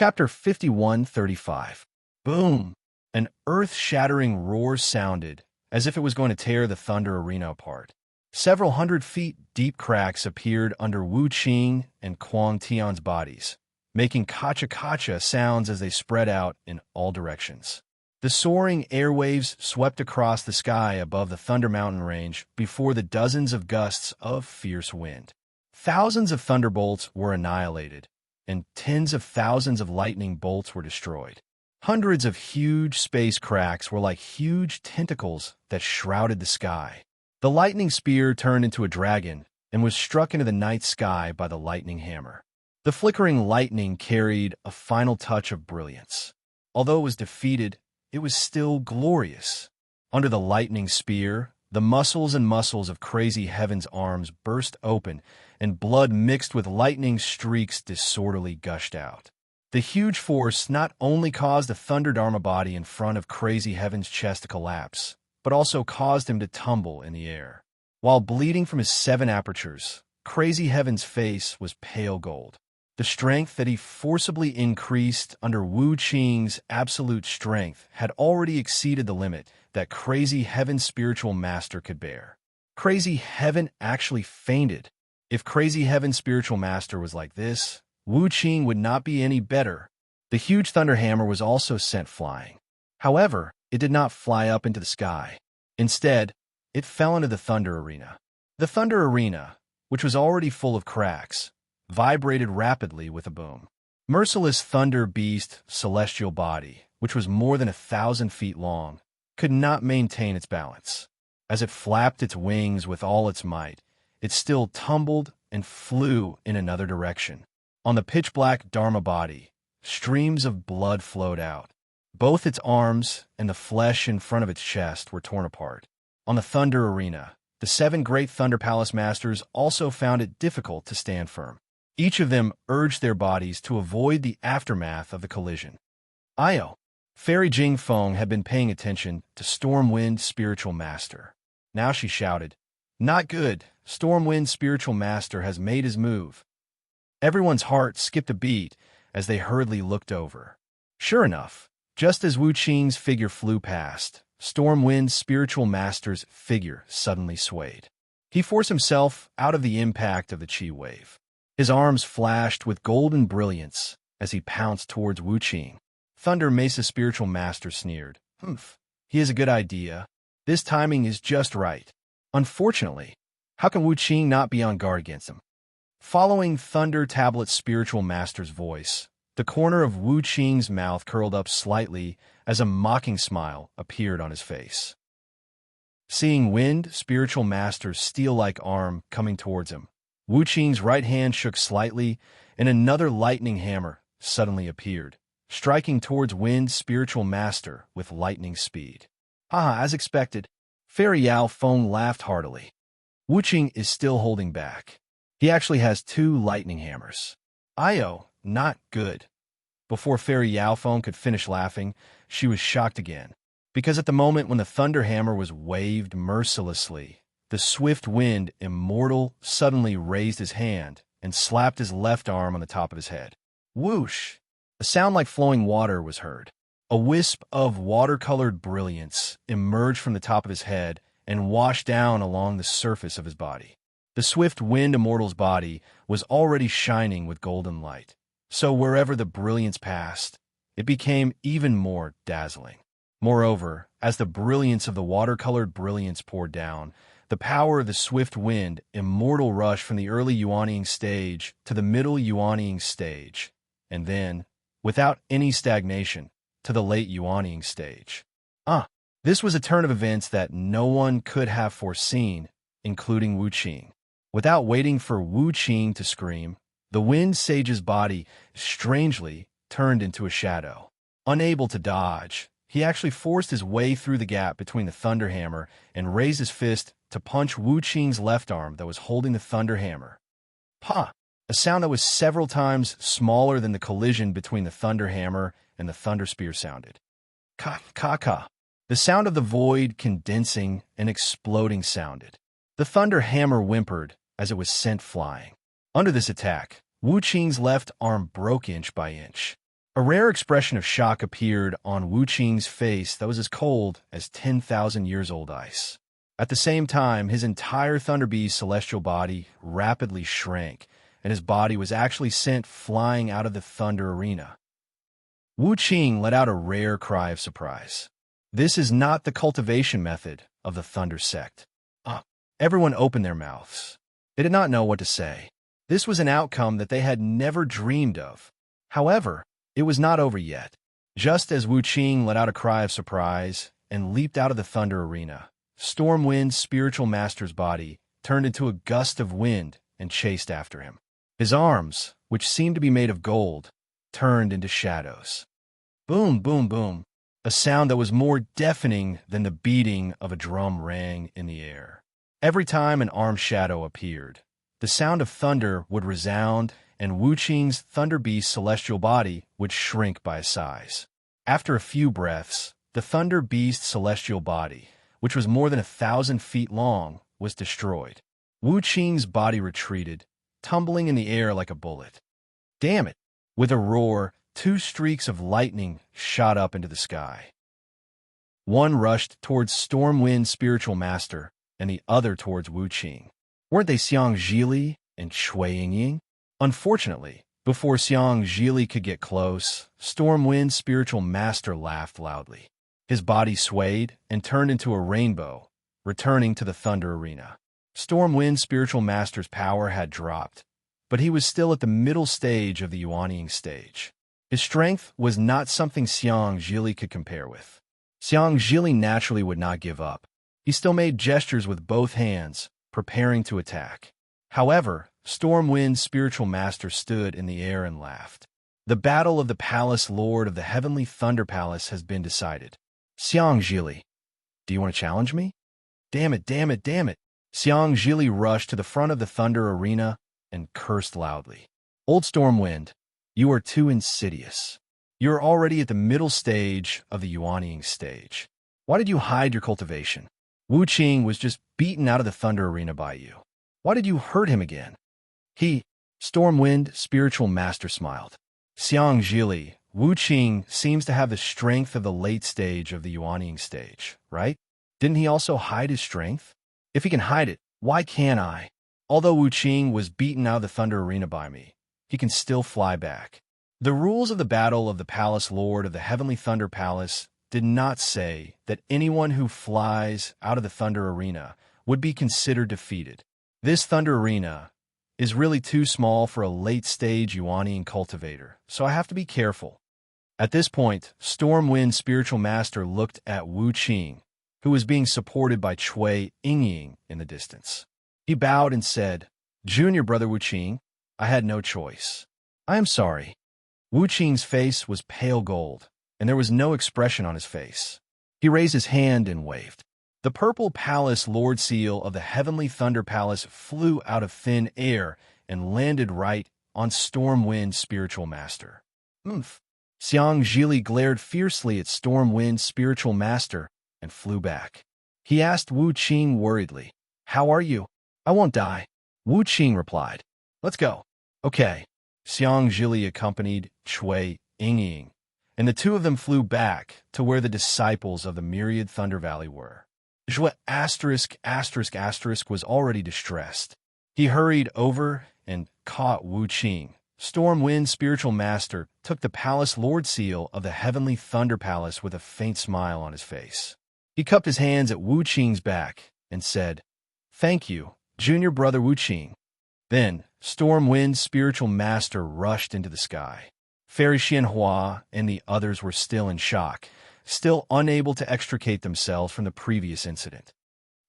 Chapter 51:35. Boom! An earth-shattering roar sounded, as if it was going to tear the Thunder Arena apart. Several hundred feet deep cracks appeared under Wu Qing and Kuang Tian's bodies, making kacha-kacha sounds as they spread out in all directions. The soaring airwaves swept across the sky above the Thunder Mountain range before the dozens of gusts of fierce wind. Thousands of thunderbolts were annihilated, and tens of thousands of lightning bolts were destroyed. Hundreds of huge space cracks were like huge tentacles that shrouded the sky. The lightning spear turned into a dragon and was struck into the night sky by the lightning hammer. The flickering lightning carried a final touch of brilliance. Although it was defeated, it was still glorious. Under the lightning spear, the muscles and muscles of Crazy Heaven's arms burst open, and blood mixed with lightning streaks disorderly gushed out. The huge force not only caused the Thunder Dharma body in front of Crazy Heaven's chest to collapse, but also caused him to tumble in the air. While bleeding from his 7 apertures, Crazy Heaven's face was pale gold. The strength that he forcibly increased under Wu Qing's absolute strength had already exceeded the limit that Crazy Heaven's spiritual master could bear. Crazy Heaven actually fainted. If Crazy Heaven's spiritual master was like this, Wu Qing would not be any better. The huge thunder hammer was also sent flying. However, it did not fly up into the sky. Instead, it fell into the Thunder Arena. The Thunder Arena, which was already full of cracks, vibrated rapidly with a boom. Merciless Thunder Beast celestial body, which was more than 1,000 feet long, could not maintain its balance. As it flapped its wings with all its might, it still tumbled and flew in another direction. On the pitch-black Dharma body, streams of blood flowed out. Both its arms and the flesh in front of its chest were torn apart. On the Thunder Arena, the 7 great Thunder Palace Masters also found it difficult to stand firm. Each of them urged their bodies to avoid the aftermath of the collision. Io, Fairy Jing Feng had been paying attention to Stormwind Spiritual Master. Now she shouted, "Not good! Stormwind Spiritual Master has made his move." Everyone's heart skipped a beat as they hurriedly looked over. Sure enough, just as Wu Qing's figure flew past, Stormwind's Spiritual Master's figure suddenly swayed. He forced himself out of the impact of the chi wave. His arms flashed with golden brilliance as he pounced towards Wu Qing. Thunder Mesa Spiritual Master sneered. "Humph, he has a good idea. This timing is just right. Unfortunately, how can Wu Qing not be on guard against him?" Following Thunder Tablet's Spiritual Master's voice, the corner of Wu Qing's mouth curled up slightly as a mocking smile appeared on his face. Seeing Wind Spiritual Master's steel-like arm coming towards him, Wu Qing's right hand shook slightly, and another lightning hammer suddenly appeared, striking towards Wind Spiritual Master with lightning speed. Haha, as expected, Fairy Yao Feng laughed heartily. Wu Qing is still holding back. He actually has 2 lightning hammers. Io, not good. Before Fairy Yao Feng could finish laughing, she was shocked again. Because at the moment when the thunder hammer was waved mercilessly, the swift wind immortal suddenly raised his hand and slapped his left arm on the top of his head. Whoosh! A sound like flowing water was heard. A wisp of watercolored brilliance emerged from the top of his head and washed down along the surface of his body. The swift wind immortal's body was already shining with golden light, so wherever the brilliance passed, it became even more dazzling. Moreover, as the brilliance of the watercolored brilliance poured down, the power of the swift wind immortal rushed from the early Yuanying stage to the middle Yuanying stage, and then, without any stagnation, to the late Yuanying stage. This was a turn of events that no one could have foreseen, including Wu Qing. Without waiting for Wu Qing to scream, the Wind Sage's body strangely turned into a shadow. Unable to dodge, he actually forced his way through the gap between the thunder hammer and raised his fist to punch Wu Qing's left arm that was holding the thunder hammer. Pa! A sound that was several times smaller than the collision between the thunder hammer and the thunder spear sounded. Ka-ka-ka. The sound of the void condensing and exploding sounded. The thunder hammer whimpered as it was sent flying. Under this attack, Wu Qing's left arm broke inch by inch. A rare expression of shock appeared on Wu Qing's face that was as cold as 10,000 years old ice. At the same time, his entire Thunder Bee's celestial body rapidly shrank, and his body was actually sent flying out of the Thunder Arena. Wu Qing let out a rare cry of surprise. This is not the cultivation method of the Thunder Sect. Everyone opened their mouths. They did not know what to say. This was an outcome that they had never dreamed of. However, it was not over yet. Just as Wu Qing let out a cry of surprise and leaped out of the Thunder Arena, Stormwind's spiritual master's body turned into a gust of wind and chased after him. His arms, which seemed to be made of gold, turned into shadows. Boom, boom, boom. A sound that was more deafening than the beating of a drum rang in the air. Every time an armed shadow appeared, the sound of thunder would resound, and Wu Qing's Thunder Beast celestial body would shrink by size. After a few breaths, the Thunder Beast celestial body, which was more than 1,000 feet long, was destroyed. Wu Qing's body retreated, tumbling in the air like a bullet. Damn it! With a roar, 2 streaks of lightning shot up into the sky. One rushed towards Stormwind's spiritual master, and the other towards Wu Qing. Weren't they Xiang Zhili and Cui Yingying? Unfortunately, before Xiang Zhili could get close, Stormwind's spiritual master laughed loudly. His body swayed and turned into a rainbow, returning to the Thunder Arena. Stormwind's spiritual master's power had dropped, but he was still at the middle stage of the Yuanying stage. His strength was not something Xiang Zhili could compare with. Xiang Zhili naturally would not give up. He still made gestures with both hands, preparing to attack. However, Stormwind's spiritual master stood in the air and laughed. The battle of the Palace Lord of the Heavenly Thunder Palace has been decided. Xiang Zhili, do you want to challenge me? Damn it, damn it, damn it. Xiang Zhili rushed to the front of the Thunder Arena and cursed loudly. Old Stormwind, you are too insidious. You are already at the middle stage of the Yuanying stage. Why did you hide your cultivation? Wu Qing was just beaten out of the Thunder Arena by you. Why did you hurt him again? Stormwind, spiritual master smiled. Xiang Zhili, Wu Qing seems to have the strength of the late stage of the Yuanying stage, right? Didn't he also hide his strength? If he can hide it, why can't I? Although Wu Qing was beaten out of the Thunder Arena by me, he can still fly back. The rules of the battle of the Palace Lord of the Heavenly Thunder Palace did not say that anyone who flies out of the Thunder Arena would be considered defeated. This Thunder Arena is really too small for a late-stage Yuanying cultivator, so I have to be careful. At this point, Stormwind's spiritual master looked at Wu Qing, who was being supported by Cui Yingying in the distance. He bowed and said, Junior brother Wu Qing, I had no choice. I am sorry. Wu Qing's face was pale gold, and there was no expression on his face. He raised his hand and waved. The purple palace Lord Seal of the Heavenly Thunder Palace flew out of thin air and landed right on Stormwind's spiritual master. Xiang Zhili glared fiercely at Stormwind's spiritual master and flew back. He asked Wu Qing worriedly, How are you? I won't die. Wu Qing replied, Let's go. Okay. Xiang Zhili accompanied Cui Yingying, and the two of them flew back to where the disciples of the Myriad Thunder Valley were. Zhua **** was already distressed. He hurried over and caught Wu Qing. Stormwind's spiritual master took the Palace Lord Seal of the Heavenly Thunder Palace with a faint smile on his face. He cupped his hands at Wu Qing's back and said, Thank you, Junior brother Wu Qing. Then, Stormwind's spiritual master rushed into the sky. Fairy Xianhua and the others were still in shock, still unable to extricate themselves from the previous incident.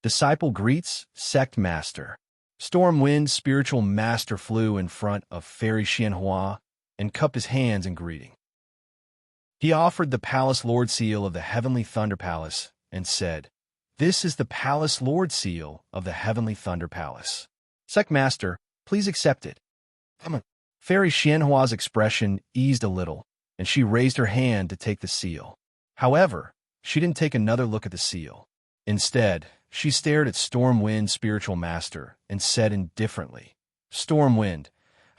Disciple greets Sect Master. Stormwind's spiritual master flew in front of Fairy Xianhua and cupped his hands in greeting. He offered the Palace Lord Seal of the Heavenly Thunder Palace and said, This is the Palace Lord Seal of the Heavenly Thunder Palace. Sect Master, please accept it. Fairy Xianhua's expression eased a little, and she raised her hand to take the seal. However, she didn't take another look at the seal. Instead, she stared at Stormwind's spiritual master and said indifferently, Stormwind,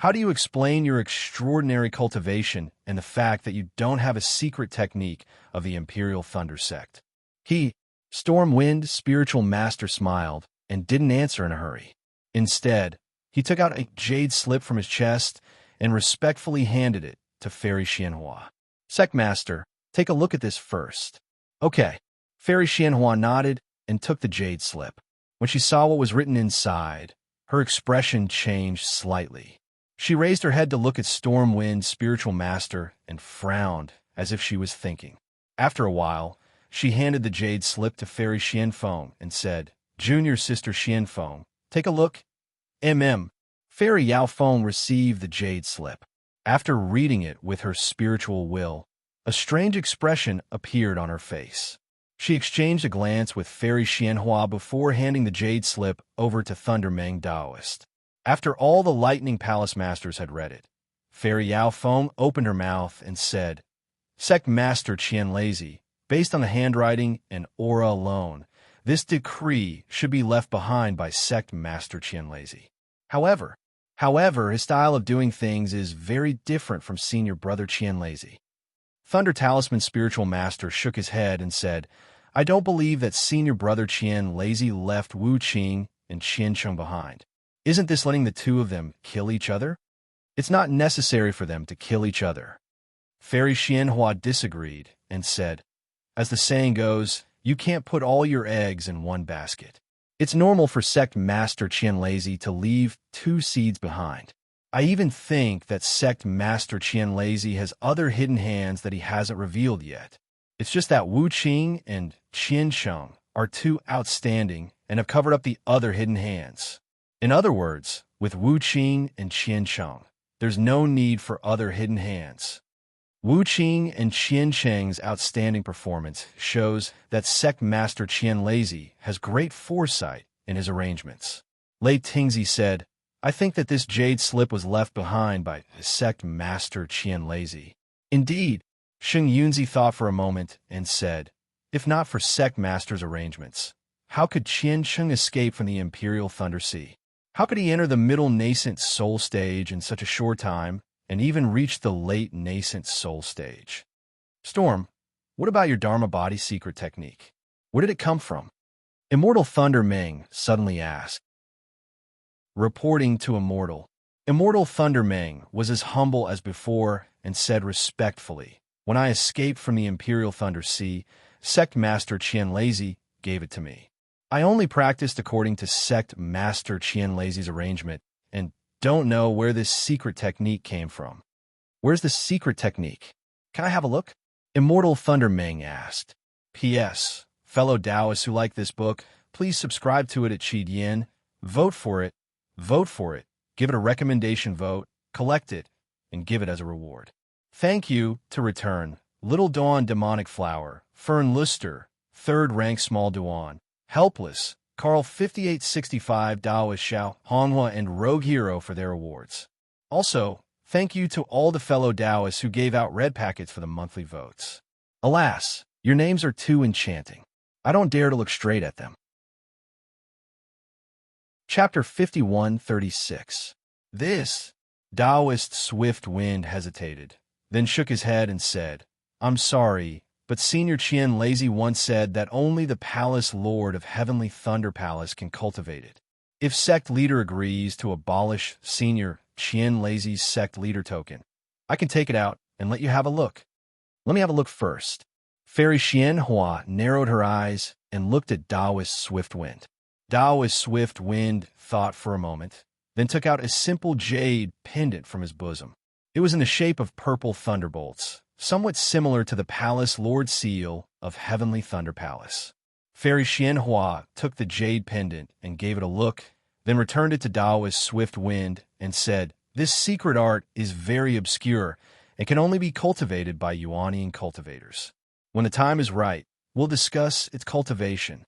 How do you explain your extraordinary cultivation and the fact that you don't have a secret technique of the Imperial Thunder sect? He, Stormwind, spiritual master, smiled and didn't answer in a hurry. Instead, he took out a jade slip from his chest and respectfully handed it to Fairy Xianhua. Sect Master, take a look at this first. Okay. Fairy Xianhua nodded and took the jade slip. When she saw what was written inside, her expression changed slightly. She raised her head to look at Stormwind, spiritual master, and frowned as if she was thinking. After a while, she handed the jade slip to Fairy Xianfeng and said, Junior Sister Xianfeng, take a look. Fairy Yaofeng received the jade slip. After reading it with her spiritual will, a strange expression appeared on her face. She exchanged a glance with Fairy Xianhua before handing the jade slip over to Thundermang Daoist. After all the Lightning Palace Masters had read it, Fairy Yaofeng opened her mouth and said, Sect Master Qianlazi, based on the handwriting and aura alone, this decree should be left behind by Sect Master Qianlazi. However, his style of doing things is very different from Senior Brother Qianlazi. Thunder Talisman Spiritual Master shook his head and said, I don't believe that Senior Brother Qianlazi left Wu Qing and Qiancheng behind. Isn't this letting the two of them kill each other? It's not necessary for them to kill each other. Fairy Xianhua disagreed and said, as the saying goes, you can't put all your eggs in one basket. It's normal for Sect Master Qianlazi to leave two seeds behind. I even think that Sect Master Qianlazi has other hidden hands that he hasn't revealed yet. It's just that Wu Qing and Qiancheng are too outstanding and have covered up the other hidden hands. In other words, with Wu Qing and Qiancheng, there's no need for other hidden hands. Wu Qing and Qiancheng's outstanding performance shows that Sect Master Qianlazi has great foresight in his arrangements. Lei Tingzi said, I think that this jade slip was left behind by Sect Master Qianlazi. Indeed, Sheng Yunzi thought for a moment and said, if not for Sect Master's arrangements, how could Qiancheng escape from the Imperial Thunder Sea? How could he enter the middle nascent soul stage in such a short time and even reach the late nascent soul stage? Storm, what about your Dharma body secret technique? Where did it come from? Immortal Thunder Meng suddenly asked. Reporting to Immortal. Immortal Thunder Meng was as humble as before and said respectfully, when I escaped from the Imperial Thunder Sea, Sect Master Qianlazi gave it to me. I only practiced according to Sect Master Qianlazi's arrangement and don't know where this secret technique came from. Where's the secret technique? Can I have a look? Immortal Thunder Meng asked. P.S. Fellow Taoists who like this book, please subscribe to it at Yin. Vote for it. Give it a recommendation vote, collect it, and give it as a reward. Thank you to return Little Dawn Demonic Flower, Fern Luster, 3rd rank Small Dawn, Helpless, Carl 5865, Daoist Xiao, Honghua, and Rogue Hero for their awards. Also, thank you to all the fellow Taoists who gave out red packets for the monthly votes. Alas, your names are too enchanting. I don't dare to look straight at them. Chapter 5136. This Taoist Swift Wind hesitated, then shook his head and said, I'm sorry, but Senior Qianlazi once said that only the Palace Lord of Heavenly Thunder Palace can cultivate it. If sect leader agrees to abolish Senior Qianlazi's sect leader token, I can take it out and let you have a look. Let me have a look first. Fairy Xianhua narrowed her eyes and looked at Taoist Swift Wind. Taoist Swift Wind thought for a moment, then took out a simple jade pendant from his bosom. It was in the shape of purple thunderbolts, somewhat similar to the Palace Lord Seal of Heavenly Thunder Palace. Fairy Xianhua took the jade pendant and gave it a look, then returned it to Taoist Swift Wind and said, this secret art is very obscure and can only be cultivated by Yuanian cultivators. When the time is right, we'll discuss its cultivation.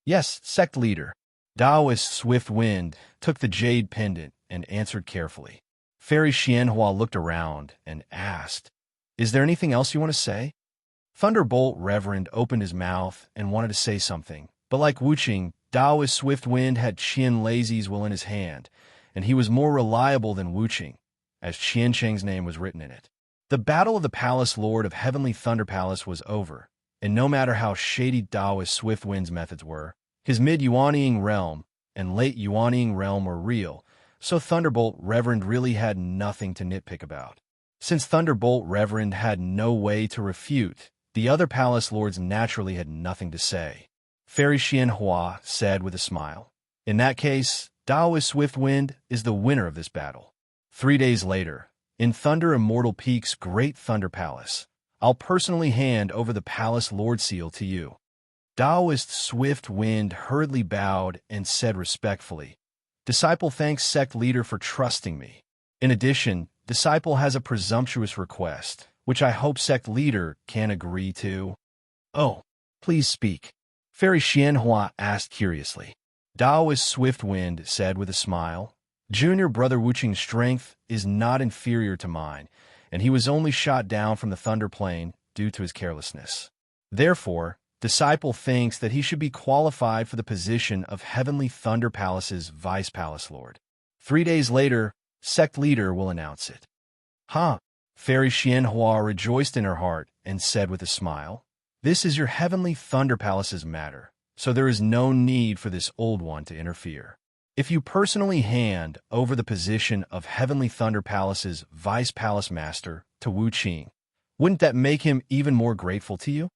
Yes, sect leader. Taoist Swift Wind took the jade pendant and answered carefully. Fairy Xianhua looked around and asked, is there anything else you want to say? Thunderbolt Reverend opened his mouth and wanted to say something, but like Wuqing, Taoist Swift Wind had Qianlazi's will in his hand, and he was more reliable than Wuqing, as Qiancheng's name was written in it. The battle of the Palace Lord of Heavenly Thunder Palace was over, and no matter how shady Taoist Swift Wind's methods were, his mid-Yuanying realm and late Yuanying realm were real, so Thunderbolt Reverend really had nothing to nitpick about. Since Thunderbolt Reverend had no way to refute, the other palace lords naturally had nothing to say. Fairy Xianhua said with a smile, "In that case, Taoist Swift Wind is the winner of this battle." 3 days later, in Thunder Immortal Peak's Great Thunder Palace, I'll personally hand over the Palace Lord Seal to you. Taoist Swift Wind hurriedly bowed and said respectfully, "Disciple thanks sect leader for trusting me. In addition, Disciple has a presumptuous request, which I hope sect leader can agree to." "Oh, please speak," Fairy Xianhua asked curiously. Taoist Swift Wind said with a smile, "Junior brother Wuqing's strength is not inferior to mine, and he was only shot down from the Thunder Plane due to his carelessness. Therefore, Disciple thinks that he should be qualified for the position of Heavenly Thunder Palace's Vice Palace Lord. 3 days later, sect leader will announce it." "Huh?" Fairy Xianhua rejoiced in her heart and said with a smile, "This is your Heavenly Thunder Palace's matter, so there is no need for this old one to interfere. If you personally hand over the position of Heavenly Thunder Palace's Vice Palace Master to Wu Qing, wouldn't that make him even more grateful to you?"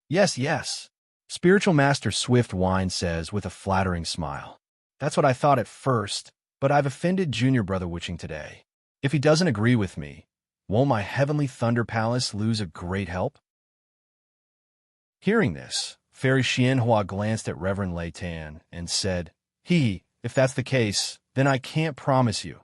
"Yes, yes," Spiritual Master Swift Wine says with a flattering smile. "That's what I thought at first, but I've offended Junior Brother Wuqing today. If he doesn't agree with me, won't my Heavenly Thunder Palace lose a great help?" Hearing this, Fairy Xianhua glanced at Reverend Lei Tan and said, If that's the case, then I can't promise you."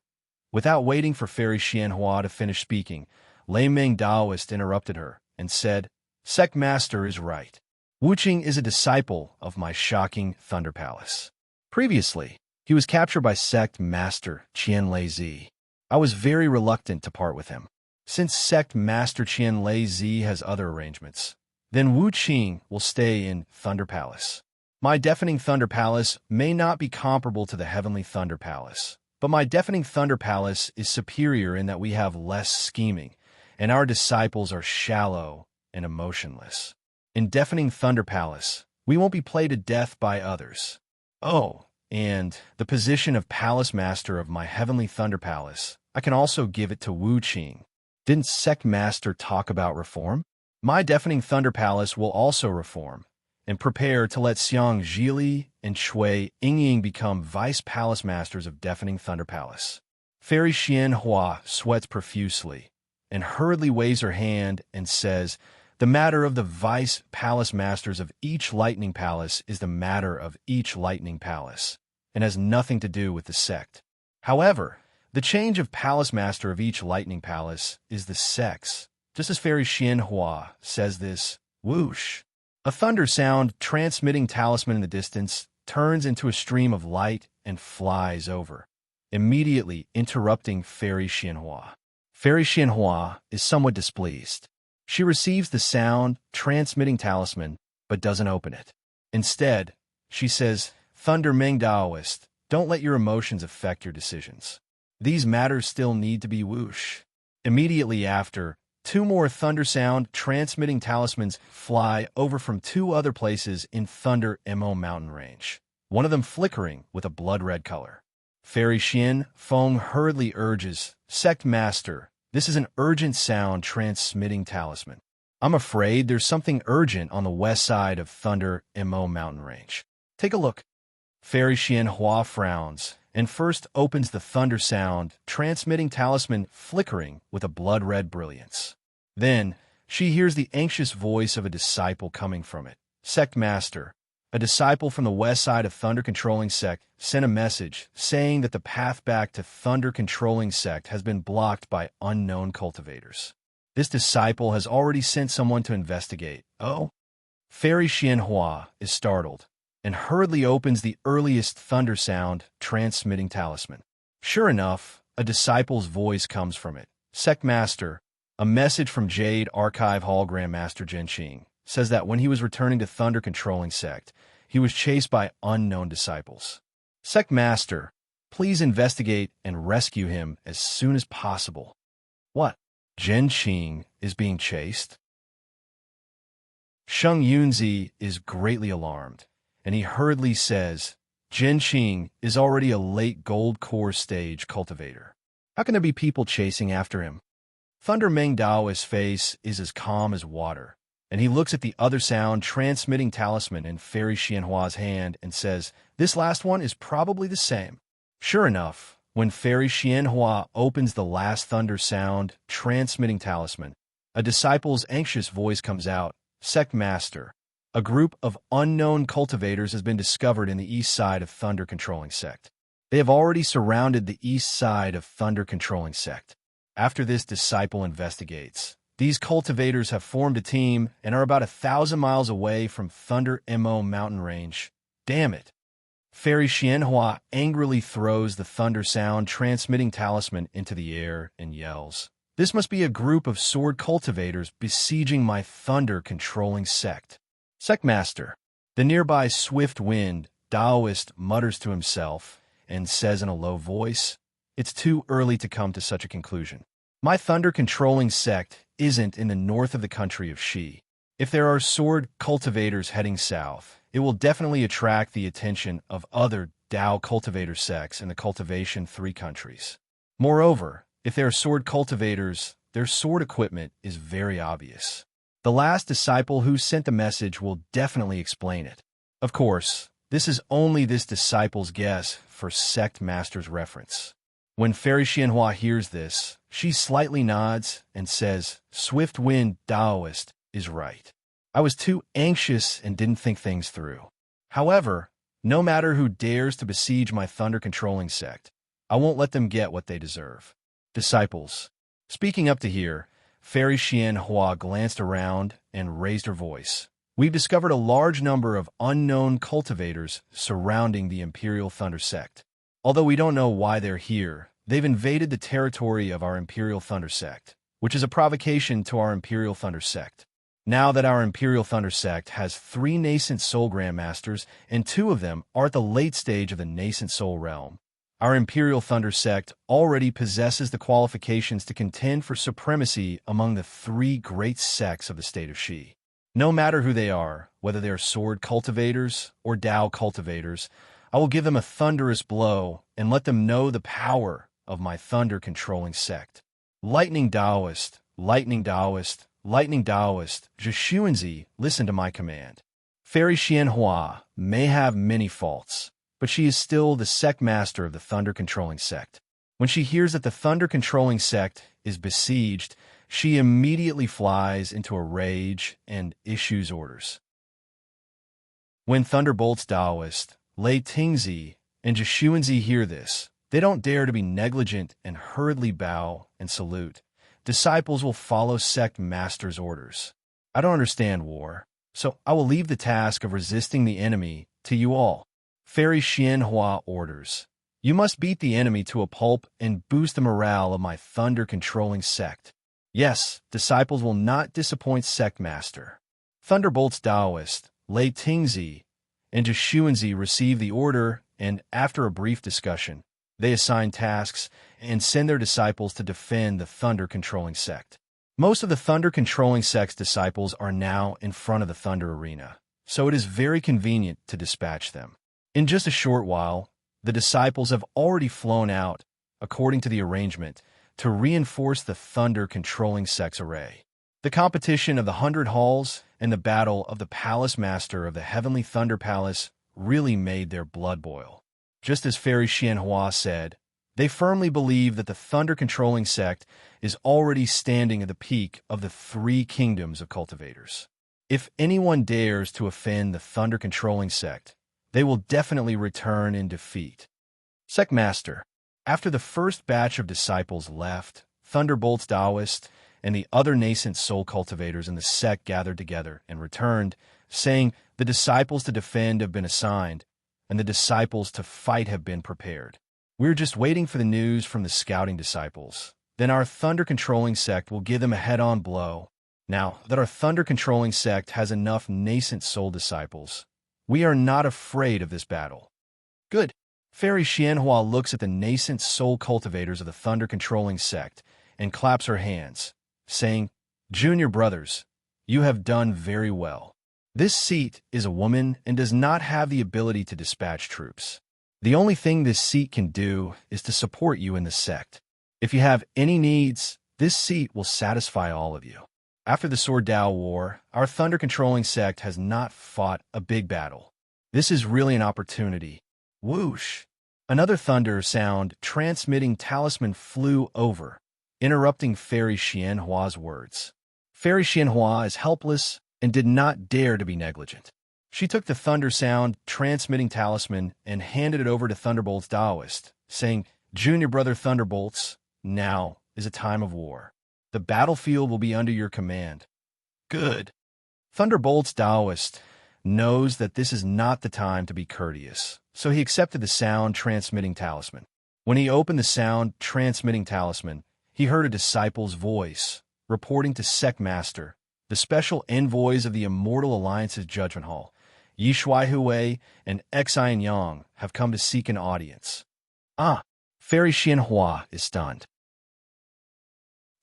Without waiting for Fairy Xianhua to finish speaking, Lei Ming Daoist interrupted her and said, "Sect Master is right. Wuqing is a disciple of my shocking Thunder Palace. Previously, he was captured by Sect Master Qian Lei Zi. I was very reluctant to part with him. Since Sect Master Qian Lei Zi has other arrangements, then Wu Qing will stay in Thunder Palace. My Deafening Thunder Palace may not be comparable to the Heavenly Thunder Palace, but my Deafening Thunder Palace is superior in that we have less scheming, and our disciples are shallow and emotionless. In Deafening Thunder Palace, we won't be played to death by others. Oh, and the position of Palace Master of my Heavenly Thunder Palace, I can also give it to Wu Qing. Didn't Sect Master talk about reform? My Deafening Thunder Palace will also reform, and prepare to let Xiang Zhili and Shui Yingying become Vice Palace Masters of Deafening Thunder Palace." Fairy Xianhua sweats profusely, and hurriedly waves her hand and says, "The matter of the Vice Palace Masters of each Lightning Palace is the matter of each Lightning Palace, and has nothing to do with the sect. However, the change of Palace Master of each Lightning Palace is the sect's." Just as Fairy Xianhua says this, whoosh, a thunder sound transmitting talisman in the distance turns into a stream of light and flies over, immediately interrupting Fairy Xianhua. Fairy Xianhua is somewhat displeased. She receives the sound transmitting talisman, but doesn't open it. Instead, she says, "Thunder Ming Daoist, don't let your emotions affect your decisions. These matters still need to be whoosh." Immediately after, 2 more thunder sound transmitting talismans fly over from 2 other places in Thunder Mo mountain range, one of them flickering with a blood-red color. Fairy Xian Feng hurriedly urges, "Sect Master, this is an urgent sound transmitting talisman. I'm afraid there's something urgent on the west side of Thunder Mo mountain range. Take a look." Fairy Xianhua frowns and first opens the thunder sound transmitting talisman flickering with a blood-red brilliance. Then, she hears the anxious voice of a disciple coming from it. "Sect Master, a disciple from the west side of Thunder Controlling Sect sent a message saying that the path back to Thunder Controlling Sect has been blocked by unknown cultivators. This disciple has already sent someone to investigate." "Oh?" Fairy Xianhua is startled and hurriedly opens the earliest thunder sound transmitting talisman. Sure enough, a disciple's voice comes from it. "Sect Master, a message from Jade Archive Hall Grandmaster Zhenqing says that when he was returning to Thunder Controlling Sect, he was chased by unknown disciples." "Sect Master, Please investigate and rescue him as soon as possible. What? Zhen Qing is being chased? Sheng Yunzi is greatly alarmed, and he hurriedly says, Zhen Qing is already a late gold core stage cultivator. How can there be people chasing after him? Thunder Meng Daoist's face is as calm as water, and he looks at the other sound transmitting talisman in Fairy Xianhua's hand and says, this last one is probably the same. Sure enough, when Fairy Xianhua opens the last thunder sound transmitting talisman, a disciple's anxious voice comes out, Sect Master, a group of unknown cultivators has been discovered in the east side of Thunder Controlling Sect. They have already surrounded the east side of Thunder Controlling Sect. After this disciple investigates, these cultivators have formed a team and are about 1,000 miles away from Thunder Mo mountain range. Damn it. Fairy Xianhua angrily throws the thunder sound transmitting talisman into the air and yells, this must be a group of sword cultivators besieging my thunder-controlling sect. Sect Master. The nearby swift wind Daoist mutters to himself and says in a low voice, it's too early to come to such a conclusion. My thunder-controlling sect isn't in the north of the country of Shi. If there are sword cultivators heading south, it will definitely attract the attention of other Dao cultivator sects in the Cultivation 3 countries. Moreover, if there are sword cultivators, their sword equipment is very obvious. The last disciple who sent the message will definitely explain it. Of course, this is only this disciple's guess for Sect Master's reference. When Fairy Xianhua hears this, she slightly nods and says, Swift Wind Daoist is right. I was too anxious and didn't think things through. However, no matter who dares to besiege my thunder-controlling sect, I won't let them get what they deserve. Disciples. Speaking up to here, Fairy Xianhua glanced around and raised her voice. We've discovered a large number of unknown cultivators surrounding the Imperial Thunder Sect. Although we don't know why they're here, they've invaded the territory of our Imperial Thunder Sect, which is a provocation to our Imperial Thunder Sect. Now that our Imperial Thunder Sect has 3 nascent Soul Grandmasters, and 2 of them are at the late stage of the nascent Soul Realm, our Imperial Thunder Sect already possesses the qualifications to contend for supremacy among the 3 great sects of the state of Shi. No matter who they are, whether they are sword cultivators or Dao cultivators, I will give them a thunderous blow and let them know the power of my thunder-controlling sect. Lightning Daoist, Lightning Daoist, Lightning Daoist, Zhishuanzi, listen to my command. Fairy Xianhua may have many faults, but she is still the sect master of the thunder-controlling sect. When she hears that the thunder-controlling sect is besieged, she immediately flies into a rage and issues orders. When Thunderbolts Daoist, Lei Tingzi, and Zhishuanzi hear this, they don't dare to be negligent and hurriedly bow and salute. Disciples will follow sect master's orders. I don't understand war, so I will leave the task of resisting the enemy to you all. Fairy Xianhua orders. You must beat the enemy to a pulp and boost the morale of my thunder-controlling sect. Yes, disciples will not disappoint sect master. Thunderbolts Daoist, Lei Tingzi, and Zhishuanzi receive the order, and after a brief discussion, they assign tasks and send their disciples to defend the thunder-controlling sect. Most of the thunder-controlling sect's disciples are now in front of the thunder arena, so it is very convenient to dispatch them. In just a short while, the disciples have already flown out, according to the arrangement, to reinforce the thunder-controlling sect's array. The competition of the 100 Halls and the battle of the Palace Master of the Heavenly Thunder Palace really made their blood boil. Just as Fairy Xianhua said, they firmly believe that the thunder-controlling sect is already standing at the peak of the 3 kingdoms of cultivators. If anyone dares to offend the thunder-controlling sect, they will definitely return in defeat. Sect Master. After the first batch of disciples left, Thunderbolts Daoist and the other nascent soul cultivators in the sect gathered together and returned, saying, the disciples to defend have been assigned, and the disciples to fight have been prepared. We're just waiting for the news from the scouting disciples. Then our thunder-controlling sect will give them a head-on blow. Now that our thunder-controlling sect has enough nascent soul disciples, we are not afraid of this battle. Good. Fairy Xianhua looks at the nascent soul cultivators of the thunder-controlling sect and claps her hands, saying, "Junior brothers, you have done very well. This seat is a woman and does not have the ability to dispatch troops. The only thing this seat can do is to support you in the sect. If you have any needs, this seat will satisfy all of you. After the Sword Dao War, our thunder-controlling sect has not fought a big battle. This is really an opportunity." Whoosh! Another thunder sound transmitting talisman flew over, interrupting Fairy Xianhua's words. Fairy Xianhua is helpless and did not dare to be negligent. She took the thunder sound transmitting talisman and handed it over to Thunderbolt's Taoist, saying, "Junior brother Thunderbolts, now is a time of war. The battlefield will be under your command." Good. Thunderbolt's Taoist knows that this is not the time to be courteous, so he accepted the sound transmitting talisman. When he opened the sound transmitting talisman, he heard a disciple's voice, reporting to Sect Master, the special envoys of the Immortal Alliance's Judgment Hall, Yi Shuaihui and Xian Yang, have come to seek an audience. Fairy Xianhua is stunned.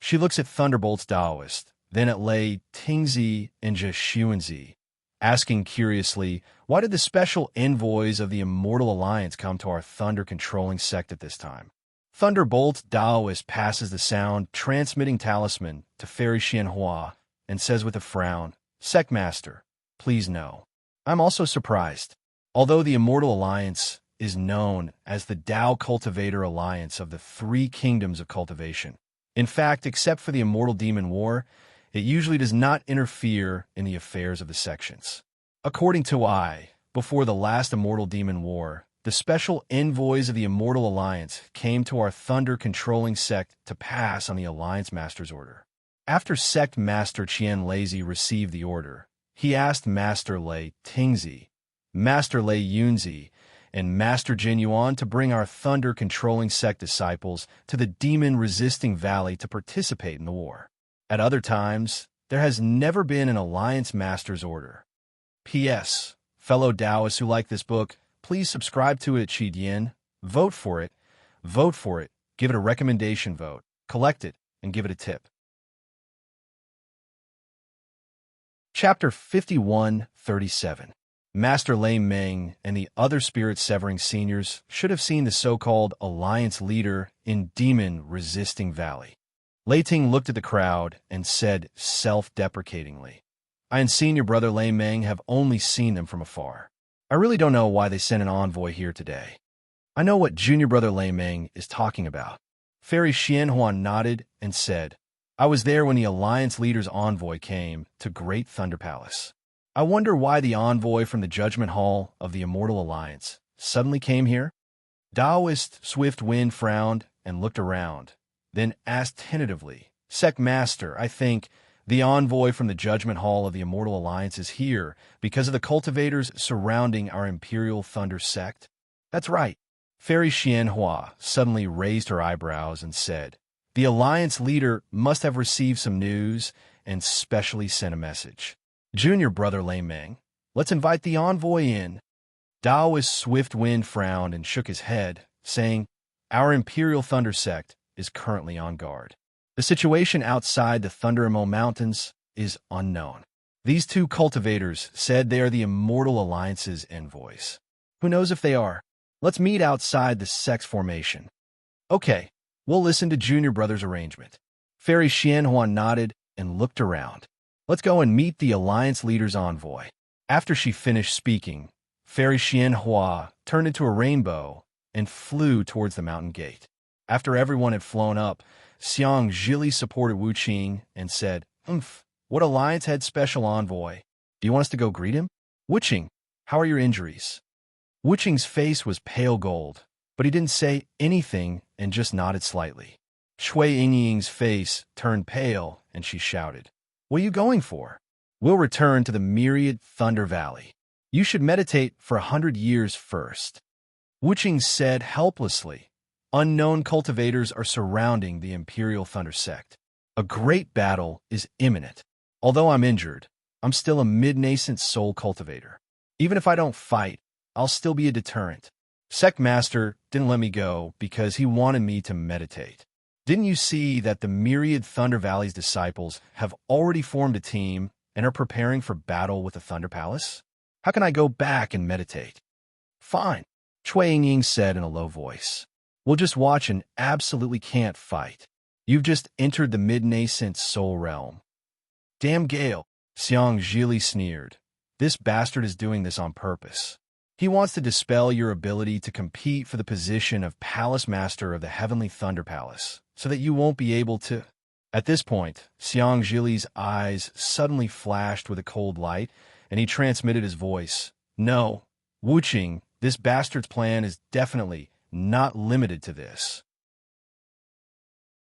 She looks at Thunderbolt's Taoist, then at Lei Tingzi and Zhe Xuanzi, asking curiously, why did the special envoys of the Immortal Alliance come to our thunder-controlling sect at this time? Thunderbolt Taoist passes the sound transmitting talisman to Fairy Xianhua and says with a frown, "Sect Master, please know. I'm also surprised. Although the Immortal Alliance is known as the Dao Cultivator Alliance of the Three Kingdoms of Cultivation, in fact, except for the Immortal Demon War, it usually does not interfere in the affairs of the sections. According to before the last Immortal Demon War, the special envoys of the Immortal Alliance came to our thunder-controlling sect to pass on the Alliance Master's order. After Sect Master Qian Lazy received the order, he asked Master Lei Tingzi, Master Lei Yunzi, and Master Jin Yuan to bring our thunder-controlling sect disciples to the demon-resisting valley to participate in the war. At other times, there has never been an Alliance Master's order. P.S. Fellow Taoists who like this book, please subscribe to it, Yin. Vote for it, give it a recommendation vote, collect it, and give it a tip. Chapter 5137. Master Lei Meng and the other spirit-severing seniors should have seen the so-called Alliance leader in demon-resisting valley. Lei Ting looked at the crowd and said self-deprecatingly, "I and senior brother Lei Meng have only seen them from afar. I really don't know why they sent an envoy here today. I know what junior brother Lei Meng is talking about." Fairy Xianhua nodded and said, "I was there when the Alliance leader's envoy came to Great Thunder Palace. I wonder why the envoy from the Judgment Hall of the Immortal Alliance suddenly came here?" Taoist Swift Wind frowned and looked around, then asked tentatively, "Sect Master, I think the envoy from the Judgment Hall of the Immortal Alliance is here because of the cultivators surrounding our Imperial Thunder sect?" "That's right." Fairy Xianhua suddenly raised her eyebrows and said, "The Alliance leader must have received some news and specially sent a message. Junior brother Lei Meng, let's invite the envoy in." Taoist Swift Wind frowned and shook his head, saying, "Our Imperial Thunder sect is currently on guard. The situation outside the Thunder Emo Mountains is unknown. These two cultivators said they are the Immortal Alliance's envoys. Who knows if they are? Let's meet outside the sect's formation." "Okay, we'll listen to Junior Brother's arrangement." Fairy Xianhua nodded and looked around. "Let's go and meet the Alliance leader's envoy." After she finished speaking, Fairy Xianhua turned into a rainbow and flew towards the mountain gate. After everyone had flown up, Xiang Zhili supported Wu Qing and said, "What Alliance Head Special Envoy? Do you want us to go greet him? Wu Qing, how are your injuries?" Wu Qing's face was pale gold, but he didn't say anything and just nodded slightly. Shui Yingying's face turned pale and she shouted, "What are you going for?" "We'll return to the myriad Thunder Valley. You should meditate for 100 years first." Wu Qing said helplessly, "Unknown cultivators are surrounding the Imperial Thunder sect. A great battle is imminent. Although I'm injured, I'm still a mid-nascent soul cultivator. Even if I don't fight, I'll still be a deterrent." Sect Master didn't let me go because he wanted me to meditate. Didn't you see that the myriad Thunder Valley's disciples have already formed a team and are preparing for battle with the Thunder Palace? How can I go back and meditate? Fine, Cui Ying said in a low voice. We'll just watch and absolutely can't fight. You've just entered the mid-nascent soul realm. Damn Gale, Xiang Zhili sneered. This bastard is doing this on purpose. He wants to dispel your ability to compete for the position of Palace Master of the Heavenly Thunder Palace, so that you won't be able to. At this point, Xiang Zhili's eyes suddenly flashed with a cold light, and he transmitted his voice. No, Wu Qing, this bastard's plan is definitely not limited to this.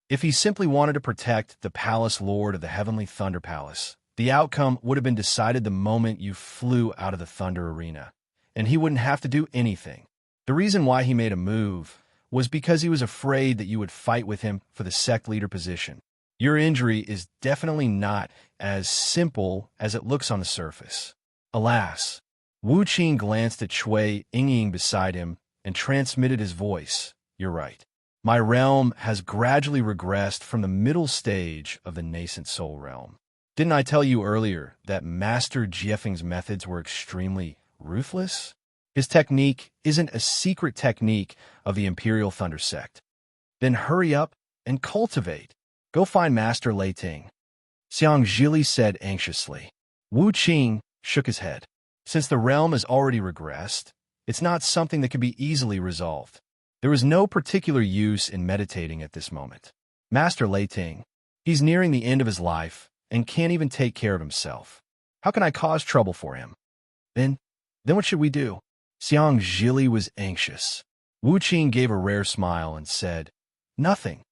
If he simply wanted to protect the Palace Lord of the Heavenly Thunder Palace, the outcome would have been decided the moment you flew out of the Thunder Arena, and he wouldn't have to do anything. The reason why he made a move was because he was afraid that you would fight with him for the sect leader position. Your injury is definitely not as simple as it looks on the surface. Alas, Wu Qing glanced at Cui Ying beside him and transmitted his voice. You're right. My realm has gradually regressed from the middle stage of the nascent soul realm. Didn't I tell you earlier that Master Jiefeng's methods were extremely ruthless? His technique isn't a secret technique of the Imperial Thunder Sect. Then hurry up and cultivate. Go find Master Lei Ting. Xiang Zhili said anxiously. Wu Qing shook his head. Since the realm has already regressed, it's not something that can be easily resolved. There is no particular use in meditating at this moment. Master Lei Ting, he's nearing the end of his life and can't even take care of himself. How can I cause trouble for him? Then what should we do? Xiang Zhili was anxious. Wu Qing gave a rare smile and said, Nothing.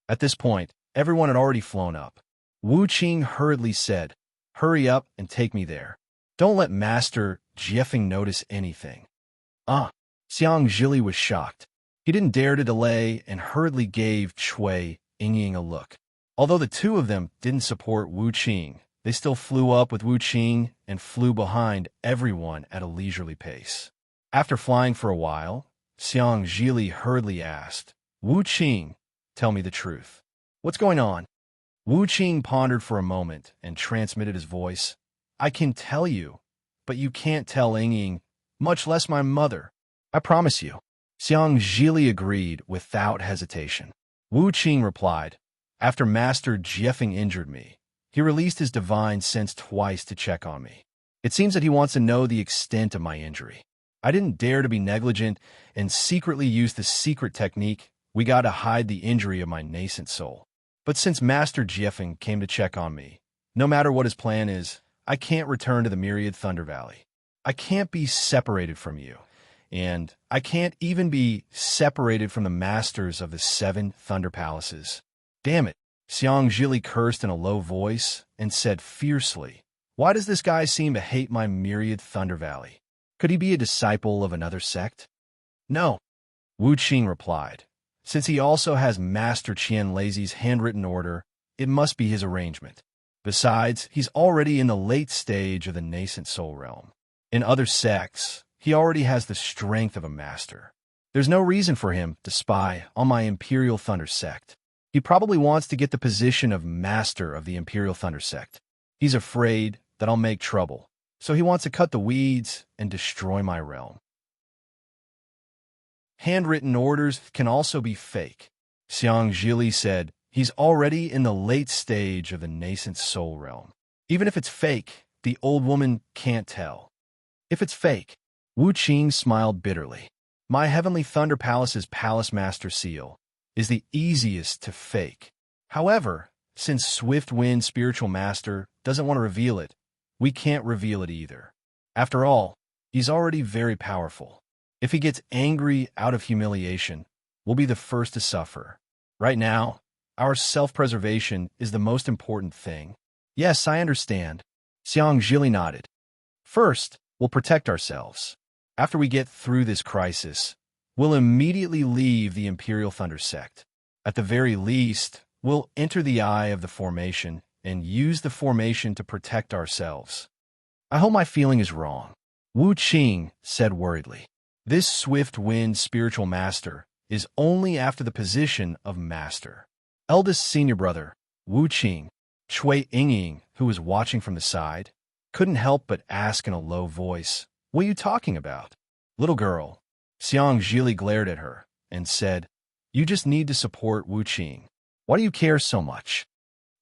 At this point, everyone had already flown up. Wu Qing hurriedly said, Hurry up and take me there. Don't let Master Jiefeng notice anything. Xiang Zhili was shocked. He didn't dare to delay and hurriedly gave Cui Ying a look. Although the two of them didn't support Wu Qing, they still flew up with Wu Qing and flew behind everyone at a leisurely pace. After flying for a while, Xiang Zhili hurriedly asked, Wu Qing, tell me the truth. What's going on? Wu Qing pondered for a moment and transmitted his voice. I can tell you, but you can't tell Ying, much less my mother. I promise you. Xiang Zhili agreed without hesitation. Wu Qing replied, After Master Jiefeng injured me, he released his divine sense twice to check on me. It seems that he wants to know the extent of my injury. I didn't dare to be negligent and secretly use the secret technique we got to hide the injury of my nascent soul. But since Master Jiefeng came to check on me, no matter what his plan is, I can't return to the myriad Thunder Valley. I can't be separated from you. And I can't even be separated from the masters of the 7 Thunder Palaces. Damn it, Xiang Zhili cursed in a low voice and said fiercely, Why does this guy seem to hate my myriad Thunder Valley? Could he be a disciple of another sect? No, Wu Qing replied. Since he also has Master Qian Lazy's handwritten order, it must be his arrangement. Besides, he's already in the late stage of the nascent soul realm. In other sects, he already has the strength of a master. There's no reason for him to spy on my Imperial Thunder Sect. He probably wants to get the position of master of the Imperial Thunder Sect. He's afraid that I'll make trouble, so he wants to cut the weeds and destroy my realm. Handwritten orders can also be fake. Xiang Zhili said he's already in the late stage of the nascent soul realm. Even if it's fake, the old woman can't tell. If it's fake, Wu Qing smiled bitterly. My Heavenly Thunder Palace's Palace Master Seal is the easiest to fake. However, since Swift Wind Spiritual Master doesn't want to reveal it, we can't reveal it either. After all, he's already very powerful. If he gets angry out of humiliation, we'll be the first to suffer. Right now, our self-preservation is the most important thing. Yes, I understand. Xiang Zhili nodded. First, we'll protect ourselves. After we get through this crisis, we'll immediately leave the Imperial Thunder Sect. At the very least, we'll enter the eye of the formation and use the formation to protect ourselves. I hope my feeling is wrong, Wu Qing said worriedly. This swift-wind spiritual master is only after the position of master. Eldest senior brother, Wu Qing, Chui Yingying, who was watching from the side, couldn't help but ask in a low voice, "What are you talking about?" "Little girl." Xiang Zhili glared at her and said, "You just need to support Wu Qing. Why do you care so much?"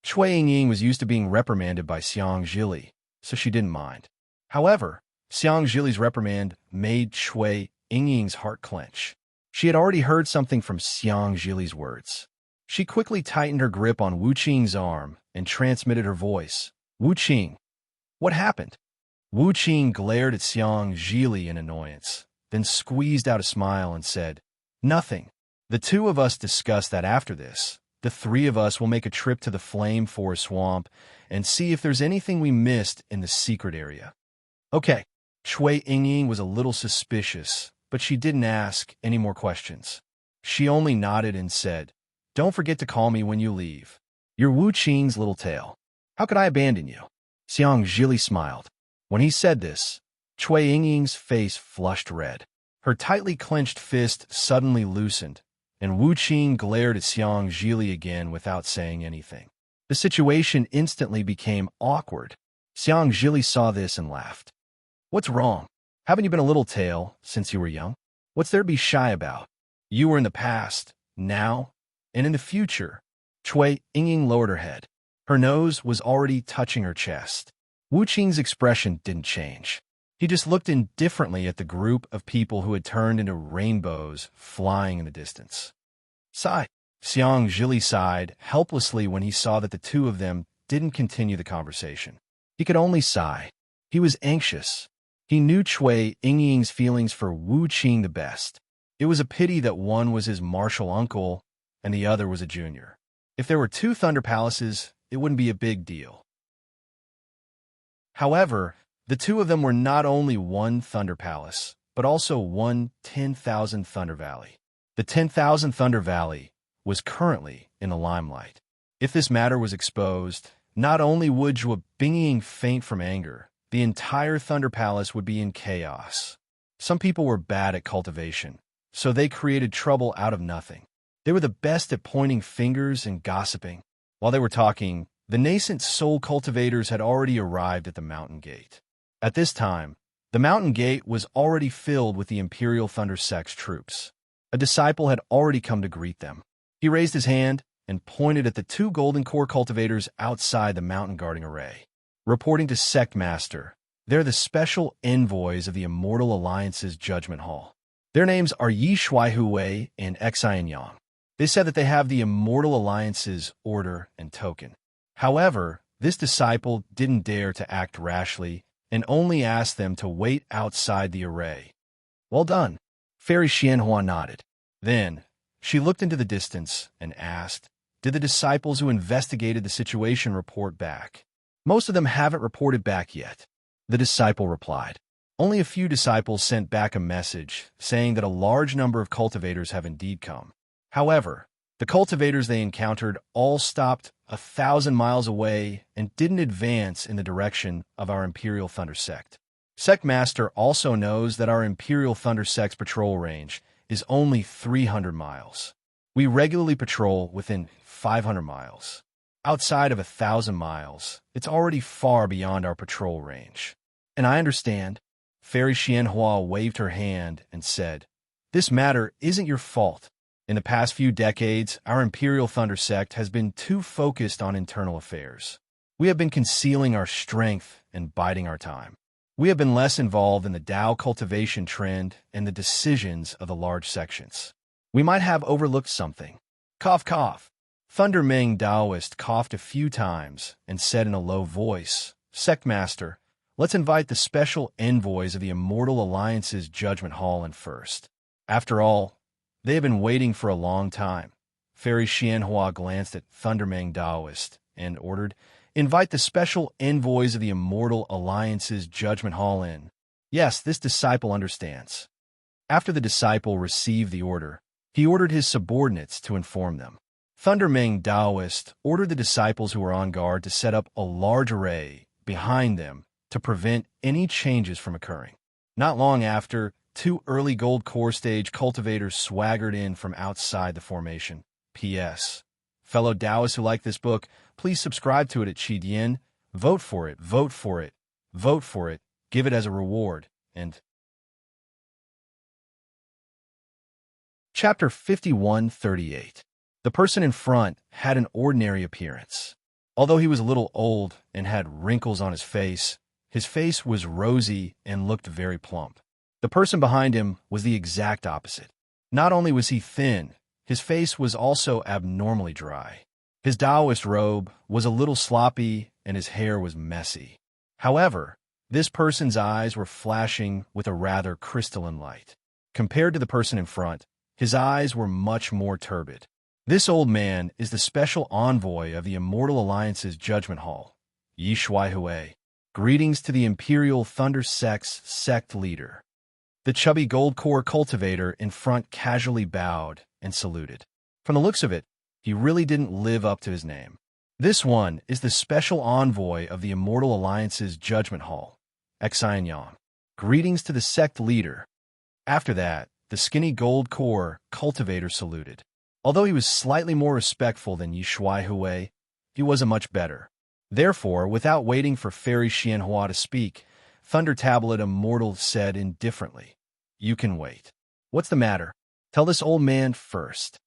Chui Yingying was used to being reprimanded by Xiang Zhili, so she didn't mind. However, Xiang Zhili's reprimand made Chui Yingying's heart clench. She had already heard something from Xiang Zhili's words. She quickly tightened her grip on Wu Qing's arm and transmitted her voice. "Wu Qing, what happened?" Wu Qing glared at Xiang Zhili in annoyance, then squeezed out a smile and said, "Nothing. The two of us discussed that after this. The three of us will make a trip to the Flame Forest Swamp and see if there's anything we missed in the secret area." Okay. Chui Yingying was a little suspicious, but she didn't ask any more questions. She only nodded and said, "Don't forget to call me when you leave. You're Wu Qing's little tail. How could I abandon you?" Xiang Zhili smiled. When he said this, Chui Yingying's face flushed red. Her tightly clenched fist suddenly loosened, and Wu Qing glared at Xiang Zhili again without saying anything. The situation instantly became awkward. Xiang Zhili saw this and laughed. "What's wrong? Haven't you been a little tail since you were young? What's there to be shy about? You were in the past, now, and in the future." Chui Yingying lowered her head. Her nose was already touching her chest. Wu Qing's expression didn't change. He just looked indifferently at the group of people who had turned into rainbows flying in the distance. Sigh. Xiang Zhili sighed helplessly when he saw that the two of them didn't continue the conversation. He could only sigh. He was anxious. He knew Chui Yingying's feelings for Wu Qing the best. It was a pity that one was his martial uncle and the other was a junior. If there were two Thunder Palaces, it wouldn't be a big deal. However, the two of them were not only one Thunder Palace, but also one 10,000 Thunder Valley. The 10,000 Thunder Valley was currently in the limelight. If this matter was exposed, not only would Zhuo Bingying faint from anger, the entire Thunder Palace would be in chaos. Some people were bad at cultivation, so they created trouble out of nothing. They were the best at pointing fingers and gossiping. While they were talking, the nascent soul cultivators had already arrived at the mountain gate. At this time, the mountain gate was already filled with the Imperial Thunder Sect's troops. A disciple had already come to greet them. He raised his hand and pointed at the two golden core cultivators outside the mountain guarding array. Reporting to Sect Master, they're the special envoys of the Immortal Alliance's Judgment Hall. Their names are Yi Shuaihui and Xian Yang. They said that they have the Immortal Alliance's order and token. However, this disciple didn't dare to act rashly and only asked them to wait outside the array. "Well done." Fairy Xianhua nodded. Then, she looked into the distance and asked, "Did the disciples who investigated the situation report back?" "Most of them haven't reported back yet," the disciple replied. Only a few disciples sent back a message saying that a large number of cultivators have indeed come. However, the cultivators they encountered all stopped 1,000 miles away and didn't advance in the direction of our Imperial Thunder Sect. Sect Master also knows that our Imperial Thunder Sect's patrol range is only 300 miles. We regularly patrol within 500 miles. Outside of 1,000 miles, it's already far beyond our patrol range. And I understand. Fairy Xianhua waved her hand and said, "This matter isn't your fault. In the past few decades, our Imperial Thunder Sect has been too focused on internal affairs. We have been concealing our strength and biding our time. We have been less involved in the Dao cultivation trend and the decisions of the large sections. We might have overlooked something." Cough, cough. Thunder Meng Daoist coughed a few times and said in a low voice, "Sect Master, let's invite the special envoys of the Immortal Alliance's Judgment Hall in first. After all, they have been waiting for a long time." Fairy Xianhua glanced at Thunder Meng Daoist and ordered, "Invite the special envoys of the Immortal Alliance's Judgment Hall in." Yes, this disciple understands. After the disciple received the order, he ordered his subordinates to inform them. Thunder Meng Daoist ordered the disciples who were on guard to set up a large array behind them to prevent any changes from occurring. Not long after, two early gold core stage cultivators swaggered in from outside the formation. P.S. Fellow Taoists who like this book, please subscribe to it at Yin. Vote for it, vote for it, vote for it, give it as a reward, and... Chapter 51:38. The person in front had an ordinary appearance. Although he was a little old and had wrinkles on his face was rosy and looked very plump. The person behind him was the exact opposite. Not only was he thin, his face was also abnormally dry. His Taoist robe was a little sloppy and his hair was messy. However, this person's eyes were flashing with a rather crystalline light. Compared to the person in front, his eyes were much more turbid. This old man is the special envoy of the Immortal Alliance's Judgment Hall, Yi Shuaihui. Greetings to the Imperial Thunder Sect's sect leader. The chubby gold core cultivator in front casually bowed and saluted. From the looks of it, he really didn't live up to his name. This one is the special envoy of the Immortal Alliance's Judgment Hall, Yang. Greetings to the sect leader. After that, the skinny gold core cultivator saluted. Although he was slightly more respectful than Yi Shuaihui, he wasn't much better. Therefore, without waiting for Fairy Xianhua to speak, Thunder Tablet Immortal said indifferently, "You can wait. What's the matter? Tell this old man first."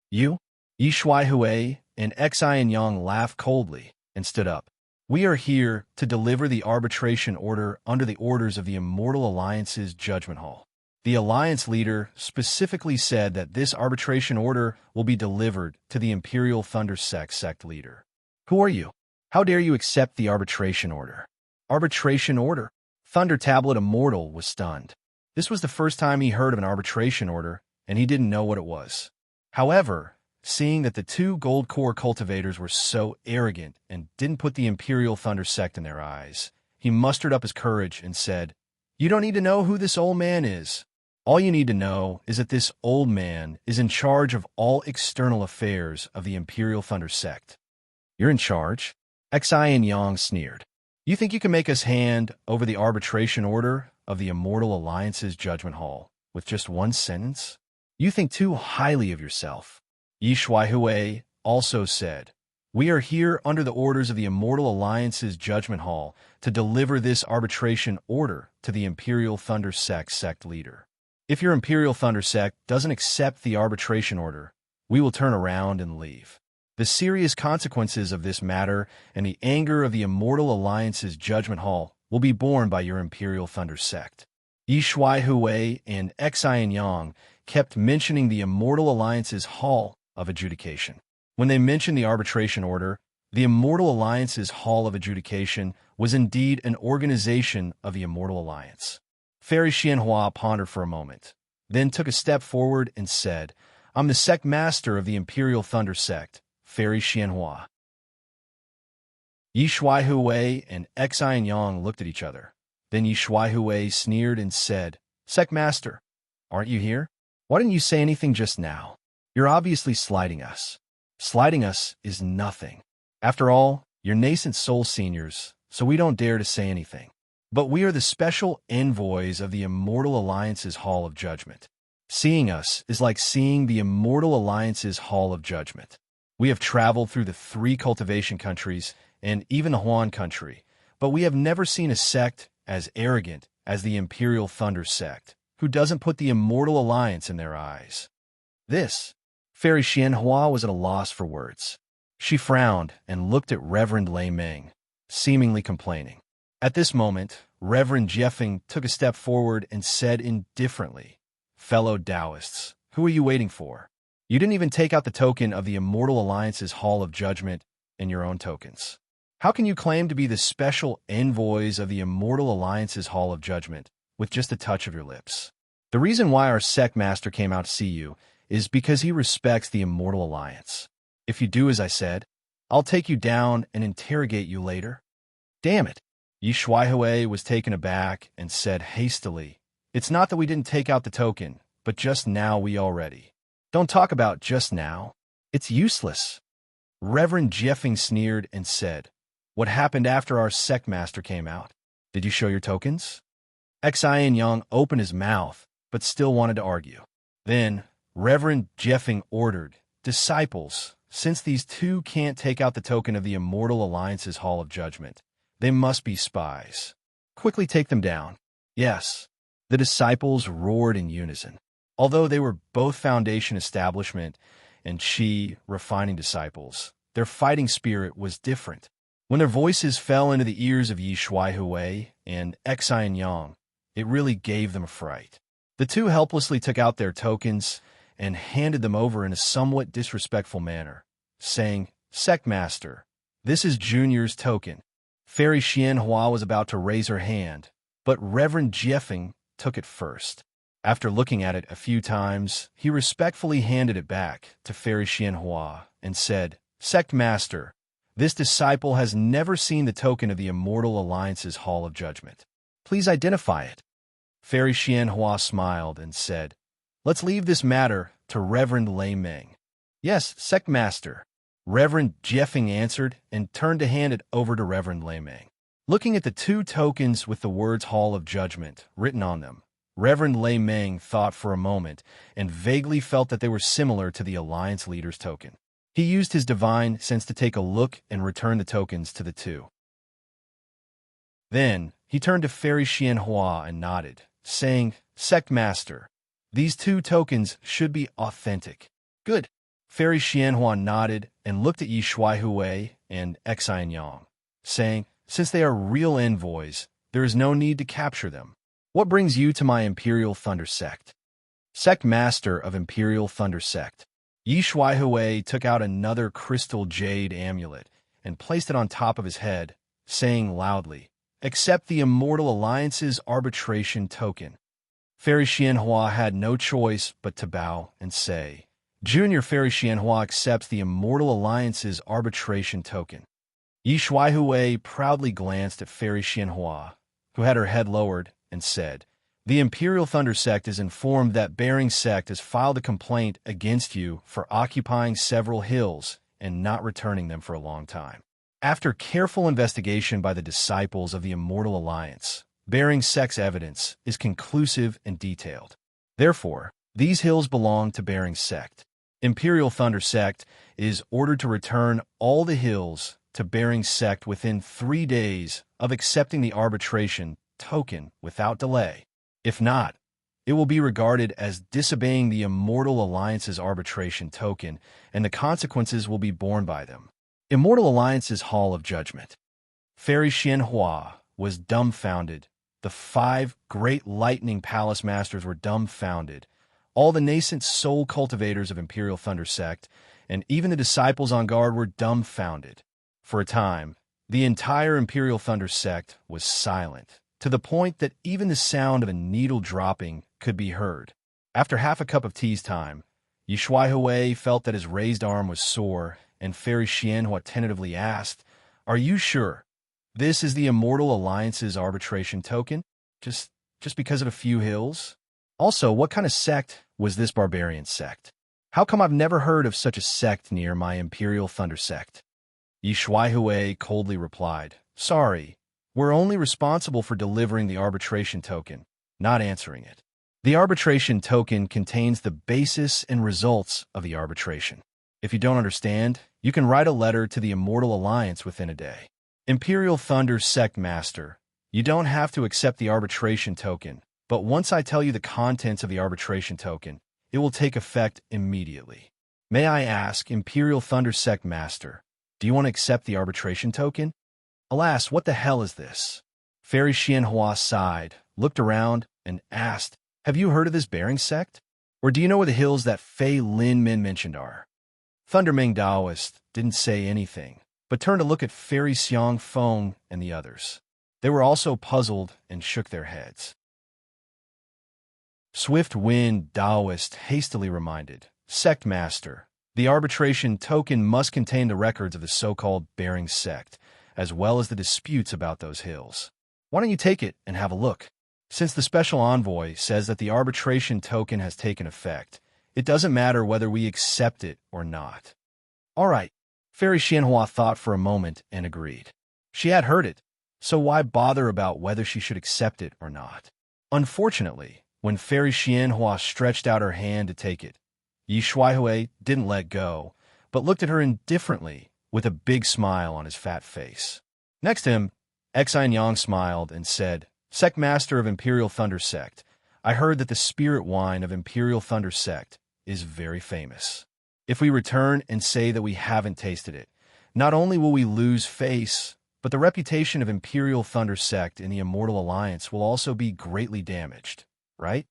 "You?" Yi Shuaihui and Yang laughed coldly and stood up. "We are here to deliver the arbitration order under the orders of the Immortal Alliance's Judgment Hall. The Alliance leader specifically said that this arbitration order will be delivered to the Imperial Thunder sect leader. Who are you? How dare you accept the arbitration order?" "Arbitration order?" Thunder Tablet Immortal was stunned. This was the first time he heard of an arbitration order, and he didn't know what it was. However, seeing that the two gold core cultivators were so arrogant and didn't put the Imperial Thunder sect in their eyes, he mustered up his courage and said, "You don't need to know who this old man is. All you need to know is that this old man is in charge of all external affairs of the Imperial Thunder sect." "You're in charge?" Yang sneered. "You think you can make us hand over the arbitration order of the Immortal Alliance's Judgment Hall with just one sentence? You think too highly of yourself." Yi Shuaihui also said, "We are here under the orders of the Immortal Alliance's Judgment Hall to deliver this arbitration order to the Imperial Thunder sect leader. If your Imperial Thunder sect doesn't accept the arbitration order, we will turn around and leave. The serious consequences of this matter and the anger of the Immortal Alliance's Judgment Hall will be borne by your Imperial Thunder sect." Yi Shuaihui and Yang kept mentioning the Immortal Alliance's Hall of Adjudication. When they mentioned the arbitration order, the Immortal Alliance's Hall of Adjudication was indeed an organization of the Immortal Alliance. Fairy Xianhua pondered for a moment, then took a step forward and said, "I'm the sect master of the Imperial Thunder sect, Fairy Xianhua." Yi Shuaihui and Yang looked at each other. Then Yi Shuaihui sneered and said, "Sect master, aren't you here? Why didn't you say anything just now? You're obviously slighting us." "Slighting us is nothing. After all, you're nascent soul seniors, so we don't dare to say anything. But we are the special envoys of the Immortal Alliance's Hall of Judgment. Seeing us is like seeing the Immortal Alliance's Hall of Judgment. We have traveled through the 3 cultivation countries and even the Huan country, but we have never seen a sect as arrogant as the Imperial Thunder sect, who doesn't put the Immortal Alliance in their eyes." This. Fairy Xianhua was at a loss for words. She frowned and looked at Reverend Lei Ming, seemingly complaining. At this moment, Reverend Jeffing took a step forward and said indifferently, "Fellow Taoists, who are you waiting for? You didn't even take out the token of the Immortal Alliance's Hall of Judgment in your own tokens. How can you claim to be the special envoys of the Immortal Alliance's Hall of Judgment with just a touch of your lips? The reason why our sect master came out to see you is because he respects the Immortal Alliance. If you do as I said, I'll take you down and interrogate you later." "Damn it." Yi Shuaihui was taken aback and said hastily, "It's not that we didn't take out the token, but just now we already." "Don't talk about just now. It's useless." Reverend Jeffing sneered and said, "What happened after our sect master came out? Did you show your tokens?" Yang opened his mouth, but still wanted to argue. Then, Reverend Jeffing ordered, "Disciples, since these two can't take out the token of the Immortal Alliance's Hall of Judgment, they must be spies. Quickly take them down." Yes, the disciples roared in unison. Although they were both Foundation establishment and refining disciples, their fighting spirit was different. When their voices fell into the ears of Yi Shuaihui and Xian Yang, it really gave them a fright. The two helplessly took out their tokens and handed them over in a somewhat disrespectful manner, saying, "Sect Master, this is Junior's token." Fairy Xianhua was about to raise her hand, but Reverend Jeffing took it first. After looking at it a few times, he respectfully handed it back to Fairy Xianhua and said, "Sect Master, this disciple has never seen the token of the Immortal Alliance's Hall of Judgment. Please identify it." Fairy Xianhua smiled and said, "Let's leave this matter to Reverend Lei Meng." "Yes, Sect Master," Reverend Jeffing answered and turned to hand it over to Reverend Lei Meng. Looking at the two tokens with the words Hall of Judgment written on them, Reverend Lei Meng thought for a moment and vaguely felt that they were similar to the Alliance leader's token. He used his divine sense to take a look and return the tokens to the two. Then, he turned to Fairy Xianhua and nodded, saying, "Sect Master, these two tokens should be authentic." "Good." Fairy Xianhua nodded and looked at Yi Shuaihui and Xian Yang, saying, "Since they are real envoys, there is no need to capture them. What brings you to my Imperial Thunder Sect?" "Sect Master of Imperial Thunder Sect." Yi Shuaihui took out another crystal jade amulet and placed it on top of his head, saying loudly, "Accept the Immortal Alliance's arbitration token." Fairy Xianhua had no choice but to bow and say, "Junior Fairy Xianhua accepts the Immortal Alliance's arbitration token." Yi Shuaihui proudly glanced at Fairy Xianhua, who had her head lowered, and said, "The Imperial Thunder Sect is informed that Bering Sect has filed a complaint against you for occupying several hills and not returning them for a long time. After careful investigation by the disciples of the Immortal Alliance, Bering Sect's evidence is conclusive and detailed. Therefore, these hills belong to Bering Sect. Imperial Thunder Sect is ordered to return all the hills to Bering Sect within 3 days of accepting the arbitration token without delay. If not, it will be regarded as disobeying the Immortal Alliance's arbitration token, and the consequences will be borne by them. Immortal Alliance's Hall of Judgment. Fairy Xianhua was dumbfounded. The 5 great lightning palace masters were dumbfounded. All the nascent soul cultivators of Imperial Thunder Sect, and even the disciples on guard were dumbfounded. For a time, the entire Imperial Thunder Sect was silent, to the point that even the sound of a needle dropping could be heard. After half a cup of tea's time, Yi Shuaihui felt that his raised arm was sore, and Fairy Xianhua tentatively asked, "Are you sure this is the Immortal Alliance's arbitration token? Just because of a few hills? Also, what kind of sect was this barbarian sect? How come I've never heard of such a sect near my Imperial Thunder Sect?" Yi Shuaihui coldly replied, "Sorry, we're only responsible for delivering the arbitration token, not answering it. The arbitration token contains the basis and results of the arbitration. If you don't understand, you can write a letter to the Immortal Alliance within a day. Imperial Thunder Sect Master, you don't have to accept the arbitration token, but once I tell you the contents of the arbitration token, it will take effect immediately. May I ask, Imperial Thunder Sect Master, do you want to accept the arbitration token?" "Alas, what the hell is this?" Fairy Xianhua sighed, looked around, and asked, "Have you heard of this Bering Sect? Or do you know where the hills that Fei Lin Min mentioned are?" Thunderming Taoist didn't say anything, but turned to look at Fairy Xiang Feng and the others. They were also puzzled and shook their heads. Swift Wind Taoist hastily reminded, "Sect Master, the arbitration token must contain the records of the so-called Bering Sect, as well as the disputes about those hills. Why don't you take it and have a look? Since the special envoy says that the arbitration token has taken effect, it doesn't matter whether we accept it or not." "All right." Fairy Xianhua thought for a moment and agreed. She had heard it, so why bother about whether she should accept it or not? Unfortunately, When Fairy Xianhua stretched out her hand to take it, Yi Shuaihui didn't let go, but looked at her indifferently with a big smile on his fat face. Next to him, Xian Yang smiled and said, Sect Master of Imperial Thunder Sect, I heard that the spirit wine of Imperial Thunder Sect is very famous. If we return and say that we haven't tasted it, not only will we lose face, but the reputation of Imperial Thunder Sect in the Immortal Alliance will also be greatly damaged, right?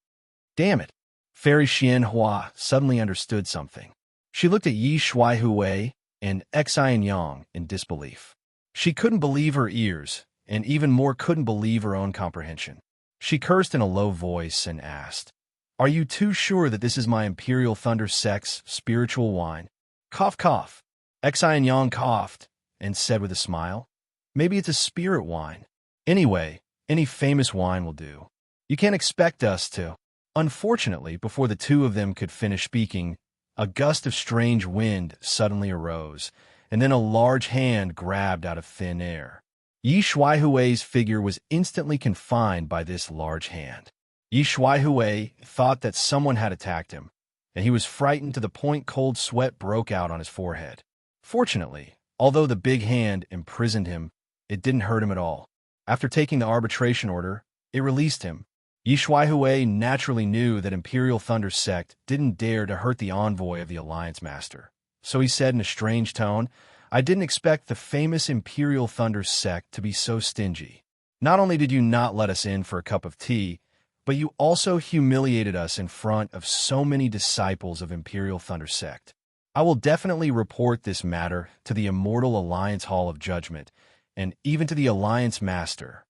Damn it. Fairy Xianhua suddenly understood something. She looked at Yi Shuaihui and Xian Yang in disbelief. She couldn't believe her ears, and even more couldn't believe her own comprehension. She cursed in a low voice and asked, Are you too sure that this is my Imperial Thunder Sect's spiritual wine? Cough, cough. Xian Yang coughed and said with a smile, Maybe it's a spirit wine. Anyway, any famous wine will do. You can't expect us to. Unfortunately, before the two of them could finish speaking, a gust of strange wind suddenly arose, and then a large hand grabbed out of thin air. Yi Shuaihui's figure was instantly confined by this large hand. Yi Shuaihui thought that someone had attacked him, and he was frightened to the point cold sweat broke out on his forehead. Fortunately, although the big hand imprisoned him, it didn't hurt him at all. After taking the arbitration order, it released him. Yi Shuaihui naturally knew that Imperial Thunder Sect didn't dare to hurt the envoy of the Alliance Master. So he said in a strange tone, I didn't expect the famous Imperial Thunder Sect to be so stingy. Not only did you not let us in for a cup of tea, but you also humiliated us in front of so many disciples of Imperial Thunder Sect. I will definitely report this matter to the Immortal Alliance Hall of Judgment, and even to the Alliance Master.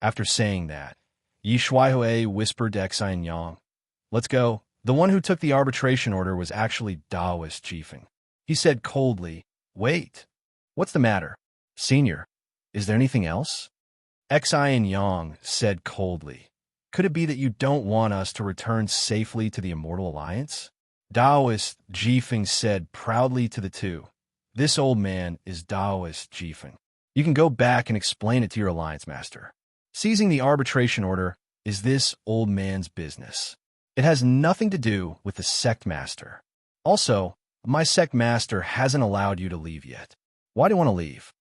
After saying that, Yi Shuaihui whispered to Xian Yang, Let's go. The one who took the arbitration order was actually Daoist Jifeng. He said coldly, Wait, what's the matter? Senior, is there anything else? Xian Yang said coldly, Could it be that you don't want us to return safely to the Immortal Alliance? Daoist Jifeng said proudly to the two, This old man is Daoist Jifeng. You can go back and explain it to your Alliance Master. Seizing the arbitration order is this old man's business. It has nothing to do with the Sect Master. Also, my Sect Master hasn't allowed you to leave yet. Why do you want to leave?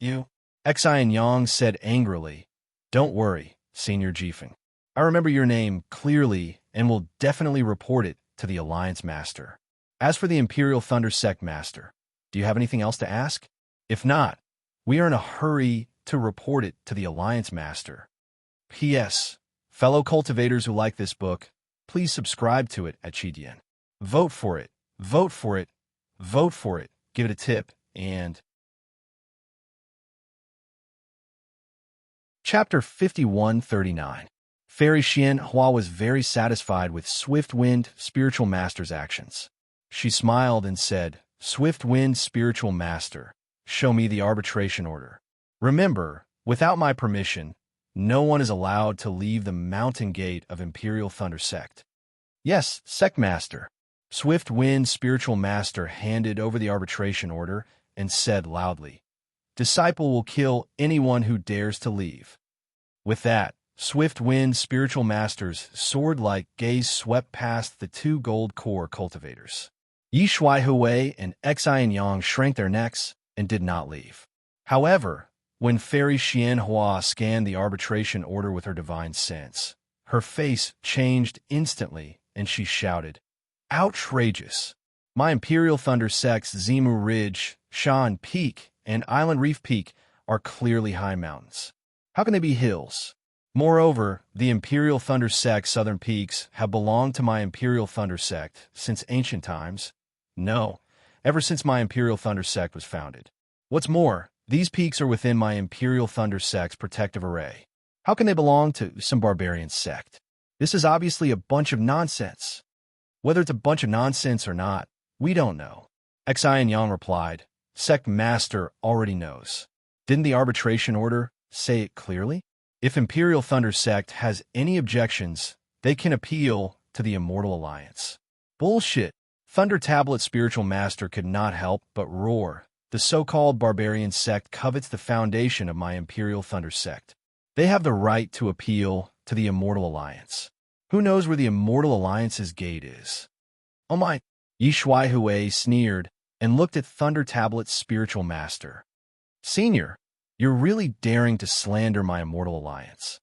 You? Xian Yang said angrily, Don't worry, Senior Jifeng. I remember your name clearly and will definitely report it to the Alliance Master. As for the Imperial Thunder Sect Master, do you have anything else to ask? If not, we are in a hurry to report it to the Alliance Master. P.S. Fellow cultivators who like this book, please subscribe to it at Qidian. Vote for it, vote for it, vote for it, give it a tip, and... Chapter 5139. Fairy Xianhua was very satisfied with Swift Wind Spiritual Master's actions. She smiled and said, Swift Wind Spiritual Master, show me the arbitration order. Remember, without my permission, no one is allowed to leave the mountain gate of Imperial Thunder Sect. Yes, Sect Master. Swift Wind Spiritual Master handed over the arbitration order and said loudly, Disciple will kill anyone who dares to leave. With that, Swift Wind Spiritual Master's sword-like gaze swept past the two gold core cultivators. Yi Shuaihui and Xian Yang shrank their necks and did not leave. However, when Fairy Xianhua scanned the arbitration order with her divine sense, her face changed instantly and she shouted, Outrageous! My Imperial Thunder Sect's Zimu Ridge, Shan Peak, and Island Reef Peak are clearly high mountains. How can they be hills? Moreover, the Imperial Thunder Sect's southern peaks have belonged to my Imperial Thunder Sect since ancient times. No, ever since my Imperial Thunder Sect was founded. What's more, these peaks are within my Imperial Thunder Sect's protective array. How can they belong to some barbarian sect? This is obviously a bunch of nonsense. Whether it's a bunch of nonsense or not, we don't know. Xian Yang replied, Sect Master already knows. Didn't the arbitration order say it clearly? If Imperial Thunder Sect has any objections, they can appeal to the Immortal Alliance. Bullshit. Thunder Tablet Spiritual Master could not help but roar. The so-called barbarian sect covets the foundation of my Imperial Thunder Sect. They have the right to appeal to the Immortal Alliance. Who knows where the Immortal Alliance's gate is? Oh my! Yi Shuaihui sneered and looked at Thunder Tablet's spiritual master. Senior, you're really daring to slander my Immortal Alliance.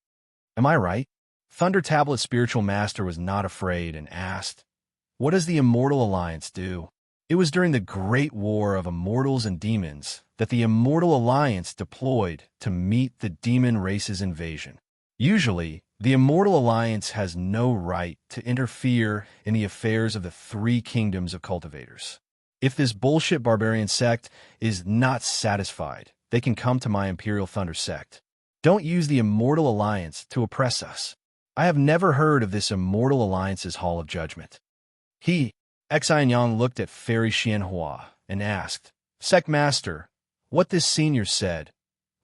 Am I right? Thunder Tablet's spiritual master was not afraid and asked, what does the Immortal Alliance do? It was during the Great War of Immortals and Demons that the Immortal Alliance deployed to meet the demon race's invasion. Usually, the Immortal Alliance has no right to interfere in the affairs of the three kingdoms of cultivators. If this bullshit barbarian sect is not satisfied, they can come to my Imperial Thunder sect. Don't use the Immortal Alliance to oppress us. I have never heard of this Immortal Alliance's Hall of Judgment. Xian Yang looked at Fairy Xianhua and asked, Sect Master, what this senior said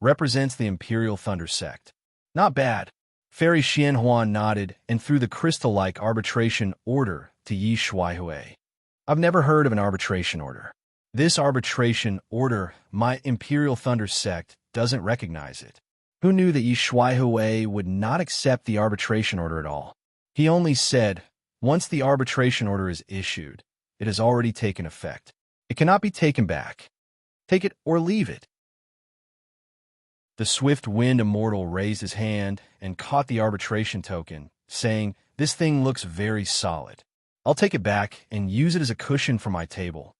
represents the Imperial Thunder sect. Not bad. Fairy Xianhua nodded and threw the crystal-like arbitration order to Yi Shuaihui. I've never heard of an arbitration order. This arbitration order, my Imperial Thunder sect doesn't recognize it. Who knew that Yi Shuaihui would not accept the arbitration order at all? He only said, once the arbitration order is issued, it has already taken effect. It cannot be taken back. Take it or leave it. The Swift Wind Immortal raised his hand and caught the arbitration token, saying, this thing looks very solid. I'll take it back and use it as a cushion for my table.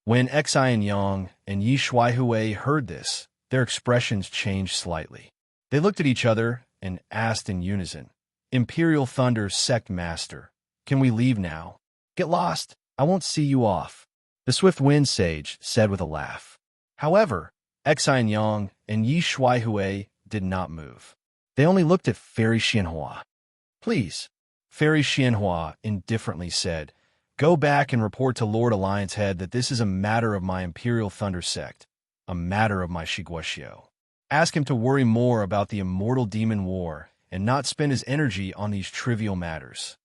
When Xian Yang and Yi Shuaihui heard this, their expressions changed slightly. They looked at each other and asked in unison, Imperial Thunder Sect Master, can we leave now? Get lost. I won't see you off. The Swift Wind Sage said with a laugh. However, Xian Yang and Yi Shuaihui did not move. They only looked at Fairy Xianhua. Please, Fairy Xianhua indifferently said, go back and report to Lord Alliance Head that this is a matter of my Imperial Thunder sect, a matter of my Shiguoxiu. Ask him to worry more about the Immortal Demon War and not spend his energy on these trivial matters.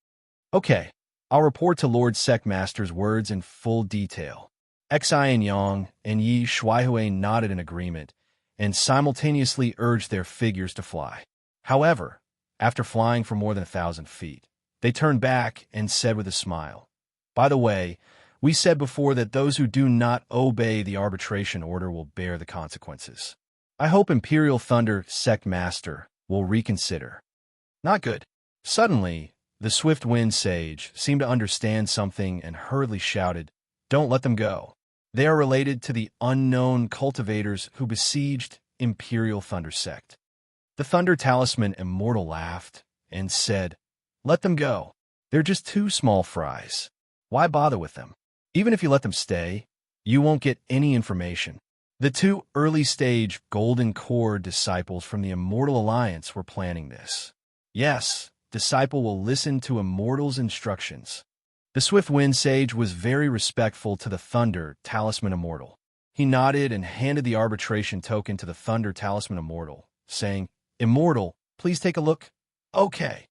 Okay, I'll report to Lord Sect Master's words in full detail. Xian Yang and Yi Shuaihui nodded in agreement and simultaneously urged their figures to fly. However, after flying for more than 1,000 feet, they turned back and said with a smile, by the way, we said before that those who do not obey the arbitration order will bear the consequences. I hope Imperial Thunder Sect Master will reconsider. Not good. Suddenly, the Swift Wind Sage seemed to understand something and hurriedly shouted, don't let them go. They are related to the unknown cultivators who besieged Imperial Thunder Sect. The Thunder Talisman Immortal laughed and said, let them go. They're just two small fries. Why bother with them? Even if you let them stay, you won't get any information. The two early-stage Golden Core disciples from the Immortal Alliance were planning this. Yes, disciple will listen to Immortal's instructions. The Swift Wind Sage was very respectful to the Thunder Talisman Immortal. He nodded and handed the arbitration token to the Thunder Talisman Immortal, saying, Immortal, please take a look. Okay.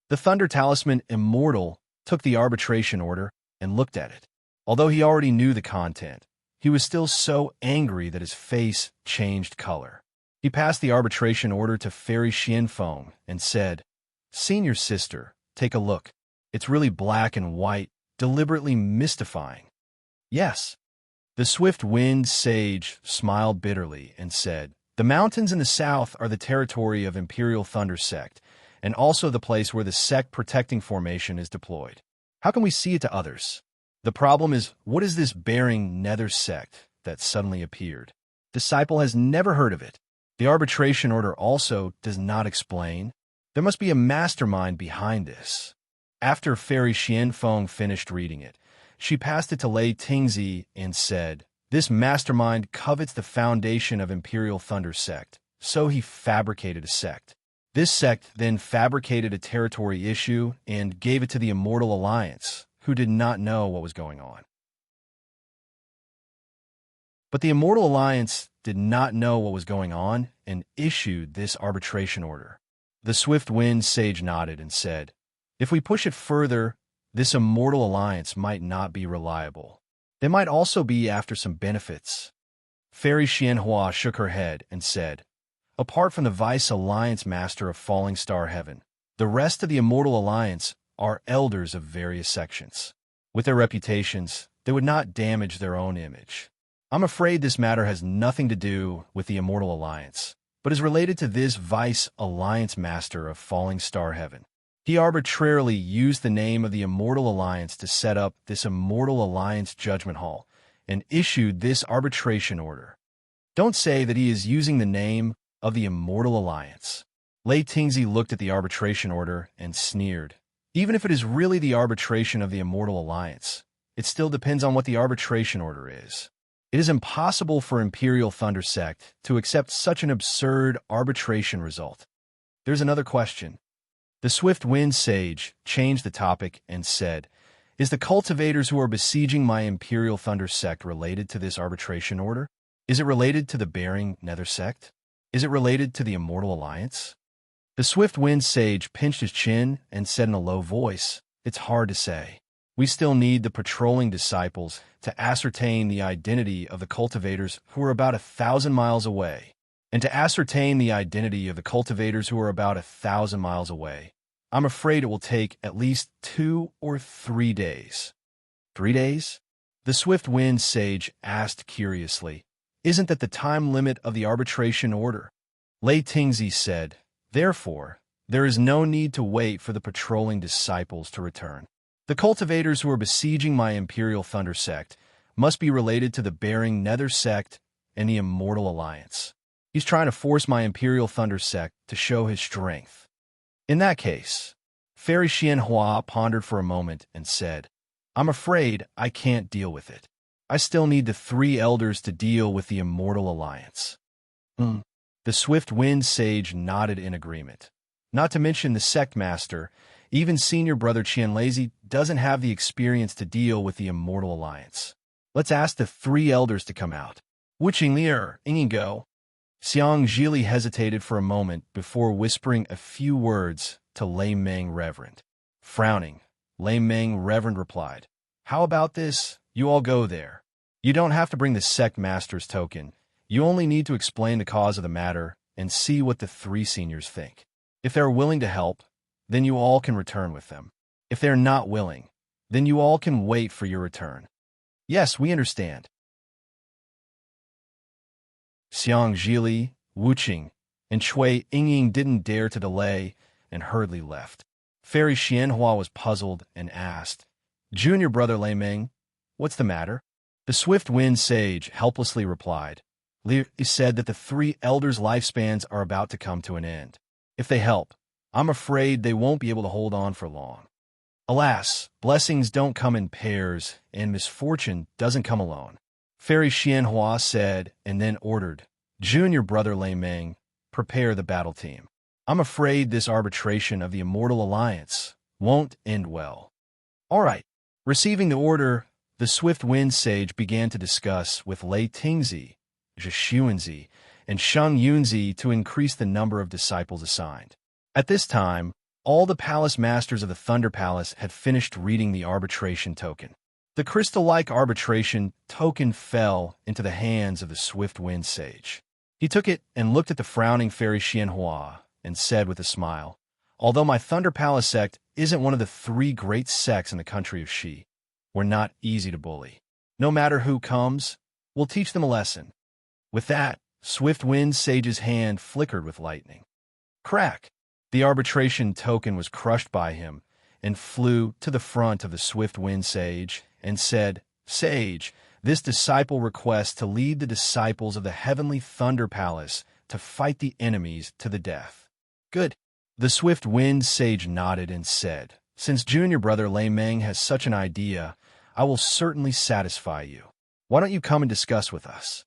The Thunder Talisman Immortal took the arbitration order and looked at it. Although he already knew the content, he was still so angry that his face changed color. He passed the arbitration order to Fairy Xianfeng and said, Senior sister, take a look. It's really black and white, deliberately mystifying. Yes. The Swift Wind Sage smiled bitterly and said, the mountains in the south are the territory of Imperial Thunder Sect, and also the place where the sect protecting formation is deployed. How can we see it to others? The problem is, what is this bearing nether sect that suddenly appeared? Disciple has never heard of it. The arbitration order also does not explain. There must be a mastermind behind this. After Fairy Xianfeng finished reading it, she passed it to Lei Tingzi and said, this mastermind covets the foundation of Imperial Thunder Sect, so he fabricated a sect. This sect then fabricated a territory issue and gave it to the Immortal Alliance, who did not know what was going on. But the Immortal Alliance did not know what was going on and issued this arbitration order. The Swift Wind Sage nodded and said, if we push it further, this Immortal Alliance might not be reliable. They might also be after some benefits. Fairy Xianhua shook her head and said, apart from the Vice Alliance Master of Falling Star Heaven, The rest of the Immortal Alliance are elders of various sections. With their reputations, they would not damage their own image. I'm afraid this matter has nothing to do with the Immortal Alliance, but is related to this Vice Alliance Master of Falling Star Heaven. He arbitrarily used the name of the Immortal Alliance to set up this Immortal Alliance Judgment Hall and issued this arbitration order. Don't say that he is using the name of the Immortal Alliance. Lei Tingzi looked at the arbitration order and sneered. Even if it is really the arbitration of the Immortal Alliance, it still depends on what the arbitration order is. It is impossible for Imperial Thunder Sect to accept such an absurd arbitration result. There's another question. The Swift Wind Sage changed the topic and said, "Is the cultivators who are besieging my Imperial Thunder Sect related to this arbitration order? Is it related to the Bearing Nether Sect? Is it related to the Immortal Alliance?" The Swift Wind Sage pinched his chin and said in a low voice, "It's hard to say. We still need the patrolling disciples to ascertain the identity of the cultivators who are about 1,000 miles away. And to ascertain the identity of the cultivators who are about 1,000 miles away, I'm afraid it will take at least 2 or 3 days." 3 days? The Swift Wind Sage asked curiously. "Isn't that the time limit of the arbitration order?" Lei Tingzi said, "Therefore, there is no need to wait for the patrolling disciples to return. The cultivators who are besieging my Imperial Thunder Sect must be related to the Bearing Nether Sect and the Immortal Alliance. He's trying to force my Imperial Thunder Sect to show his strength." In that case, Fairy Xianhua pondered for a moment and said, "I'm afraid I can't deal with it. I still need the 3 elders to deal with the Immortal Alliance." The Swift Wind Sage nodded in agreement. Not to mention the Sect Master, even Senior Brother Qianlazi doesn't have the experience to deal with the Immortal Alliance. Let's ask the 3 elders to come out. Wuqing Lier, Ingo. Xiang Zhili hesitated for a moment before whispering a few words to Lei Meng Reverend. Frowning, Lei Meng Reverend replied, "How about this? You all go there. You don't have to bring the Sect Master's token. You only need to explain the cause of the matter and see what the 3 seniors think. If they're willing to help, then you all can return with them. If they're not willing, then you all can wait for your return." "Yes, we understand." Xiang Zhili, Wuqing, and Chui Yingying didn't dare to delay and hurriedly left. Fairy Xianhua was puzzled and asked, "Junior Brother Lei Meng, what's the matter?" The Swift Wind Sage helplessly replied, "Li said that the 3 elders' lifespans are about to come to an end. If they help, I'm afraid they won't be able to hold on for long. Alas, blessings don't come in pairs, and misfortune doesn't come alone." Fairy Xianhua said and then ordered, "Junior Brother Lei Meng, prepare the battle team. I'm afraid this arbitration of the Immortal Alliance won't end well." "All right." Receiving the order, the Swift Wind Sage began to discuss with Lei Tingzi, Zhishuanzi, and Sheng Yunzi to increase the number of disciples assigned. At this time, all the palace masters of the Thunder Palace had finished reading the arbitration token. The crystal-like arbitration token fell into the hands of the Swift Wind Sage. He took it and looked at the frowning Fairy Xianhua and said with a smile, "Although my Thunder Palace sect isn't one of the 3 great sects in the country of Shi, we're not easy to bully. No matter who comes, we'll teach them a lesson." With that, Swift Wind Sage's hand flickered with lightning. Crack! The arbitration token was crushed by him and flew to the front of the Swift Wind Sage and said, "Sage, this disciple requests to lead the disciples of the Heavenly Thunder Palace to fight the enemies to the death." "Good." The Swift Wind Sage nodded and said, "Since Junior Brother Lei Meng has such an idea, I will certainly satisfy you. Why don't you come and discuss with us?"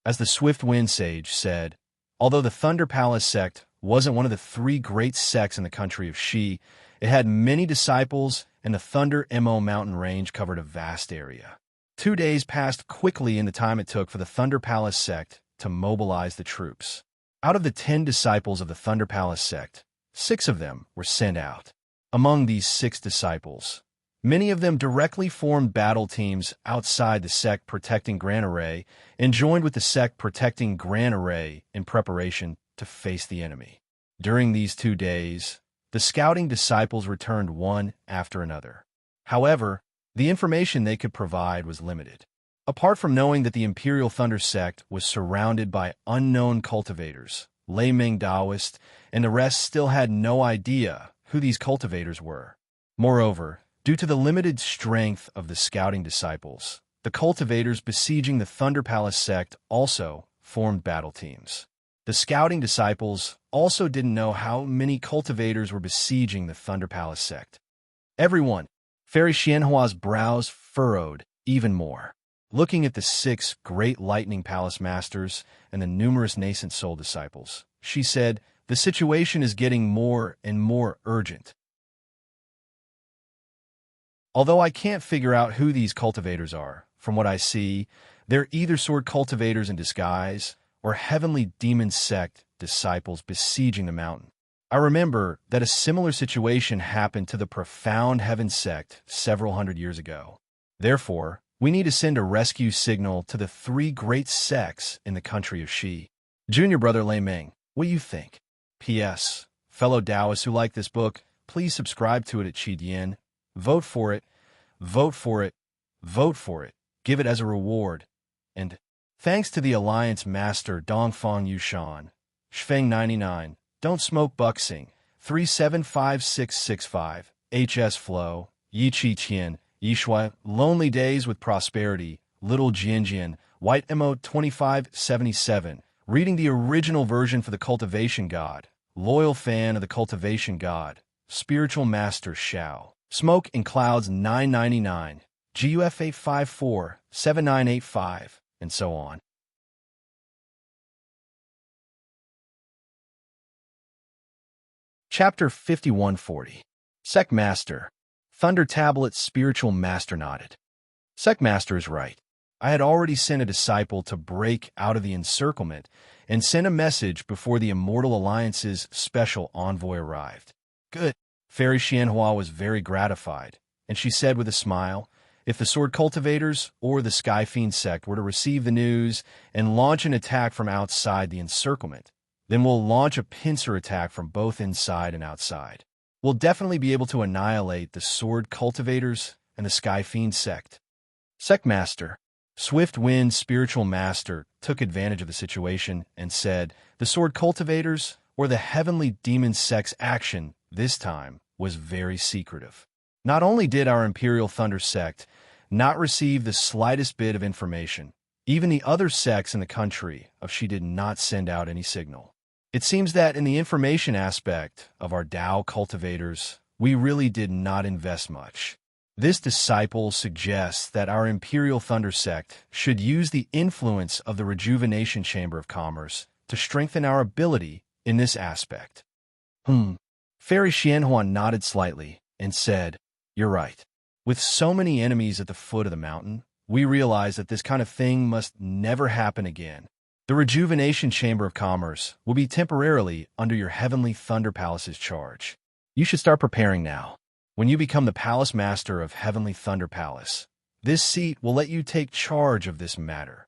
As the Swift Wind Sage said, although the Thunder Palace sect wasn't one of the 3 great sects in the country of Shi, it had many disciples, and the Thunder Mo mountain range covered a vast area. 2 days passed quickly in the time it took for the Thunder Palace sect to mobilize the troops. Out of the 10 disciples of the Thunder Palace sect, 6 of them were sent out. Among these 6 disciples, many of them directly formed battle teams outside the sect protecting Gran Array and joined with the sect protecting Gran Array in preparation to face the enemy. During these 2 days, the scouting disciples returned one after another. However, the information they could provide was limited. Apart from knowing that the Imperial Thunder sect was surrounded by unknown cultivators, Lei Ming Taoists, and the rest still had no idea who these cultivators were. Moreover, due to the limited strength of the scouting disciples, the cultivators besieging the Thunder Palace sect also formed battle teams. The scouting disciples also didn't know how many cultivators were besieging the Thunder Palace sect. Everyone, Fairy Xianhua's brows furrowed even more. Looking at the 6 great Lightning Palace masters and the numerous nascent soul disciples, she said, "The situation is getting more and more urgent. Although I can't figure out who these cultivators are, from what I see, they're either sword cultivators in disguise or heavenly demon sect disciples besieging the mountain. I remember that a similar situation happened to the profound heaven sect several hundred years ago. Therefore, we need to send a rescue signal to the 3 great sects in the country of Xi. Junior brother Lei Ming, what do you think? P.S. Fellow Taoists who like this book, please subscribe to it at Qidian. Vote for it, vote for it, vote for it. Give it as a reward. And thanks to the Alliance Master Dongfang Yushan, Shfeng 99, Don't Smoke Buxing, 375665, HS Flow, Yi Chi Qian, Yishui, Lonely Days with Prosperity, Little Jianjian, White Emo 2577, reading the original version for the Cultivation God, Loyal Fan of the Cultivation God, Spiritual Master Shao, Smoke in Clouds 999, GUFA 547985, and so on. Chapter 5140. Sect Master. Thunder Tablet Spiritual Master nodded. Sect Master is right. I had already sent a disciple to break out of the encirclement and send a message before the Immortal Alliance's special envoy arrived. Good. Fairy Xianhua was very gratified, and she said with a smile, if the Sword Cultivators or the Sky Fiend sect were to receive the news and launch an attack from outside the encirclement, then we'll launch a pincer attack from both inside and outside. We'll definitely be able to annihilate the Sword Cultivators and the Sky Fiend sect. Sect Master, Swift Wind Spiritual Master, took advantage of the situation and said, the Sword Cultivators or the Heavenly Demon sect's action this time was very secretive. Not only did our Imperial Thunder sect not receive the slightest bit of information, even the other sects in the country of Xi did not send out any signal. It seems that in the information aspect of our Tao cultivators, we really did not invest much. This disciple suggests that our Imperial Thunder sect should use the influence of the Rejuvenation Chamber of Commerce to strengthen our ability in this aspect. Fairy Xianhuan nodded slightly and said, you're right. With so many enemies at the foot of the mountain, we realize that this kind of thing must never happen again. The Rejuvenation Chamber of Commerce will be temporarily under your Heavenly Thunder Palace's charge. You should start preparing now. When you become the Palace Master of Heavenly Thunder Palace, this seat will let you take charge of this matter.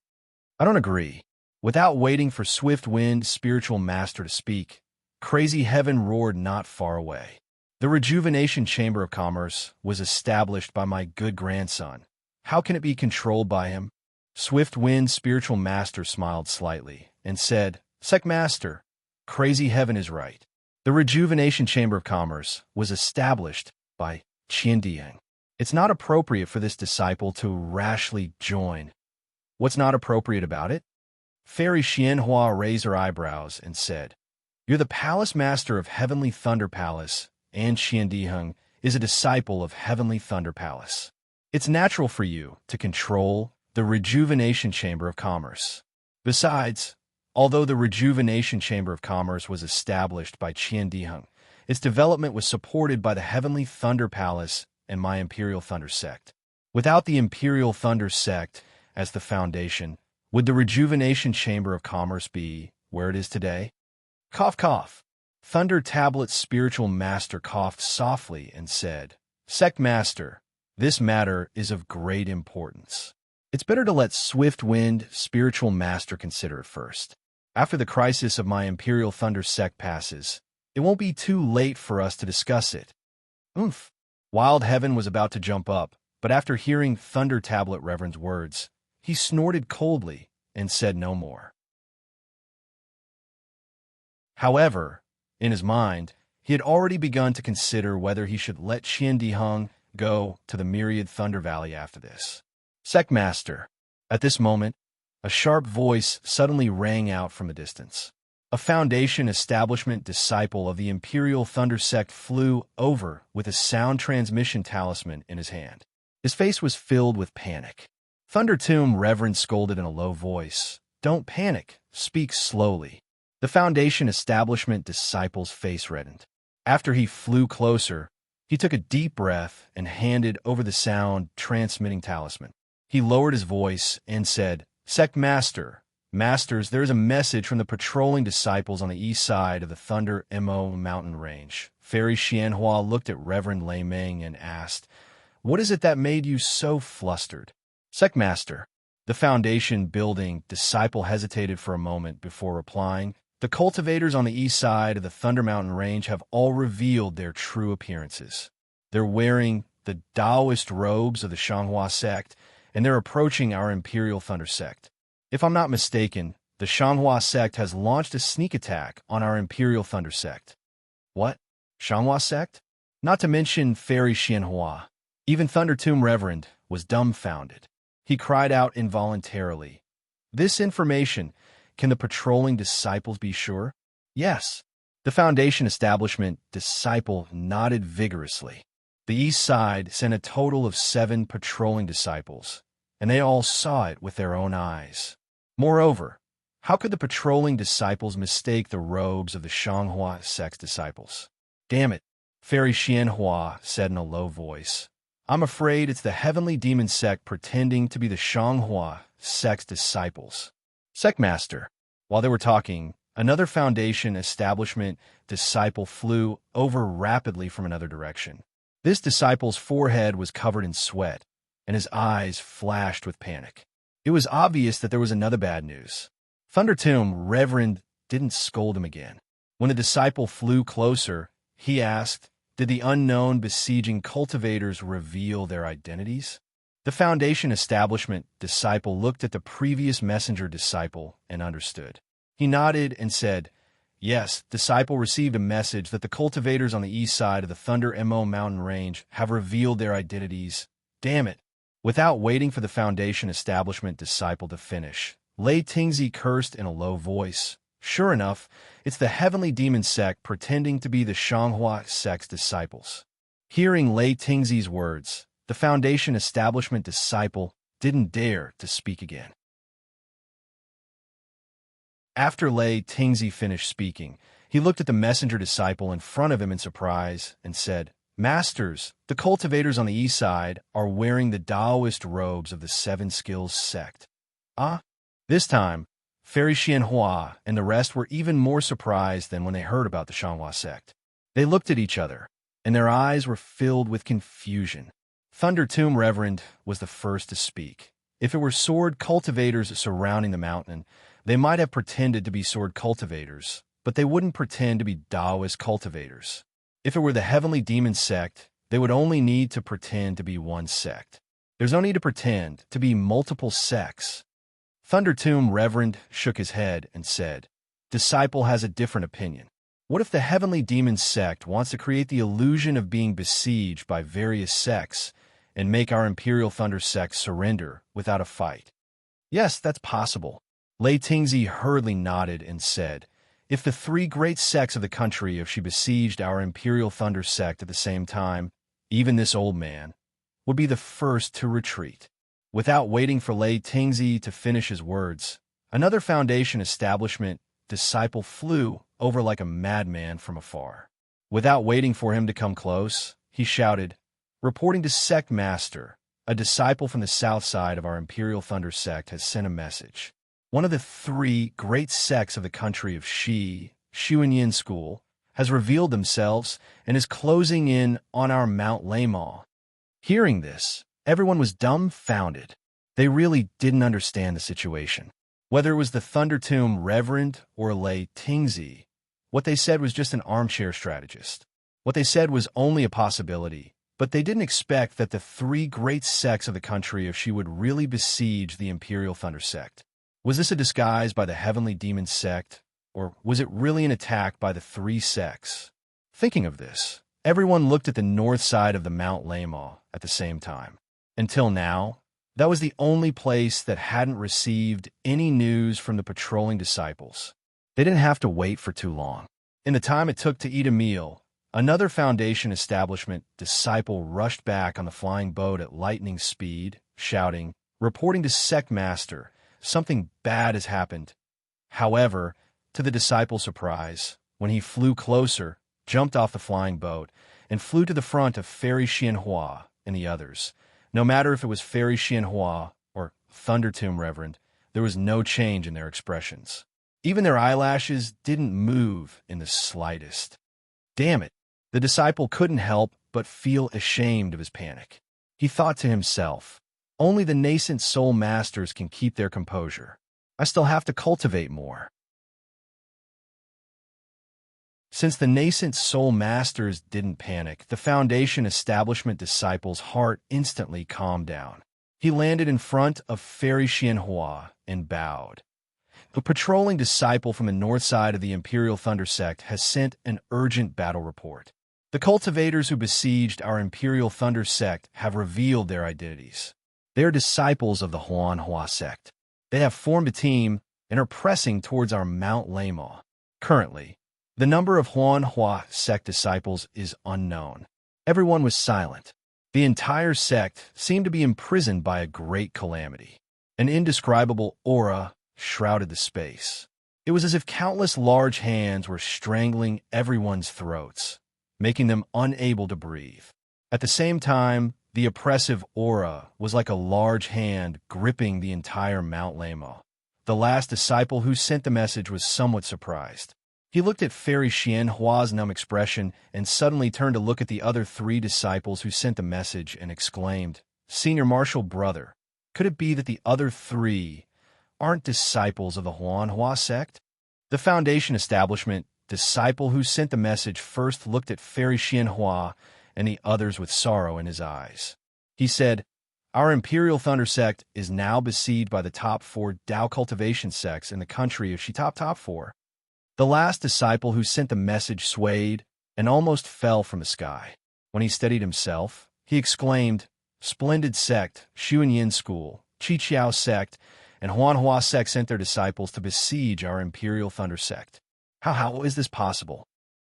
I don't agree. Without waiting for Swift Wind Spiritual Master to speak, Crazy Heaven roared not far away. The Rejuvenation Chamber of Commerce was established by my good grandson. How can it be controlled by him? Swift Wind Spiritual Master smiled slightly and said, Sect Master, Crazy Heaven is right. The Rejuvenation Chamber of Commerce was established by Qiandiang. It's not appropriate for this disciple to rashly join. What's not appropriate about it? Fairy Xianhua raised her eyebrows and said, you're the Palace Master of Heavenly Thunder Palace, and Qiandiheng is a disciple of Heavenly Thunder Palace. It's natural for you to control the Rejuvenation Chamber of Commerce. Besides, although the Rejuvenation Chamber of Commerce was established by Qiandiheng, its development was supported by the Heavenly Thunder Palace and my Imperial Thunder sect. Without the Imperial Thunder sect as the foundation, would the Rejuvenation Chamber of Commerce be where it is today? Cough, cough. Thunder Tablet Spiritual Master coughed softly and said, Sect Master, this matter is of great importance. It's better to let Swift Wind Spiritual Master consider it first. After the crisis of my Imperial Thunder sect passes, It won't be too late for us to discuss it. Oomph! Wild Heaven was about to jump up, but after hearing Thunder Tablet Reverend's words, he snorted coldly and said no more. However, in his mind, he had already begun to consider whether he should let Qian Diheng go to the Myriad Thunder Valley after this. Sectmaster. At this moment, a sharp voice suddenly rang out from a distance. A Foundation establishment disciple of the Imperial Thunder Sect flew over with a sound transmission talisman in his hand. His face was filled with panic. Thunder Tomb Reverend scolded in a low voice, "Don't panic, speak slowly." The Foundation establishment disciple's face reddened. After he flew closer, he took a deep breath and handed over the sound transmitting talisman. He lowered his voice and said, "Sect Master, Masters, there is a message from the patrolling disciples on the east side of the Thunder Mo mountain range." Fairy Xianhua looked at Reverend Lei Ming and asked, "What is it that made you so flustered?" Sect Master. The Foundation building disciple hesitated for a moment before replying, "The cultivators on the east side of the Thunder Mountain range have all revealed their true appearances. They're wearing the Taoist robes of the Shanghua sect, and they're approaching our Imperial Thunder sect. If I'm not mistaken, the Shanghua sect has launched a sneak attack on our Imperial Thunder sect." What? Shanghua sect? Not to mention Fairy Xianhua. Even Thunder Tomb Reverend was dumbfounded. He cried out involuntarily, "This information, can the patrolling disciples be sure?" "Yes." The Foundation establishment disciple nodded vigorously. The east side sent a total of 7 patrolling disciples, and they all saw it with their own eyes. Moreover, how could the patrolling disciples mistake the robes of the Shanghua sect disciples? "Damn it," Fairy Xianhua said in a low voice. "I'm afraid it's the heavenly demon sect pretending to be the Shanghua sect disciples." Sectmaster. While they were talking, another Foundation establishment disciple flew over rapidly from another direction. This disciple's forehead was covered in sweat, and his eyes flashed with panic. It was obvious that there was another bad news. Thunder Tomb Reverend didn't scold him again. When the disciple flew closer, he asked, "Did the unknown besieging cultivators reveal their identities?" The Foundation establishment disciple looked at the previous messenger disciple and understood. He nodded and said, "Yes, disciple received a message that the cultivators on the east side of the Thunder Mo mountain range have revealed their identities. Damn it." Without waiting for the Foundation establishment disciple to finish, Lei Tingzi cursed in a low voice. Sure enough, it's the heavenly demon sect pretending to be the Shanghua sect's disciples. Hearing Lei Tingzi's words, the Foundation establishment disciple didn't dare to speak again. After Lei Tingzi finished speaking, he looked at the messenger disciple in front of him in surprise and said, "Masters, the cultivators on the east side are wearing the Taoist robes of the Seven Skills sect." Ah? This time, Fairy Xianhua and the rest were even more surprised than when they heard about the Shanghua sect. They looked at each other, and their eyes were filled with confusion. Thunder Tomb Reverend was the first to speak. If it were sword cultivators surrounding the mountain, they might have pretended to be sword cultivators, but they wouldn't pretend to be Taoist cultivators. If it were the heavenly demon sect, they would only need to pretend to be one sect. There's no need to pretend to be multiple sects. Thunder Tomb Reverend shook his head and said, "Disciple has a different opinion. What if the heavenly demon sect wants to create the illusion of being besieged by various sects and make our Imperial Thunder sect surrender without a fight?" "Yes, that's possible." Lei Tingzi hurriedly nodded and said, "If the 3 great sects of the country, if she besieged our Imperial Thunder sect at the same time, even this old man would be the first to retreat." Without waiting for Lei Tingzi to finish his words, another Foundation establishment disciple flew over like a madman from afar. Without waiting for him to come close, he shouted, "Reporting to Sect Master, a disciple from the south side of our Imperial Thunder sect has sent a message. One of the 3 great sects of the country of Xuanyin School, has revealed themselves and is closing in on our Mount Laymaw." Hearing this, everyone was dumbfounded. They really didn't understand the situation. Whether it was the Thunder Tomb Reverend or Lei Tingzi, What they said was just an armchair strategist. What they said was only a possibility, but they didn't expect that the three great sects of the country of She would really besiege the Imperial Thunder Sect. Was this a disguise by the Heavenly Demon Sect, or was it really an attack by the three sects? Thinking of this, everyone looked at the north side of the Mount Lamaw at the same time. Until now, that was the only place that hadn't received any news from the patrolling disciples. They didn't have to wait for too long. In the time it took to eat a meal, another Foundation establishment disciple rushed back on the flying boat at lightning speed, shouting, reporting to Sect Master, something bad has happened. However, to the disciple's surprise, when he flew closer, jumped off the flying boat, and flew to the front of Fairy Xianhua and the others, no matter if it was Fairy Xianhua or Thunder Tomb Reverend, there was no change in their expressions. Even their eyelashes didn't move in the slightest. Damn it, the disciple couldn't help but feel ashamed of his panic. He thought to himself, only the nascent soul masters can keep their composure. I still have to cultivate more. Since the nascent soul masters didn't panic, the Foundation establishment disciple's heart instantly calmed down. He landed in front of Fairy Xianhua and bowed. The patrolling disciple from the north side of the Imperial Thunder Sect has sent an urgent battle report. The cultivators who besieged our Imperial Thunder Sect have revealed their identities. They are disciples of the Huanhua Sect. They have formed a team and are pressing towards our Mount Lamaw. Currently, the number of Huanhua Sect disciples is unknown. Everyone was silent. The entire sect seemed to be imprisoned by a great calamity. An indescribable aura shrouded the space. It was as if countless large hands were strangling everyone's throats, making them unable to breathe. At the same time, the oppressive aura was like a large hand gripping the entire Mount Lamaw. The last disciple who sent the message was somewhat surprised. He looked at Fairy Xianhua's numb expression and suddenly turned to look at the other three disciples who sent the message and exclaimed, Senior Marshal Brother, could it be that the other three aren't disciples of the Huanhua Sect? The Foundation establishment disciple who sent the message first looked at Fairy Xianhua and the others with sorrow in his eyes. He said, Our Imperial Thunder Sect is now besieged by the top 4 Dao cultivation sects in the country of She top 4. The last disciple who sent the message swayed and almost fell from the sky. When he steadied himself, he exclaimed, Splendid sect, Xuanyin School, Qiqiao Sect, and Huanhua Sect sent their disciples to besiege our Imperial Thunder Sect. How is this possible?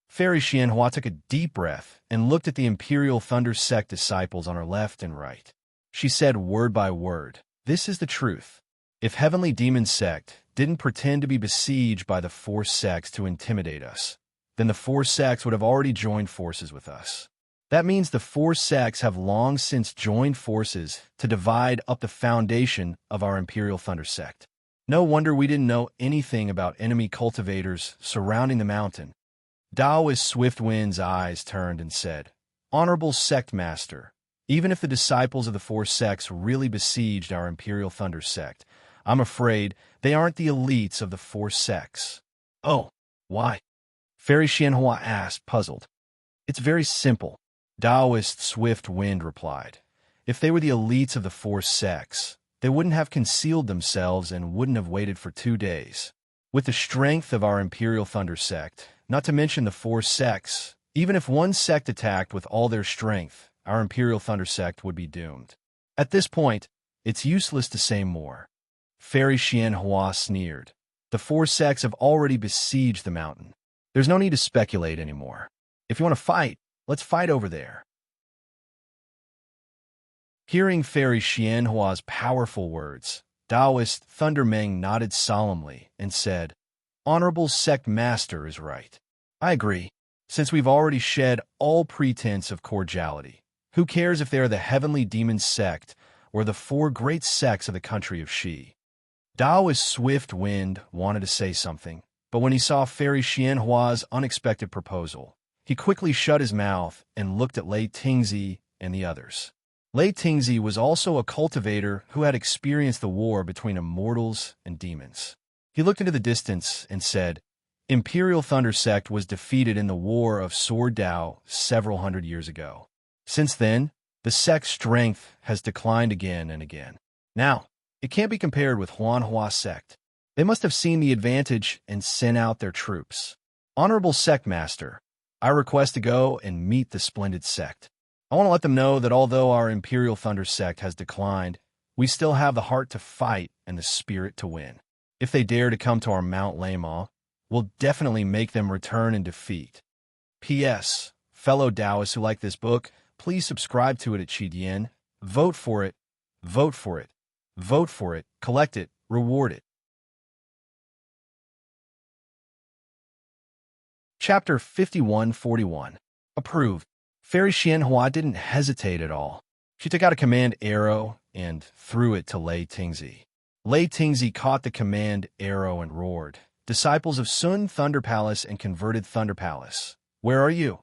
Fairy Xianhua took a deep breath and looked at the Imperial Thunder Sect disciples on her left and right. She said word by word, This is the truth. If Heavenly Demon Sect didn't pretend to be besieged by the 4 sects to intimidate us, then the 4 sects would have already joined forces with us. That means the 4 sects have long since joined forces to divide up the foundation of our Imperial Thunder Sect. No wonder we didn't know anything about enemy cultivators surrounding the mountain. Daoist Swiftwind's eyes turned and said, Honorable Sect Master, even if the disciples of the 4 sects really besieged our Imperial Thunder Sect, I'm afraid they aren't the elites of the 4 sects. Oh, why? Fairy Xianhua asked, puzzled. It's very simple, Daoist Swift Wind replied. If they were the elites of the 4 sects, they wouldn't have concealed themselves and wouldn't have waited for 2 days. With the strength of our Imperial Thunder Sect, not to mention the 4 sects, even if one sect attacked with all their strength, our Imperial Thunder Sect would be doomed. At this point, it's useless to say more. Fairy Xianhua sneered. The 4 sects have already besieged the mountain. There's no need to speculate anymore. If you want to fight, let's fight over there. Hearing Fairy Xianhua's powerful words, Daoist Thundermeng nodded solemnly and said, Honorable Sect Master is right. I agree. Since we've already shed all pretense of cordiality, who cares if they are the Heavenly Demon Sect or the 4 great sects of the country of Shi? Daoist Swift Wind wanted to say something, but when he saw Fairy Xianhua's unexpected proposal, he quickly shut his mouth and looked at Lei Tingzi and the others. Lei Tingzi was also a cultivator who had experienced the war between immortals and demons. He looked into the distance and said, Imperial Thunder sect was defeated in the War of Sword Dao several hundred years ago. Since then, the sect's strength has declined again and again. Now, it can't be compared with Huanhua sect. They must have seen the advantage and sent out their troops. Honorable Sect Master, I request to go and meet the splendid sect. I want to let them know that although our Imperial Thunder sect has declined, we still have the heart to fight and the spirit to win. If they dare to come to our Mount Lama, we'll definitely make them return in defeat. P.S. Fellow Taoists who like this book, please subscribe to it at Qidian. Vote for it. Vote for it. Vote for it. Collect it. Reward it. Chapter 5141. Approved. Fairy Xianhua didn't hesitate at all. She took out a command arrow and threw it to Lei Tingzi. Lei Tingzi caught the command arrow and roared, "Disciples of Sun Thunder Palace and Converted Thunder Palace, where are you?"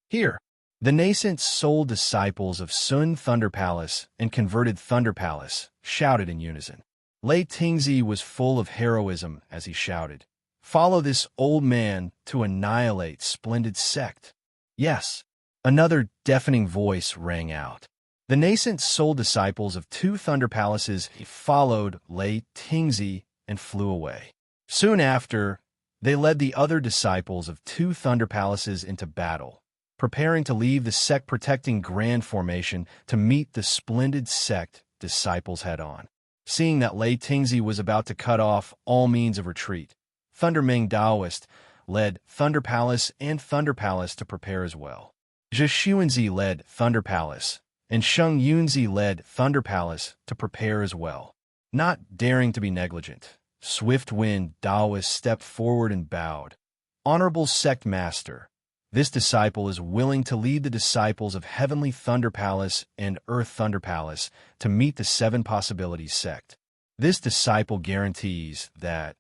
"Here." The nascent soul disciples of Sun Thunder Palace and Converted Thunder Palace shouted in unison. Lei Tingzi was full of heroism as he shouted, "Follow this old man to annihilate splendid sect." "Yes." Another deafening voice rang out. The nascent soul disciples of two Thunder Palaces followed Lei Tingzi and flew away. Soon after, they led the other disciples of two Thunder Palaces into battle, preparing to leave the sect-protecting Grand Formation to meet the splendid sect disciples head-on. Seeing that Lei Tingzi was about to cut off all means of retreat, Thunder Ming Daoist led Thunder Palace and Thunder Palace to prepare as well. Zhe Xuanzi led Thunder Palace, and Sheng Yunzi led Thunder Palace to prepare as well. Not daring to be negligent, Swift Wind Daoist stepped forward and bowed. "Honorable Sect Master, this disciple is willing to lead the disciples of Heavenly Thunder Palace and Earth Thunder Palace to meet the Seven Possibilities sect. This disciple guarantees that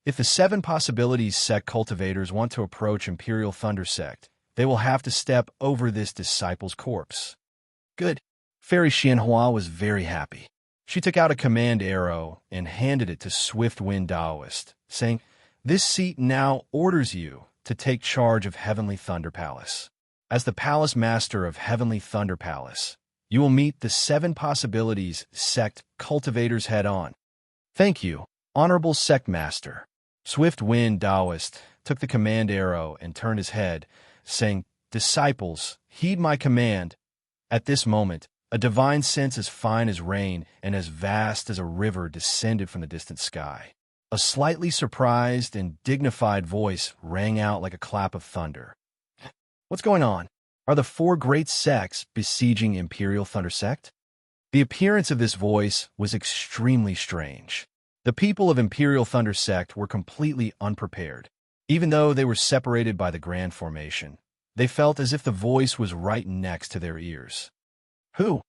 if the Seven Possibilities sect cultivators want to approach Imperial Thunder sect, they will have to step over this disciple's corpse." Good. Fairy Xianhua was very happy. She took out a command arrow and handed it to Swift Wind Daoist, saying, "This seat now orders you to take charge of Heavenly Thunder Palace. As the Palace Master of Heavenly Thunder Palace, you will meet the Seven Possibilities sect cultivators head-on." "Thank you, Honorable Sect Master." Swift Wind Daoist took the command arrow and turned his head, saying, "Disciples, heed my command." At this moment, a divine sense as fine as rain and as vast as a river descended from the distant sky. A slightly surprised and dignified voice rang out like a clap of thunder. "What's going on? Are the four great sects besieging Imperial Thunder Sect?" The appearance of this voice was extremely strange. The people of Imperial Thunder Sect were completely unprepared. Even though they were separated by the Grand Formation, they felt as if the voice was right next to their ears. "Who?"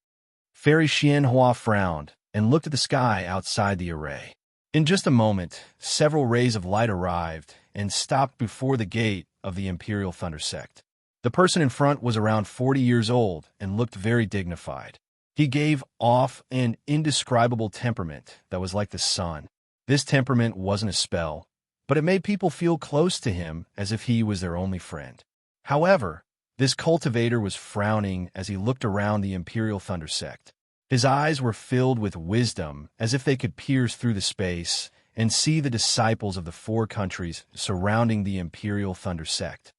Fairy Xianhua frowned and looked at the sky outside the array. In just a moment, several rays of light arrived and stopped before the gate of the Imperial Thunder Sect. The person in front was around 40 years old and looked very dignified. He gave off an indescribable temperament that was like the sun. This temperament wasn't a spell, but it made people feel close to him as if he was their only friend. However, this cultivator was frowning as he looked around the Imperial Thunder Sect. His eyes were filled with wisdom as if they could pierce through the space and see the disciples of the four countries surrounding the Imperial Thunder Sect.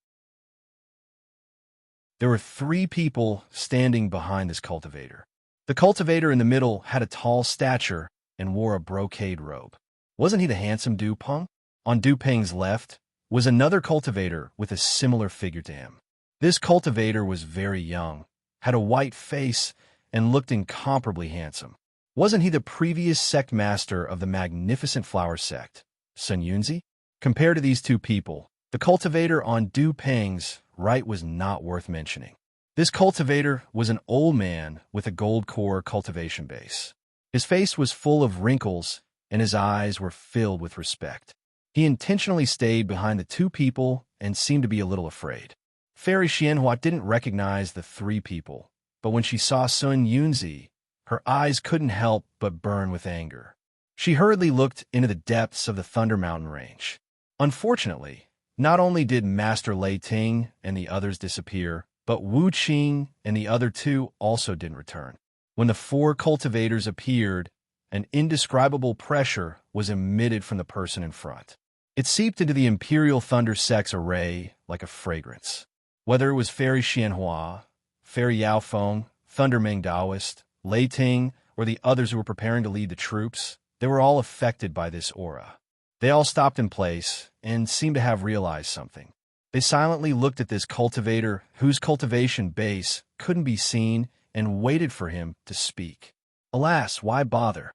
There were 3 people standing behind this cultivator. The cultivator in the middle had a tall stature and wore a brocade robe. Wasn't he the handsome Du Peng? On Du Peng's left was another cultivator with a similar figure to him. This cultivator was very young, had a white face, and looked incomparably handsome. Wasn't he the previous sect master of the magnificent flower sect, Sun Yunzi? Compared to these 2 people, the cultivator on Du Peng's right was not worth mentioning. This cultivator was an old man with a gold core cultivation base. His face was full of wrinkles, and his eyes were filled with respect. He intentionally stayed behind the 2 people and seemed to be a little afraid. Fairy Xianhua didn't recognize the 3 people, but when she saw Sun Yunzi, her eyes couldn't help but burn with anger. She hurriedly looked into the depths of the Thunder Mountain range. Unfortunately, Not only did Master Lei Ting and the others disappear, but Wu Qing and the other two also didn't return. When the four cultivators appeared, an indescribable pressure was emitted from the person in front. It seeped into the Imperial Thunder Sect's array like a fragrance. Whether it was Fairy Xianhua, Fairy Yaofeng, Thunder Ming Daoist, Lei Ting, or the others who were preparing to lead the troops, they were all affected by this aura. They all stopped in place and seemed to have realized something. They silently looked at this cultivator whose cultivation base couldn't be seen and waited for him to speak. Alas, why bother?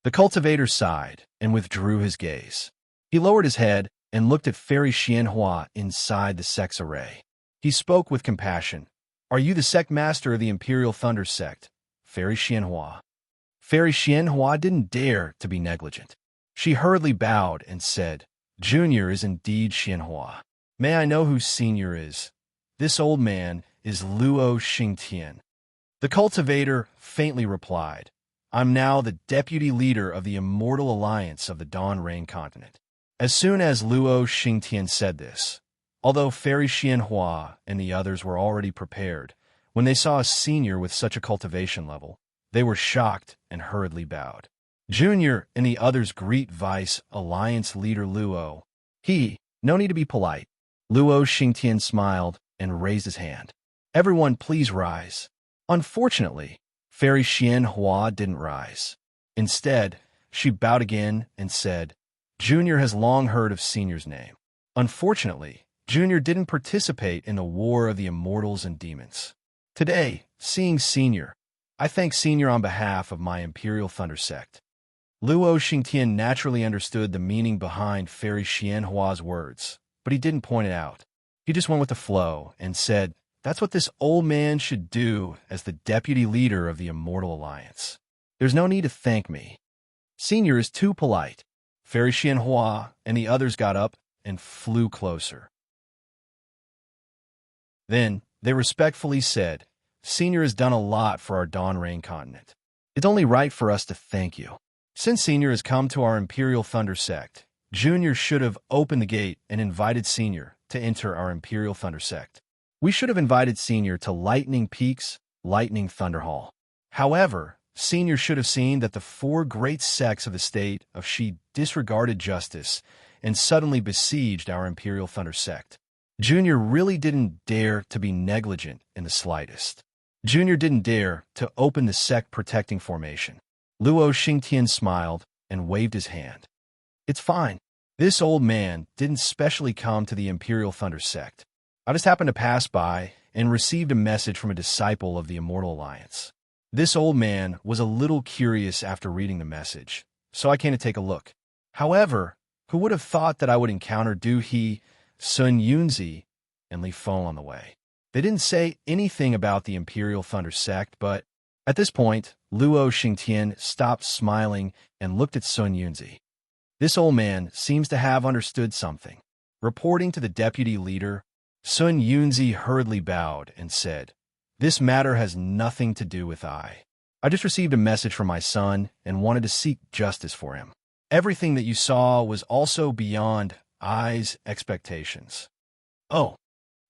The cultivator sighed and withdrew his gaze. He lowered his head and looked at Fairy Xianhua inside the sect's array. He spoke with compassion. "Are you the sect master of the Imperial Thunder Sect, Fairy Xianhua?" Fairy Xianhua didn't dare to be negligent. She hurriedly bowed and said, "Junior is indeed Xianhua. May I know who Senior is?" "This old man is Luo Xingtian." The cultivator faintly replied, "I'm now the deputy leader of the Immortal Alliance of the Dawn Rain Continent." As soon as Luo Xingtian said this, although Fairy Xianhua and the others were already prepared, when they saw a senior with such a cultivation level, they were shocked and hurriedly bowed. Junior and the others greet Vice Alliance Leader Luo. No need to be polite. Luo Xingtian smiled and raised his hand. "Everyone please rise." Unfortunately, Fairy Xianhua didn't rise. Instead, she bowed again and said, "Junior has long heard of Senior's name. Unfortunately, Junior didn't participate in the War of the Immortals and Demons. Today, seeing Senior, I thank Senior on behalf of my Imperial Thunder Sect." Luo Xingtian naturally understood the meaning behind Fairy Xianhua's words, but he didn't point it out. He just went with the flow and said, "That's what this old man should do as the deputy leader of the Immortal Alliance. There's no need to thank me. Senior is too polite." Fairy Xianhua and the others got up and flew closer. Then they respectfully said, "Senior has done a lot for our Dawn Rain continent. It's only right for us to thank you. Since Senior has come to our Imperial Thunder Sect, Junior should have opened the gate and invited Senior to enter our Imperial Thunder Sect. We should have invited Senior to Lightning Peak's Lightning Thunder Hall. However, Senior should have seen that the four great sects of the state of Shi disregarded justice and suddenly besieged our Imperial Thunder Sect. Junior really didn't dare to be negligent in the slightest. Junior didn't dare to open the sect protecting formation." Luo Xingtian smiled and waved his hand. "It's fine. This old man didn't specially come to the Imperial Thunder Sect. I just happened to pass by and received a message from a disciple of the Immortal Alliance. This old man was a little curious after reading the message, so I came to take a look. However, who would have thought that I would encounter Du He, Sun Yunzi, and Li Feng on the way? They didn't say anything about the Imperial Thunder Sect, but at this point, Luo Xingtian stopped smiling and looked at Sun Yunzi. This old man seems to have understood something. Reporting to the deputy leader, Sun Yunzi hurriedly bowed and said, "This matter has nothing to do with I just received a message from my son and wanted to seek justice for him. Everything that you saw was also beyond I's expectations." "Oh."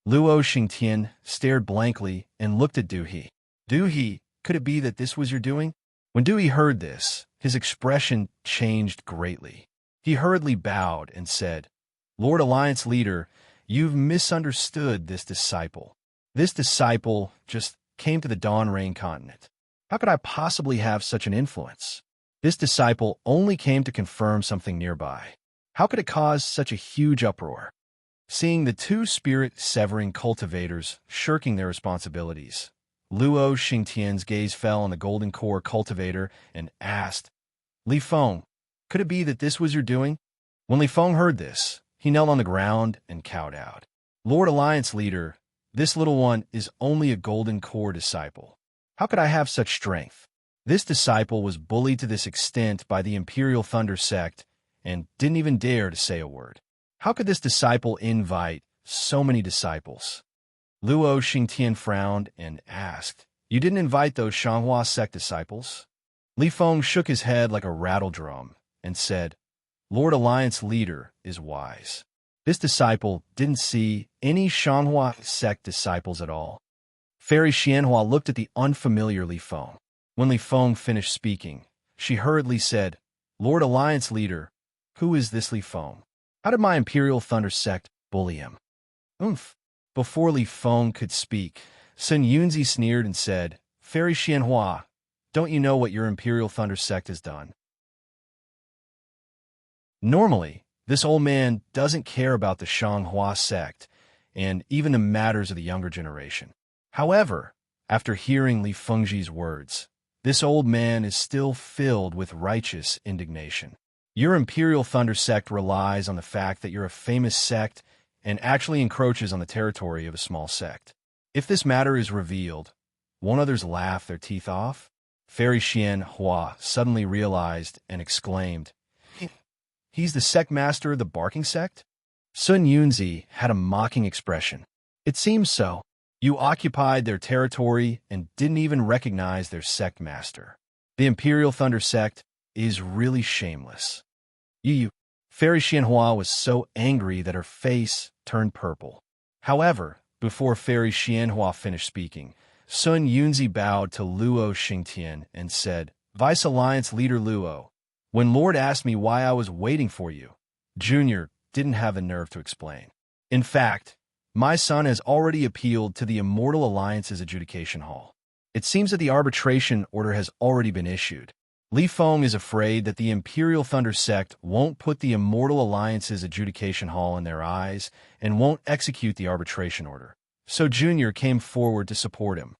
Luo Xingtian stared blankly and looked at Du He. "Du He, could it be that this was your doing?" When Du He heard this, his expression changed greatly. He hurriedly bowed and said, "Lord Alliance Leader, you've misunderstood this disciple. This disciple just came to the Dawn Rain continent. How could I possibly have such an influence? This disciple only came to confirm something nearby. How could it cause such a huge uproar?" Seeing the two spirit-severing cultivators shirking their responsibilities, Luo Xingtian's gaze fell on the Golden Core cultivator and asked, "Li Feng, could it be that this was your doing?" When Li Feng heard this, he knelt on the ground and cowed out. "Lord Alliance Leader, this little one is only a Golden Core disciple. How could I have such strength? This disciple was bullied to this extent by the Imperial Thunder Sect and didn't even dare to say a word. How could this disciple invite so many disciples?" Luo Xingtian frowned and asked, "You didn't invite those Shanhua sect disciples?" Li Feng shook his head like a rattle drum and said, "Lord Alliance Leader is wise. This disciple didn't see any Shanghua sect disciples at all. Fairy Xianhua looked at the unfamiliar Li Feng. When Li Feng finished speaking, she hurriedly said, "Lord Alliance Leader, who is this Li Feng? How did my Imperial Thunder sect bully him?" "Oomph." Before Li Feng could speak, Sun Yunzi sneered and said, "Fairy Xianhua, don't you know what your Imperial Thunder sect has done?" Normally, this old man doesn't care about the Shanghua sect and even the matters of the younger generation. However, after hearing Li Fengji's words, this old man is still filled with righteous indignation. Your Imperial Thunder sect relies on the fact that you're a famous sect and actually encroaches on the territory of a small sect. If this matter is revealed, won't others laugh their teeth off? Fairy Xianhua suddenly realized and exclaimed, "He's the sect master of the barking sect?" Sun Yunzi had a mocking expression. "It seems so. You occupied their territory and didn't even recognize their sect master. The Imperial Thunder sect is really shameless." You. Fairy Xianhua was so angry that her face turned purple. However, before Fairy Xianhua finished speaking, Sun Yunzi bowed to Luo Xingtian and said, "Vice Alliance Leader Luo, when Lord asked me why I was waiting for you, Junior didn't have the nerve to explain. In fact, my son has already appealed to the Immortal Alliance's adjudication hall. It seems that the arbitration order has already been issued. Li Feng is afraid that the Imperial Thunder sect won't put the Immortal Alliance's adjudication hall in their eyes and won't execute the arbitration order. So Junior came forward to support him."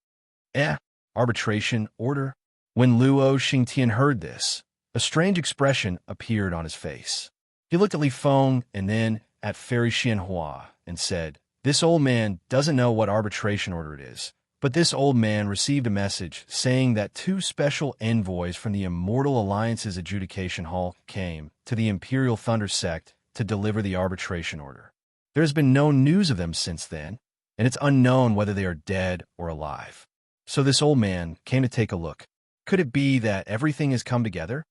Arbitration order? When Luo Xingtian heard this, a strange expression appeared on his face. He looked at Li Feng and then at Fairy Xianhua and said, "This old man doesn't know what arbitration order it is, but this old man received a message saying that 2 special envoys from the Immortal Alliance's adjudication hall came to the Imperial Thunder sect to deliver the arbitration order. There has been no news of them since then, and it's unknown whether they are dead or alive. So this old man came to take a look. Could it be that everything has come together?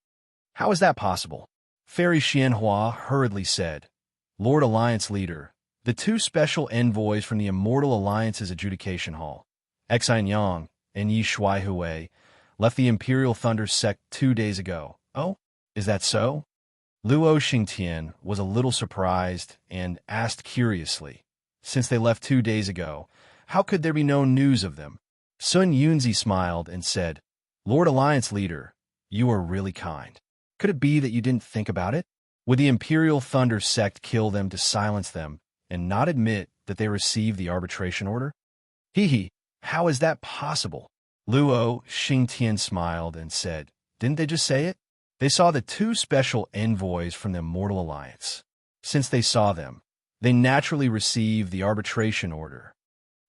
How is that possible?" Fairy Xianhua hurriedly said, "Lord Alliance Leader, the 2 special envoys from the Immortal Alliance's adjudication hall, Xine Yang and Yi Shuaihui, left the Imperial Thunder sect 2 days ago." "Oh, is that so?" Luo Xingtian was a little surprised and asked curiously, "Since they left 2 days ago, how could there be no news of them?" Sun Yunzi smiled and said, "Lord Alliance Leader, you are really kind. Could it be that you didn't think about it? Would the Imperial Thunder sect kill them to silence them and not admit that they received the arbitration order?" "Hee, how is that possible?" Luo Xingtian smiled and said, "Didn't they just say it? They saw the 2 special envoys from the Immortal Alliance. Since they saw them, they naturally received the arbitration order.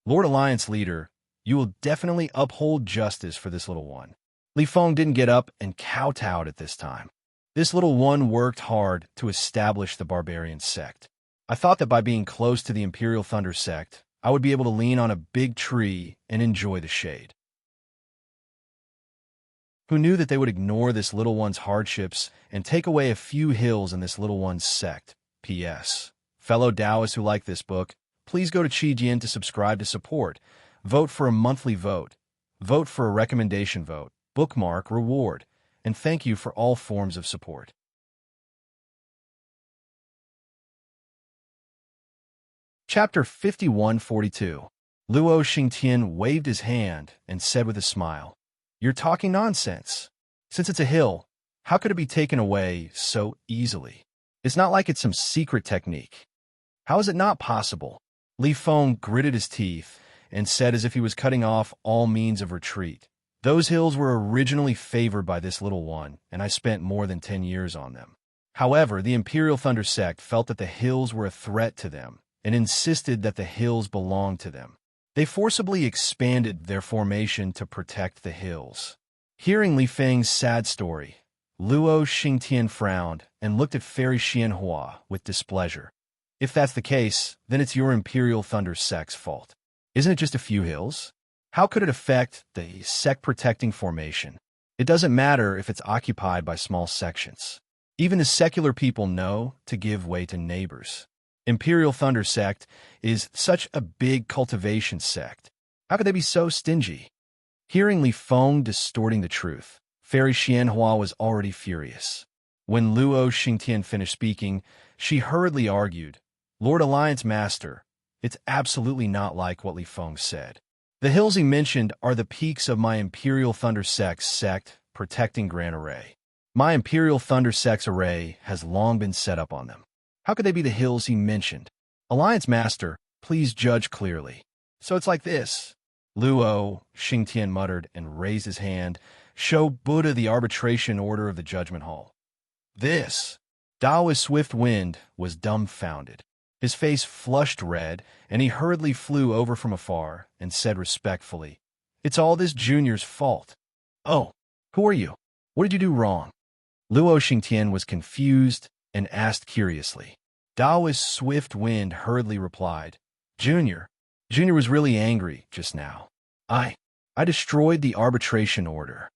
Lord Alliance Leader, you will definitely uphold justice for this little one." Li Feng didn't get up and kowtowed at this time. This little one worked hard to establish the barbarian sect. "I thought that by being close to the Imperial Thunder sect, I would be able to lean on a big tree and enjoy the shade. Who knew that they would ignore this little one's hardships and take away a few hills in this little one's sect? P.S. Fellow Taoists who like this book, please go to Qijian to subscribe to support. Vote for a monthly vote. Vote for a recommendation vote. Bookmark reward. And thank you for all forms of support. Chapter 5142. Luo Xingtian waved his hand and said with a smile, "You're talking nonsense. Since it's a hill, how could it be taken away so easily? It's not like it's some secret technique. How is it not possible?" Li Feng gritted his teeth and said as if he was cutting off all means of retreat, "Those hills were originally favored by this little one, and I spent more than 10 years on them. However, the Imperial Thunder sect felt that the hills were a threat to them and insisted that the hills belonged to them. They forcibly expanded their formation to protect the hills." Hearing Li Feng's sad story, Luo Xingtian frowned and looked at Fairy Xianhua with displeasure. "If that's the case, then it's your Imperial Thunder sect's fault. Isn't it just a few hills? How could it affect the sect-protecting formation? It doesn't matter if it's occupied by small sections. Even the secular people know to give way to neighbors. Imperial Thunder sect is such a big cultivation sect. How could they be so stingy? Hearing Li Feng distorting the truth, Fairy Xianhua was already furious. When Luo Xingtian finished speaking, she hurriedly argued, Lord Alliance Master, it's absolutely not like what Li Feng said. The hills he mentioned are the peaks of my Imperial Thunder sect protecting Grand Array. My Imperial Thunder sect's array has long been set up on them. How could they be the hills he mentioned? Alliance Master, please judge clearly. So it's like this. Luo Xingtian muttered and raised his hand. Show Buddha the arbitration order of the Judgment Hall. This. Daoist Swift Wind was dumbfounded. His face flushed red, and he hurriedly flew over from afar and said respectfully, It's all this junior's fault. Oh, who are you? What did you do wrong? Luo Xingtian was confused and asked curiously. Daoist Swift Wind hurriedly replied, Junior was really angry just now. I destroyed the arbitration order.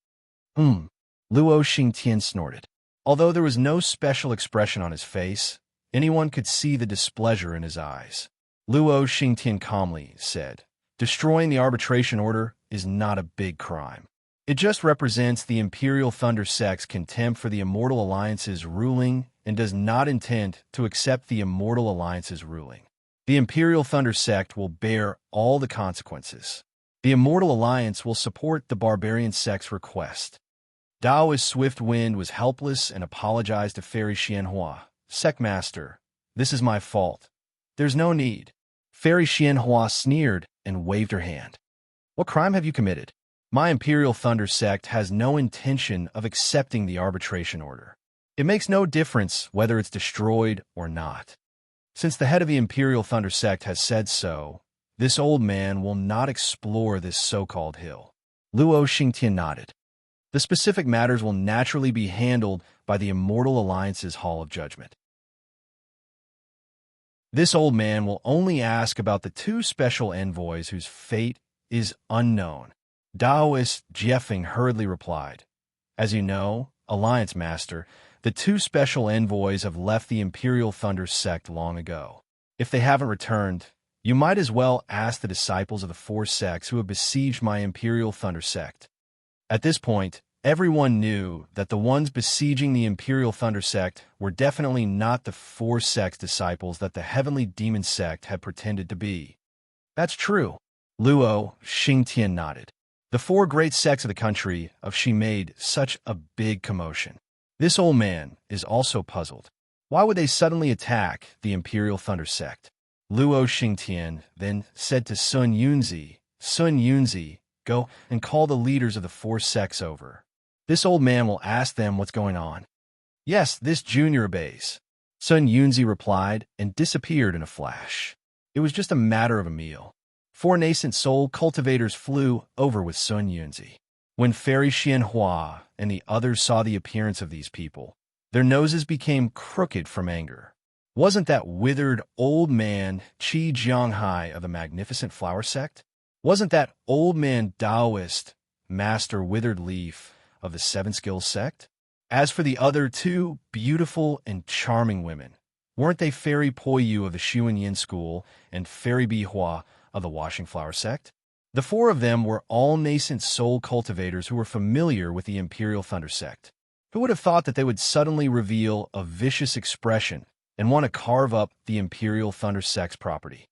Luo Xingtian snorted. Although there was no special expression on his face, anyone could see the displeasure in his eyes. Luo Xingtian calmly said, Destroying the arbitration order is not a big crime. It just represents the Imperial Thunder sect's contempt for the Immortal Alliance's ruling and does not intend to accept the Immortal Alliance's ruling. The Imperial Thunder sect will bear all the consequences. The Immortal Alliance will support the Barbarian sect's request. Daoist Swift Wind was helpless and apologized to Fairy Xianhua. Sect Master, this is my fault. There's no need. Fairy Xianhua sneered and waved her hand. What crime have you committed? My Imperial Thunder sect has no intention of accepting the arbitration order. It makes no difference whether it's destroyed or not. Since the head of the Imperial Thunder sect has said so, this old man will not explore this so-called hill. Luo Xingtian nodded. The specific matters will naturally be handled by the Immortal Alliance's Hall of Judgment. This old man will only ask about the two special envoys whose fate is unknown. Daoist Jiefeng hurriedly replied, As you know, Alliance Master, the two special envoys have left the Imperial Thunder sect long ago. If they haven't returned, you might as well ask the disciples of the four sects who have besieged my Imperial Thunder sect. At this point, everyone knew that the ones besieging the Imperial Thunder sect were definitely not the four sects' disciples that the Heavenly Demon sect had pretended to be. That's true. Luo Xingtian nodded. The four great sects of the country of Shi made such a big commotion. This old man is also puzzled. Why would they suddenly attack the Imperial Thunder sect? Luo Xingtian then said to Sun Yunzi, go and call the leaders of the four sects over. This old man will ask them what's going on. Yes, this junior obeys. Sun Yunzi replied and disappeared in a flash. It was just a matter of a meal. Four nascent soul cultivators flew over with Sun Yunzi. When Fairy Xianhua and the others saw the appearance of these people, their noses became crooked from anger. Wasn't that withered old man Qi Jianghai of the Magnificent Flower sect? Wasn't that old man Daoist Master Withered Leaf of the Seven Skills sect? As for the other two beautiful and charming women, weren't they Fairy Poyu of the Xuanyin school and Fairy Bihua of the Washing Flower sect? The four of them were all nascent soul cultivators who were familiar with the Imperial Thunder sect. Who would have thought that they would suddenly reveal a vicious expression and want to carve up the Imperial Thunder sect's property?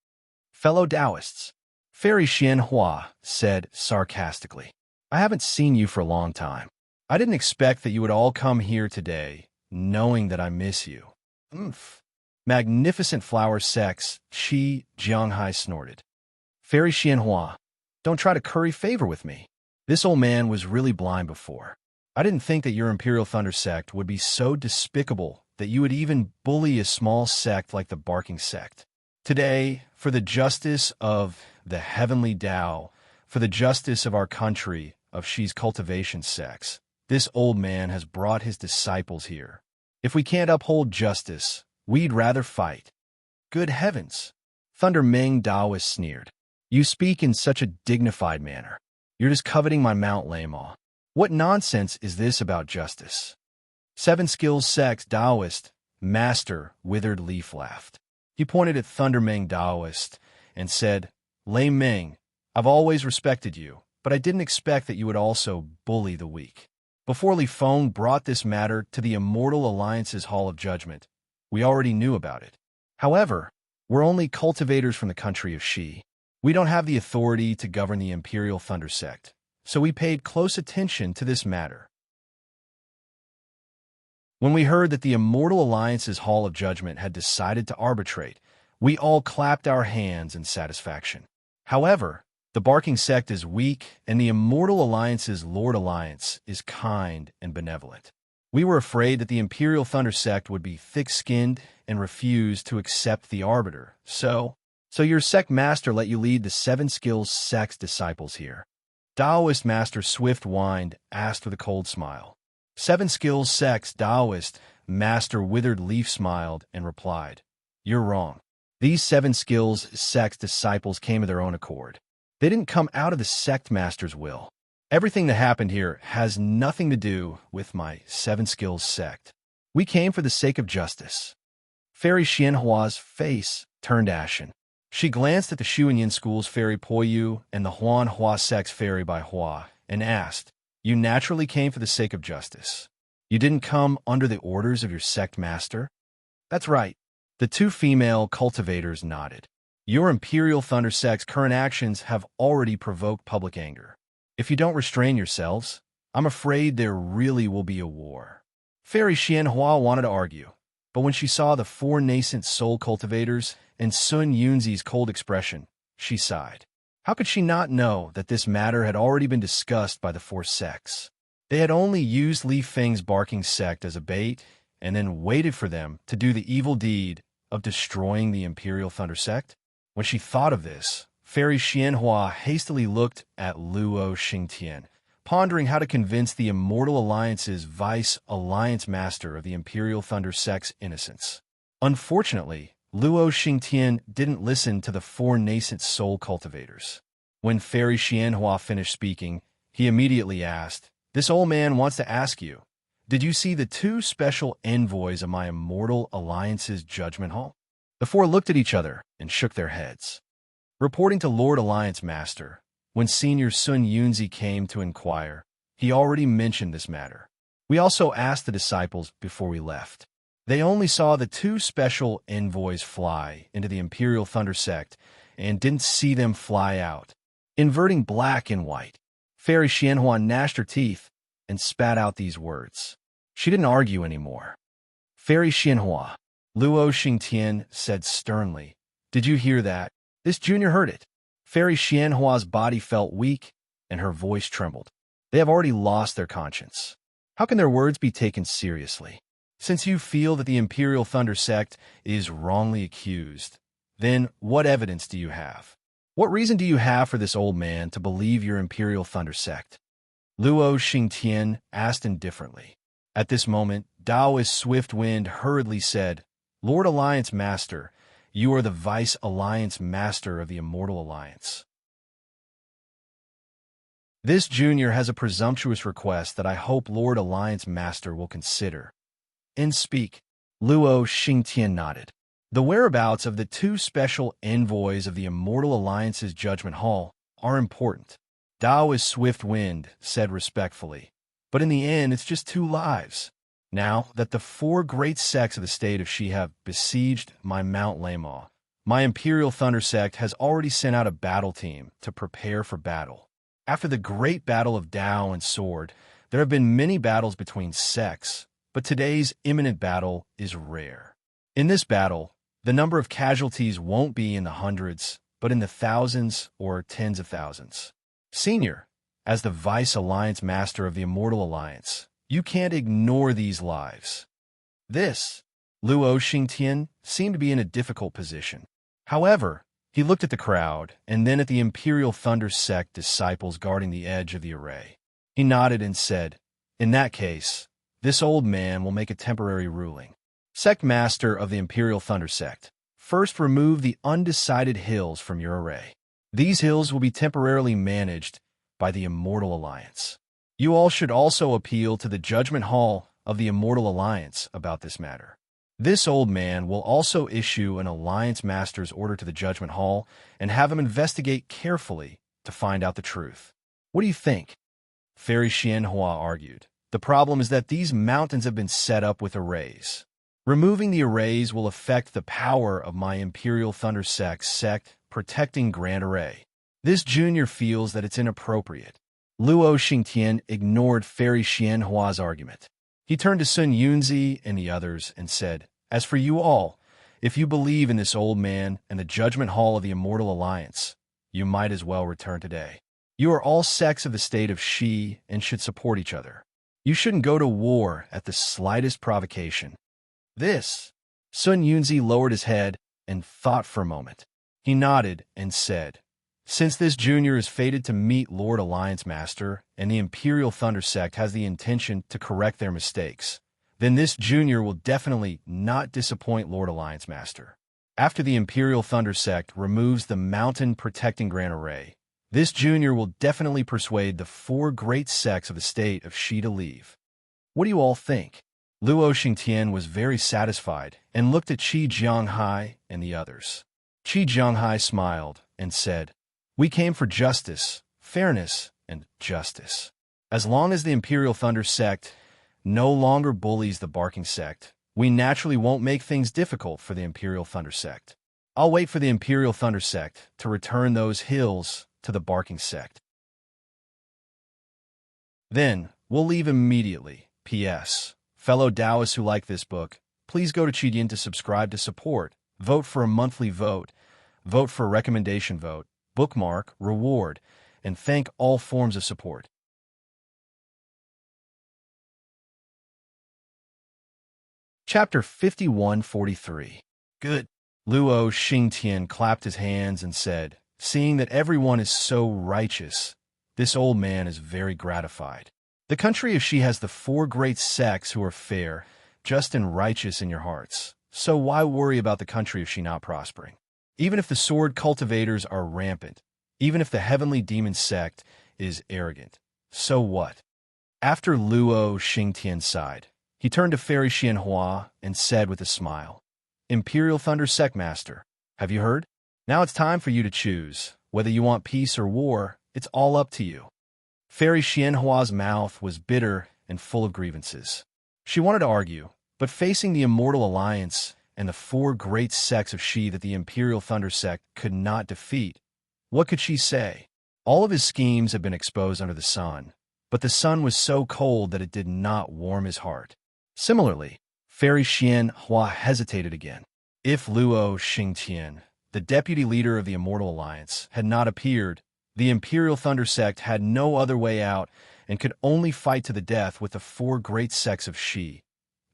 Fellow Taoists, Fairy Xianhua said sarcastically, I haven't seen you for a long time. I didn't expect that you would all come here today, knowing that I miss you. Magnificent Flower sects, Qi Jianghai snorted. Fairy Xianhua, don't try to curry favor with me. This old man was really blind before. I didn't think that your Imperial Thunder sect would be so despicable that you would even bully a small sect like the Barking sect. Today, for the justice of the Heavenly Tao, for the justice of our country, of Shi's cultivation sects, this old man has brought his disciples here. If we can't uphold justice, we'd rather fight. Good heavens! Thunder Meng Daoist sneered. You speak in such a dignified manner. You're just coveting my Mount Lama. What nonsense is this about justice? Seven Skills Sects Daoist Master Withered Leaf laughed. He pointed at Thunder Ming Daoist and said, Lei Ming, I've always respected you, but I didn't expect that you would also bully the weak. Before Li Feng brought this matter to the Immortal Alliance's Hall of Judgment, we already knew about it. However, we're only cultivators from the country of Shi. We don't have the authority to govern the Imperial Thunder Sect, so we paid close attention to this matter. When we heard that the Immortal Alliance's Hall of Judgment had decided to arbitrate, we all clapped our hands in satisfaction. However, the Barking Sect is weak, and the Immortal Alliance's Lord Alliance is kind and benevolent. We were afraid that the Imperial Thunder Sect would be thick-skinned and refuse to accept the Arbiter, so your sect master let you lead the 7 Skills Sect's disciples here. Daoist Master Swift Wind asked with a cold smile. 7 Skills Sect's Daoist Master Withered Leaf smiled and replied, You're wrong. These 7 Skills Sect's disciples came of their own accord. They didn't come out of the sect master's will. Everything that happened here has nothing to do with my 7 Skills Sect. We came for the sake of justice. Fairy Xianhua's face turned ashen. She glanced at the Shuanyin School's Fairy Poyu and the Huan Hua Sect's Fairy Bai Hua and asked, You naturally came for the sake of justice. You didn't come under the orders of your sect master? That's right. The 2 female cultivators nodded. Your Imperial Thunder Sect's current actions have already provoked public anger. If you don't restrain yourselves, I'm afraid there really will be a war. Fairy Xianhua wanted to argue, but when she saw the 4 nascent soul cultivators and Sun Yunzi's cold expression, she sighed. How could she not know that this matter had already been discussed by the 4 sects? They had only used Li Feng's Barking Sect as a bait and then waited for them to do the evil deed of destroying the Imperial Thunder Sect. When she thought of this, Fairy Xianhua hastily looked at Luo Xingtian, pondering how to convince the Immortal Alliance's Vice Alliance Master of the Imperial Thunder Sect's innocence. Unfortunately, Luo Xingtian didn't listen to the 4 nascent soul cultivators. When Fairy Xianhua finished speaking, he immediately asked, This old man wants to ask you, did you see the 2 special envoys of my Immortal Alliance's Judgment Hall? The 4 looked at each other and shook their heads. Reporting to Lord Alliance Master, when Senior Sun Yunzi came to inquire, he already mentioned this matter. We also asked the disciples before we left. They only saw the 2 special envoys fly into the Imperial Thunder Sect and didn't see them fly out. Inverting black and white, Fairy Xianhua gnashed her teeth and spat out these words. She didn't argue anymore. Fairy Xianhua, Luo Xingtian said sternly, Did you hear that? This junior heard it. Fairy Xianhua's body felt weak and her voice trembled. They have already lost their conscience. How can their words be taken seriously? Since you feel that the Imperial Thunder Sect is wrongly accused, then what evidence do you have? What reason do you have for this old man to believe your Imperial Thunder Sect? Luo Xingtian asked indifferently. At this moment, Daoist Swift Wind hurriedly said, Lord Alliance Master, you are the Vice Alliance Master of the Immortal Alliance. This junior has a presumptuous request that I hope Lord Alliance Master will consider. And speak. Luo Xingtian nodded. The whereabouts of the 2 special envoys of the Immortal Alliance's Judgment Hall are important. Daoist Swift Wind said respectfully, but in the end it's just 2 lives. Now that the 4 great sects of the state of Shi have besieged my Mount Lama, my Imperial Thunder Sect has already sent out a battle team to prepare for battle. After the great battle of Dao and Sword, there have been many battles between sects, but today's imminent battle is rare. In this battle, the number of casualties won't be in the hundreds, but in the thousands or tens of thousands. Senior, as the Vice Alliance Master of the Immortal Alliance, you can't ignore these lives. This, Luo Xingtian, seemed to be in a difficult position. However, he looked at the crowd and then at the Imperial Thunder Sect disciples guarding the edge of the array. He nodded and said, In that case, this old man will make a temporary ruling. Sect Master of the Imperial Thunder Sect, first remove the undecided hills from your array. These hills will be temporarily managed by the Immortal Alliance. You all should also appeal to the Judgment Hall of the Immortal Alliance about this matter. This old man will also issue an Alliance Master's order to the Judgment Hall and have him investigate carefully to find out the truth. What do you think? Fairy Xianhua argued. The problem is that these mountains have been set up with arrays. Removing the arrays will affect the power of my Imperial Thunder sect protecting Grand Array. This junior feels that it's inappropriate. Luo Xingtian ignored Fairy Xianhua's argument. He turned to Sun Yunzi and the others and said, "As for you all, if you believe in this old man and the Judgment Hall of the Immortal Alliance, you might as well return today. You are all sects of the state of Shi and should support each other. You shouldn't go to war at the slightest provocation." Sun Yunzi lowered his head and thought for a moment. He nodded and said, "Since this junior is fated to meet Lord Alliance Master and the Imperial Thunder Sect has the intention to correct their mistakes, then this junior will definitely not disappoint Lord Alliance Master. After the Imperial Thunder Sect removes the mountain protecting Grand Array, this junior will definitely persuade the 4 great sects of the state of Shi to leave. What do you all think?" Luo Xingtian was very satisfied and looked at Qi Jianghai and the others. Qi Jianghai smiled and said, "We came for justice, fairness, and justice. As long as the Imperial Thunder Sect no longer bullies the Barking Sect, we naturally won't make things difficult for the Imperial Thunder Sect. I'll wait for the Imperial Thunder Sect to return those hills to the Barking Sect. Then we'll leave immediately. P.S. Fellow Taoists who like this book, please go to Qidian to subscribe to support, vote for a monthly vote for a recommendation vote, bookmark, reward, and thank all forms of support. Chapter 5143. Good. Luo Xingtian clapped his hands and said, "Seeing that everyone is so righteous, this old man is very gratified. The country of Shi has the 4 great sects who are fair, just and righteous in your hearts. So why worry about the country of Shi not prospering? Even if the sword cultivators are rampant, even if the heavenly demon sect is arrogant, so what?" After Luo Xingtian sighed, he turned to Fairy Xianhua and said with a smile, "Imperial Thunder Sect Master, have you heard? Now it's time for you to choose. Whether you want peace or war, it's all up to you." Fairy Xianhua's mouth was bitter and full of grievances. She wanted to argue, but facing the Immortal Alliance and the 4 great sects of Shi that the Imperial Thunder Sect could not defeat, what could she say? All of his schemes had been exposed under the sun, but the sun was so cold that it did not warm his heart. Similarly, Fairy Xianhua hesitated again. If Luo Xingtian, the deputy leader of the Immortal Alliance, had not appeared, the Imperial Thunder Sect had no other way out and could only fight to the death with the 4 great sects of Shi.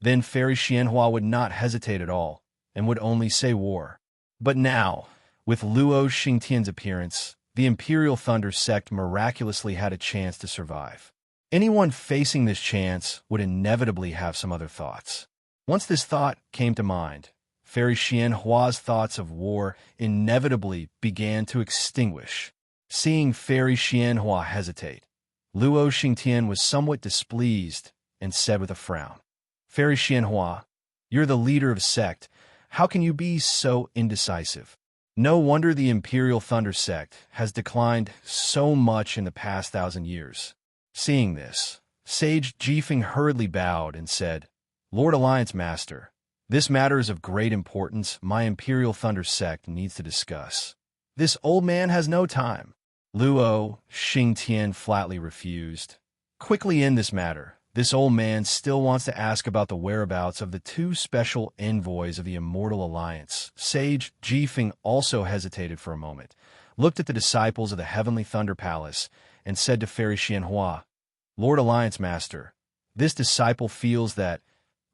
Then Fairy Xianhua would not hesitate at all and would only say war. But now, with Luo Xingtian's appearance, the Imperial Thunder Sect miraculously had a chance to survive. Anyone facing this chance would inevitably have some other thoughts. Once this thought came to mind, Fairy Xianhua's thoughts of war inevitably began to extinguish. Seeing Fairy Xianhua hesitate, Luo Xingtian was somewhat displeased and said with a frown, "Fairy Xianhua, you're the leader of a sect. How can you be so indecisive? No wonder the Imperial Thunder Sect has declined so much in the past 1,000 years." Seeing this, Sage Jifeng hurriedly bowed and said, "Lord Alliance Master, this matter is of great importance my Imperial Thunder Sect needs to discuss. This old man has no time." Luo Xingtian flatly refused. "Quickly end this matter. This old man still wants to ask about the whereabouts of the 2 special envoys of the Immortal Alliance." Sage Jifeng also hesitated for a moment, looked at the disciples of the Heavenly Thunder Palace, and said to Fairy Xianhua, "Lord Alliance Master, this disciple feels that,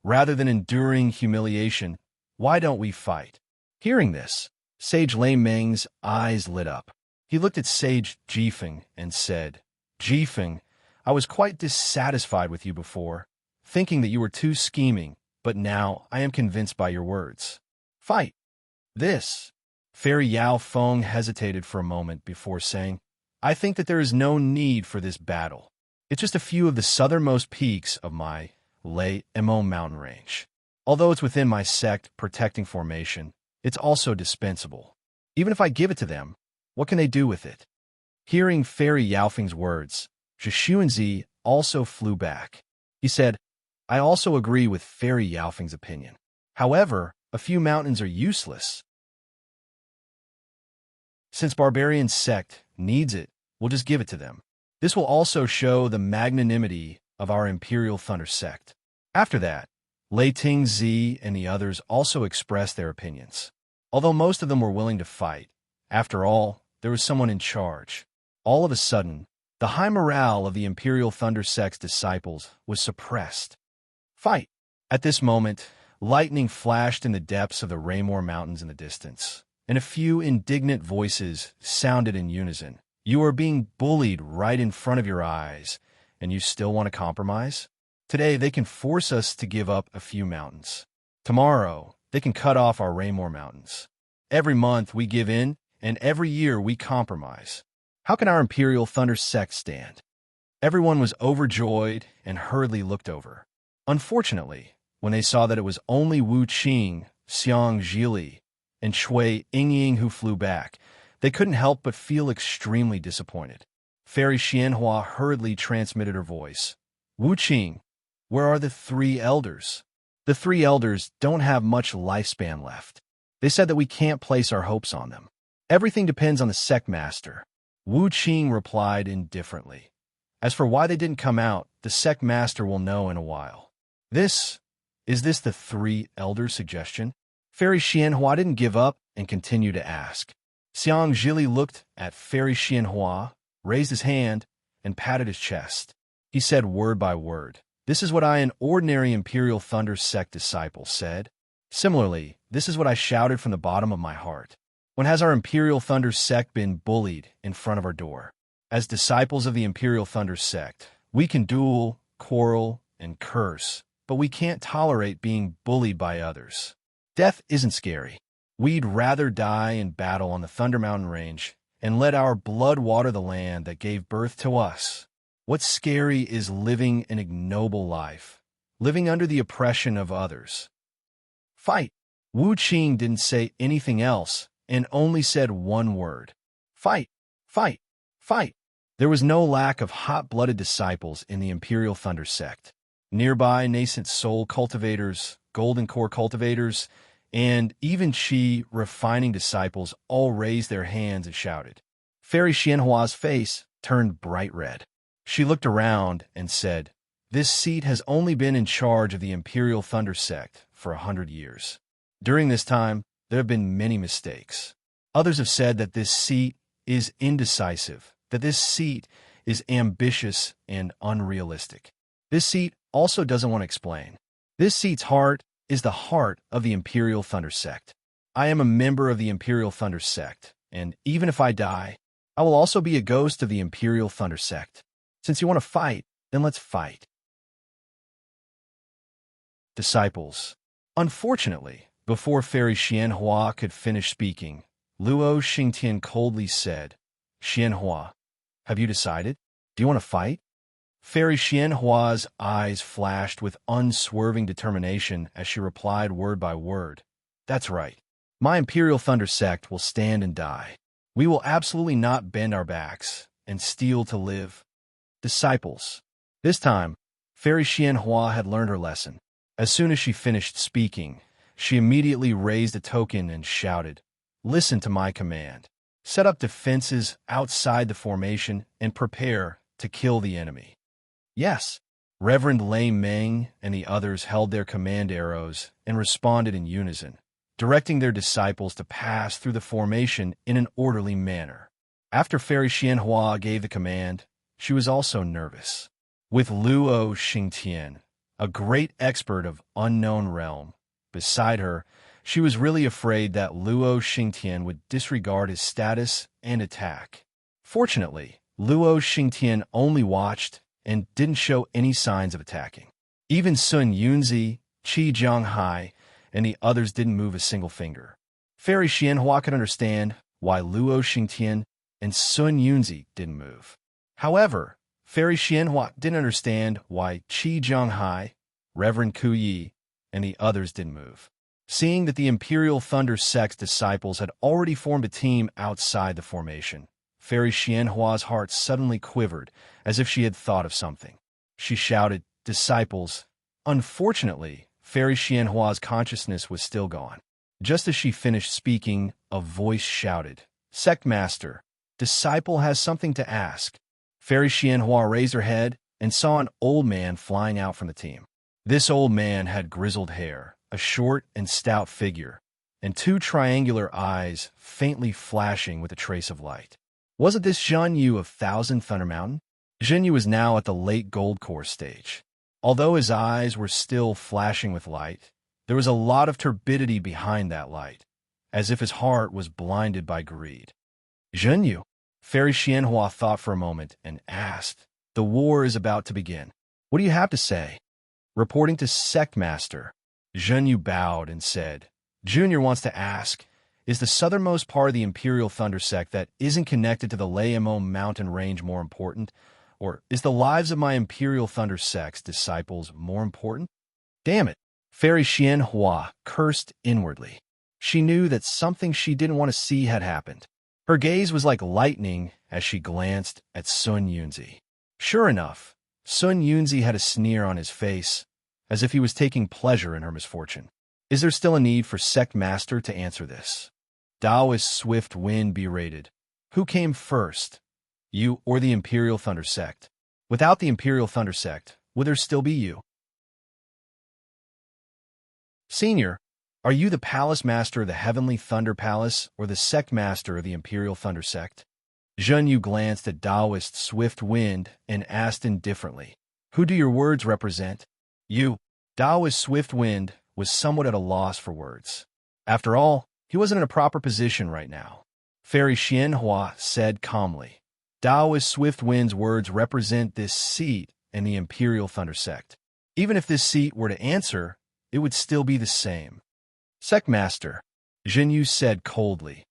rather than enduring humiliation, why don't we fight?" Hearing this, Sage Lei Meng's eyes lit up. He looked at Sage Jifeng and said, "Jifeng, I was quite dissatisfied with you before, thinking that you were too scheming, but now I am convinced by your words. Fight." Fairy Yao Feng hesitated for a moment before saying, "I think that there is no need for this battle. It's just a few of the southernmost peaks of my Lei Emo mountain range. Although it's within my sect protecting formation, it's also dispensable. Even if I give it to them, what can they do with it? Hearing Fairy Yaofeng's words, Zhi also flew back. He said, I also agree with Fairy Yaofeng's opinion. However, a few mountains are useless. Since Barbarian sect needs it, we'll just give it to them. This will also show the magnanimity of our Imperial Thunder sect. After that, Lei Tingzi and the others also expressed their opinions. Although most of them were willing to fight, after all, there was someone in charge. All of a sudden, the high morale of the Imperial Thunder sect's disciples was suppressed. Fight! At this moment, lightning flashed in the depths of the Raymore Mountains in the distance, and a few indignant voices sounded in unison. You are being bullied right in front of your eyes, and you still want to compromise? Today, they can force us to give up a few mountains. Tomorrow, they can cut off our Raymore Mountains. Every month, we give in, and every year, we compromise. How can our Imperial Thunder sect stand? Everyone was overjoyed and hurriedly looked over. Unfortunately, when they saw that it was only Wu Qing, Xiang Zhili, and Shui Yingying who flew back, they couldn't help but feel extremely disappointed. Fairy Xianhua hurriedly transmitted her voice. Wu Qing, where are the 3 elders? The 3 elders don't have much lifespan left. They said that we can't place our hopes on them. Everything depends on the sect master. Wu Qing replied indifferently. As for why they didn't come out, the sect master will know in a while. Is this the 3 elders' suggestion? Fairy Xianhua didn't give up and continued to ask. Xiang Zhili looked at Fairy Xianhua, raised his hand, and patted his chest. He said word by word, this is what I, an ordinary Imperial Thunder sect disciple, said. Similarly, this is what I shouted from the bottom of my heart. When has our Imperial Thunder sect been bullied in front of our door? As disciples of the Imperial Thunder sect, we can duel, quarrel, and curse, but we can't tolerate being bullied by others. Death isn't scary. We'd rather die in battle on the Thunder Mountain Range and let our blood water the land that gave birth to us. What's scary is living an ignoble life, living under the oppression of others. Fight! Wu Qing didn't say anything else and only said one word. Fight! Fight! Fight! There was no lack of hot-blooded disciples in the Imperial Thunder sect. Nearby nascent soul cultivators, golden core cultivators, and even Qi refining disciples all raised their hands and shouted. Fairy Xianhua's face turned bright red. She looked around and said, this seat has only been in charge of the Imperial Thunder sect for 100 years. During this time, there have been many mistakes. Others have said that this seat is indecisive, that this seat is ambitious and unrealistic. This seat also doesn't want to explain. This seat's heart is the heart of the Imperial Thunder sect. I am a member of the Imperial Thunder sect, and even if I die, I will also be a ghost of the Imperial Thunder sect. Since you want to fight, then let's fight. Disciples. Unfortunately, before Fairy Xianhua could finish speaking, Luo Xingtian coldly said, Xianhua, have you decided? Do you want to fight? Fairy Xianhua's eyes flashed with unswerving determination as she replied word by word. That's right. My Imperial Thunder sect will stand and die. We will absolutely not bend our backs and steal to live. Disciples. This time, Fairy Xianhua had learned her lesson. As soon as she finished speaking, she immediately raised a token and shouted, listen to my command. Set up defenses outside the formation and prepare to kill the enemy. Yes. Reverend Lei Meng and the others held their command arrows and responded in unison, directing their disciples to pass through the formation in an orderly manner. After Fairy Xianhua gave the command, she was also nervous. With Luo Xingtian, a great expert of unknown realm, beside her, she was really afraid that Luo Xingtian would disregard his status and attack. Fortunately, Luo Xingtian only watched and didn't show any signs of attacking. Even Sun Yunzi, Qi Zhonghai, and the others didn't move a single finger. Fairy Xianhua could understand why Luo Xingtian and Sun Yunzi didn't move. However, Fairy Xianhua didn't understand why Qi Zhonghai, Reverend Ku Yi, and the others didn't move. Seeing that the Imperial Thunder Sect's disciples had already formed a team outside the formation, Fairy Xianhua's heart suddenly quivered, as if she had thought of something. She shouted, "Disciples!" Unfortunately, Fairy Xianhua's consciousness was still gone. Just as she finished speaking, a voice shouted, "Sect Master, Disciple has something to ask." Fairy Xianhua raised her head and saw an old man flying out from the team. This old man had grizzled hair, a short and stout figure, and two triangular eyes faintly flashing with a trace of light. Wasn't this Zhen Yu of Thousand Thunder Mountain? Zhen Yu was now at the late Gold Core stage. Although his eyes were still flashing with light, there was a lot of turbidity behind that light, as if his heart was blinded by greed. "Zhen Yu?" Fairy Xianhua thought for a moment and asked, "The war is about to begin. What do you have to say?" Reporting to Sect Master, Zhen Yu bowed and said, "Junior wants to ask, is the southernmost part of the Imperial Thunder Sect that isn't connected to the Laimo mountain range more important? Or is the lives of my Imperial Thunder Sect's disciples more important?" Damn it! Fairy Xianhua cursed inwardly. She knew that something she didn't want to see had happened. Her gaze was like lightning as she glanced at Sun Yunzi. Sure enough, Sun Yunzi had a sneer on his face, as if he was taking pleasure in her misfortune. Is there still a need for Sect Master to answer this? Taoist Swift Wind berated. Who came first, you or the Imperial Thunder Sect? Without the Imperial Thunder Sect, would there still be you? Senior, are you the Palace Master of the Heavenly Thunder Palace or the Sect Master of the Imperial Thunder Sect? Zhen Yu glanced at Taoist Swift Wind and asked indifferently, "Who do your words represent?" "You." Taoist Swift Wind was somewhat at a loss for words. After all, he wasn't in a proper position right now. Fairy Xianhua said calmly, "Taoist Swift Wind's words represent this seat in the Imperial Thunder Sect. Even if this seat were to answer, it would still be the same." "Sect Master," Zhen Yu said coldly,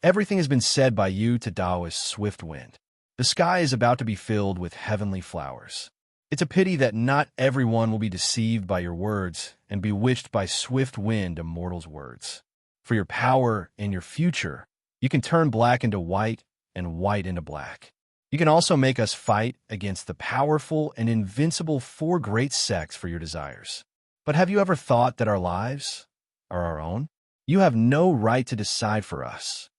"everything has been said by you to Taoist Swift Wind. The sky is about to be filled with heavenly flowers. It's a pity that not everyone will be deceived by your words and bewitched by Swift Wind, a mortal's words. For your power and your future, you can turn black into white and white into black. You can also make us fight against the powerful and invincible four great sects for your desires. But have you ever thought that our lives are our own? You have no right to decide for us.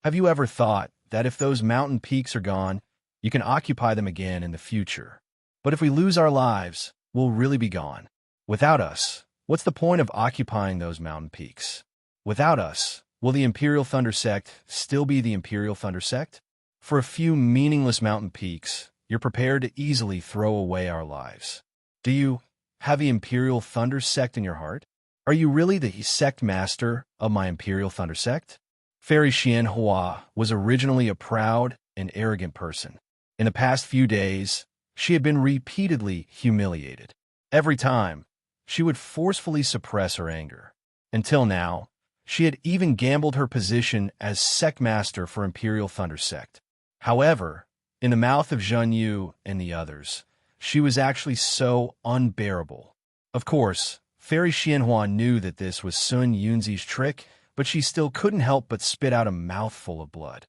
Have you ever thought that if those mountain peaks are gone, you can occupy them again in the future? But if we lose our lives, we'll really be gone. Without us, what's the point of occupying those mountain peaks? Without us, will the Imperial Thunder Sect still be the Imperial Thunder Sect? For a few meaningless mountain peaks, you're prepared to easily throw away our lives. Do you have the Imperial Thunder Sect in your heart? Are you really the Sect Master of my Imperial Thunder Sect?" Fairy Xianhua was originally a proud and arrogant person. In the past few days, she had been repeatedly humiliated. Every time, she would forcefully suppress her anger. Until now, she had even gambled her position as Sect Master for Imperial Thunder Sect. However, in the mouth of Zhen Yu and the others, she was actually so unbearable. Of course, Fairy Xianhua knew that this was Sun Yunzi's trick, but she still couldn't help but spit out a mouthful of blood.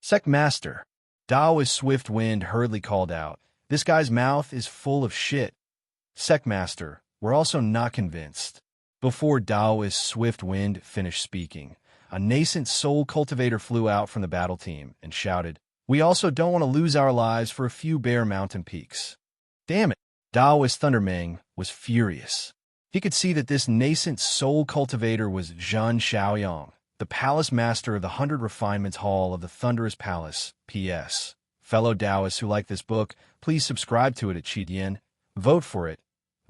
"Sect Master," Taoist Swift Wind hurriedly called out, "this guy's mouth is full of shit." "Sect Master, we're also not convinced." Before Taoist Swift Wind finished speaking, a nascent soul cultivator flew out from the battle team and shouted, "We also don't want to lose our lives for a few bare mountain peaks." Damn it! Taoist Thundermang was furious. He could see that this nascent soul cultivator was Zhan Xiaoyang, the Palace Master of the 100 Refinements Hall of the Thunderous Palace. P.S. Fellow Taoists who like this book, please subscribe to it at Qitian. Vote for it.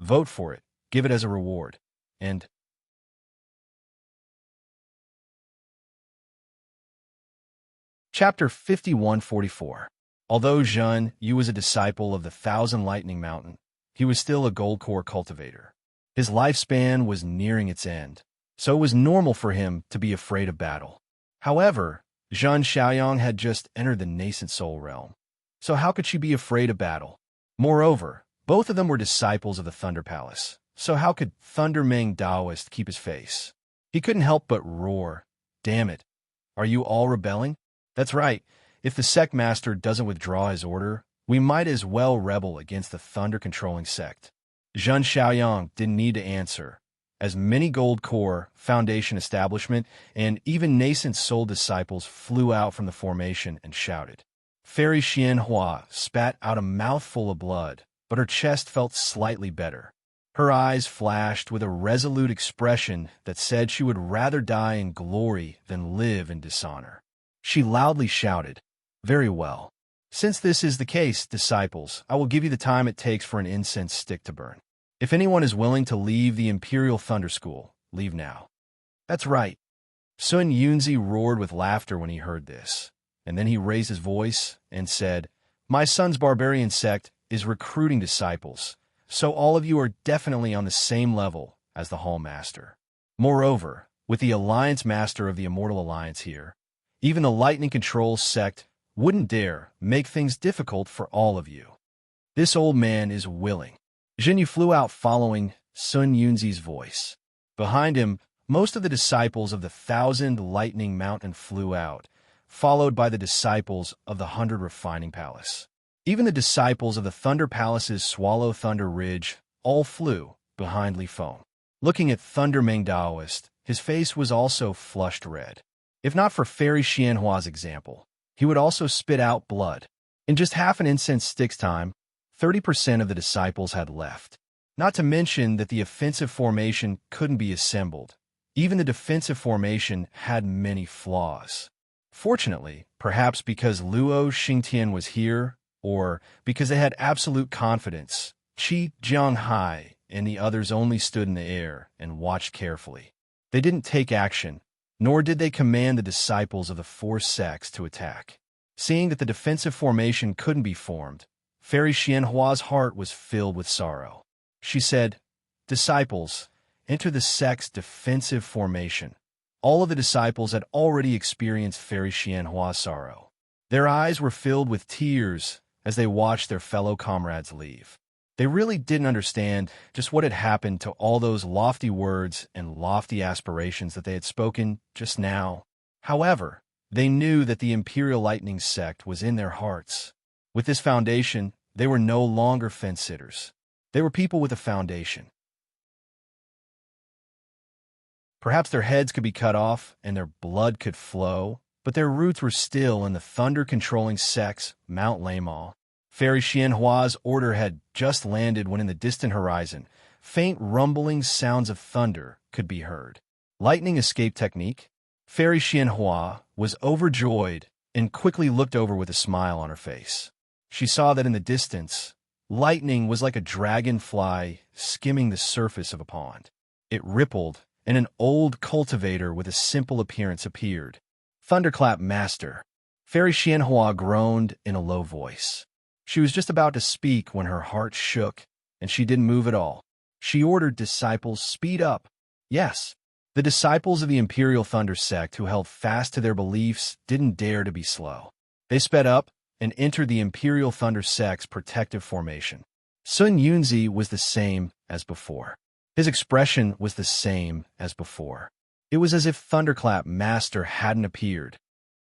Vote for it. Give it as a reward. And Chapter 5144. Although Zhen Yu was a disciple of the Thousand Lightning Mountain, he was still a gold core cultivator. His lifespan was nearing its end, so it was normal for him to be afraid of battle. However, Zhan Xiaoyang had just entered the nascent soul realm, so how could she be afraid of battle? Moreover, both of them were disciples of the Thunder Palace, so how could Thunder Ming Daoist keep his face? He couldn't help but roar. Damn it. Are you all rebelling? That's right. If the sect master doesn't withdraw his order, we might as well rebel against the thunder-controlling sect. Zhun Xiaoyang didn't need to answer, as many Gold Core, Foundation establishment, and even nascent soul disciples flew out from the formation and shouted. Fairy Xianhua spat out a mouthful of blood, but her chest felt slightly better. Her eyes flashed with a resolute expression that said she would rather die in glory than live in dishonor. She loudly shouted, "Very well. Since this is the case, disciples, I will give you the time it takes for an incense stick to burn. If anyone is willing to leave the Imperial Thunder School, leave now." That's right. Sun Yunzi roared with laughter when he heard this, and then he raised his voice and said, "My son's barbarian sect is recruiting disciples, so all of you are definitely on the same level as the Hall Master. Moreover, with the Alliance Master of the Immortal Alliance here, even the Lightning Control sect wouldn't dare make things difficult for all of you. This old man is willing." Jinyu flew out following Sun Yunzi's voice. Behind him, most of the disciples of the 1,000 Lightning Mountain flew out, followed by the disciples of the 100 Refining Palace. Even the disciples of the Thunder Palace's Swallow Thunder Ridge all flew behind Li Feng. Looking at Thunder Ming Daoist, his face was also flushed red. If not for Fairy Xianhua's example, he would also spit out blood. In just half an incense stick's time, 30% of the disciples had left. Not to mention that the offensive formation couldn't be assembled. Even the defensive formation had many flaws. Fortunately, perhaps because Luo Xingtian was here, or because they had absolute confidence, Qi Jianghai and the others only stood in the air and watched carefully. They didn't take action, nor did they command the disciples of the four sects to attack. Seeing that the defensive formation couldn't be formed, Fairy Xianhua's heart was filled with sorrow. She said, "Disciples, enter the sect's defensive formation." All of the disciples had already experienced Fairy Xianhua's sorrow. Their eyes were filled with tears as they watched their fellow comrades leave. They really didn't understand just what had happened to all those lofty words and lofty aspirations that they had spoken just now. However, they knew that the Imperial Lightning sect was in their hearts. With this foundation, they were no longer fence-sitters. They were people with a foundation. Perhaps their heads could be cut off and their blood could flow, but their roots were still in the thunder-controlling sects Mount Lamau. Fairy Xianhua's order had just landed when in the distant horizon, faint rumbling sounds of thunder could be heard. Lightning escape technique? Fairy Xianhua was overjoyed and quickly looked over with a smile on her face. She saw that in the distance, lightning was like a dragonfly skimming the surface of a pond. It rippled, and an old cultivator with a simple appearance appeared. "Thunderclap Master." Fairy Xianhua groaned in a low voice. She was just about to speak when her heart shook, and she didn't move at all. She ordered disciples speed up. Yes, the disciples of the Imperial Thunder sect who held fast to their beliefs didn't dare to be slow. They sped up and entered the Imperial Thunder sect's protective formation. Sun Yunzi was the same as before. His expression was the same as before. It was as if Thunderclap Master hadn't appeared.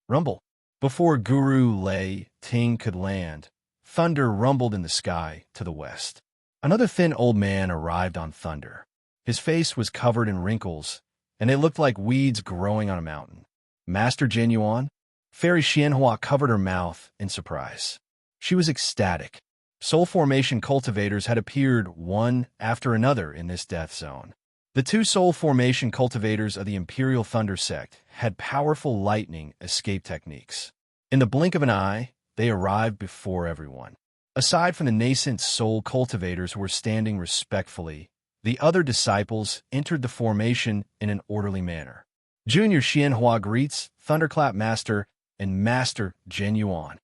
Rumble. Before Guru Lei Ting could land, thunder rumbled in the sky to the west. Another thin old man arrived on thunder. His face was covered in wrinkles, and they looked like weeds growing on a mountain. "Master Genuine?" Fairy Xianhua covered her mouth in surprise. She was ecstatic. Soul formation cultivators had appeared one after another in this death zone. The two soul formation cultivators of the Imperial Thunder sect had powerful lightning escape techniques. In the blink of an eye, they arrived before everyone. Aside from the nascent soul cultivators who were standing respectfully, the other disciples entered the formation in an orderly manner. Junior Xianhua greets Thunderclap Master and Master Genuine.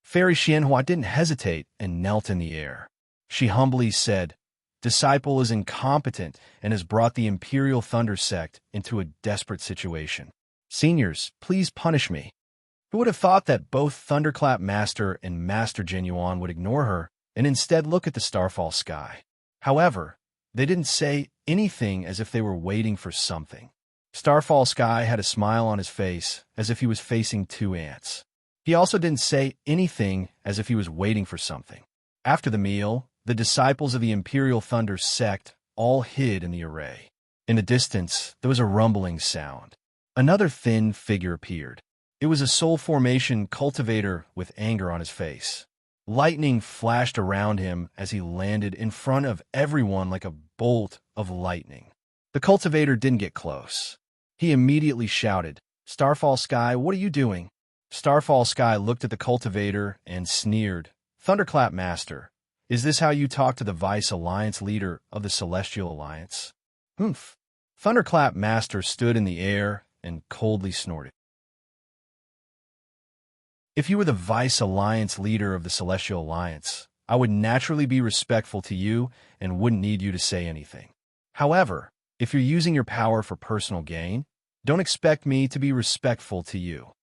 Fairy Xianhua didn't hesitate and knelt in the air. She humbly said, "Disciple is incompetent and has brought the Imperial Thunder sect into a desperate situation. Seniors, please punish me." Who would have thought that both Thunderclap Master and Master Genuine would ignore her and instead look at the starfall sky? However, They didn't say anything as if they were waiting for something. Starfall Sky had a smile on his face, as if he was facing two ants. He also didn't say anything as if he was waiting for something. After the meal, the disciples of the Imperial Thunder sect all hid in the array. In the distance, there was a rumbling sound. Another thin figure appeared. It was a soul formation cultivator with anger on his face. Lightning flashed around him as he landed in front of everyone like a bolt of lightning. The cultivator didn't get close. He immediately shouted, "Starfall Sky, what are you doing?" Starfall Sky looked at the cultivator and sneered, "Thunderclap Master, is this how you talk to the Vice Alliance leader of the Celestial Alliance?" "Humph." Thunderclap Master stood in the air and coldly snorted. "If you were the Vice Alliance leader of the Celestial Alliance, I would naturally be respectful to you and wouldn't need you to say anything. However, if you're using your power for personal gain, don't expect me to be respectful to you."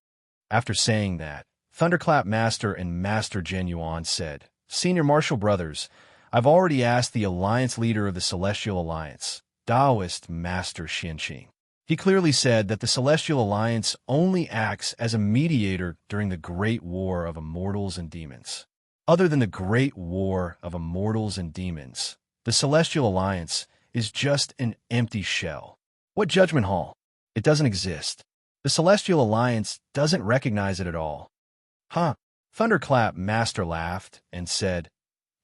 After saying that, Thunderclap Master and Master Genuine said, "Senior Martial Brothers, I've already asked the Alliance leader of the Celestial Alliance, Taoist Master Xianqing. He clearly said that the Celestial Alliance only acts as a mediator during the Great War of Immortals and Demons. Other than the Great War of Immortals and Demons, the Celestial Alliance is just an empty shell. What Judgment Hall? It doesn't exist. The Celestial Alliance doesn't recognize it at all." "Huh." Thunderclap Master laughed and said,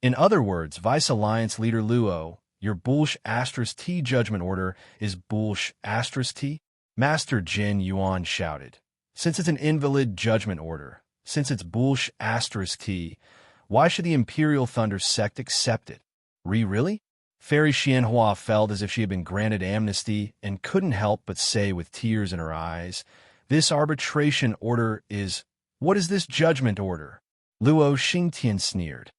"In other words, Vice Alliance leader Luo, your Bullsh Asterisk T judgment order is Bullsh Asterisk T?" Master Jin Yuan shouted, "Since it's an invalid judgment order, since it's Bullsh Asterisk T, why should the Imperial Thunder sect accept it?" Really? Fairy Xianhua felt as if she had been granted amnesty and couldn't help but say with tears in her eyes, "This arbitration order is... What is this judgment order?" Luo Xingtian sneered.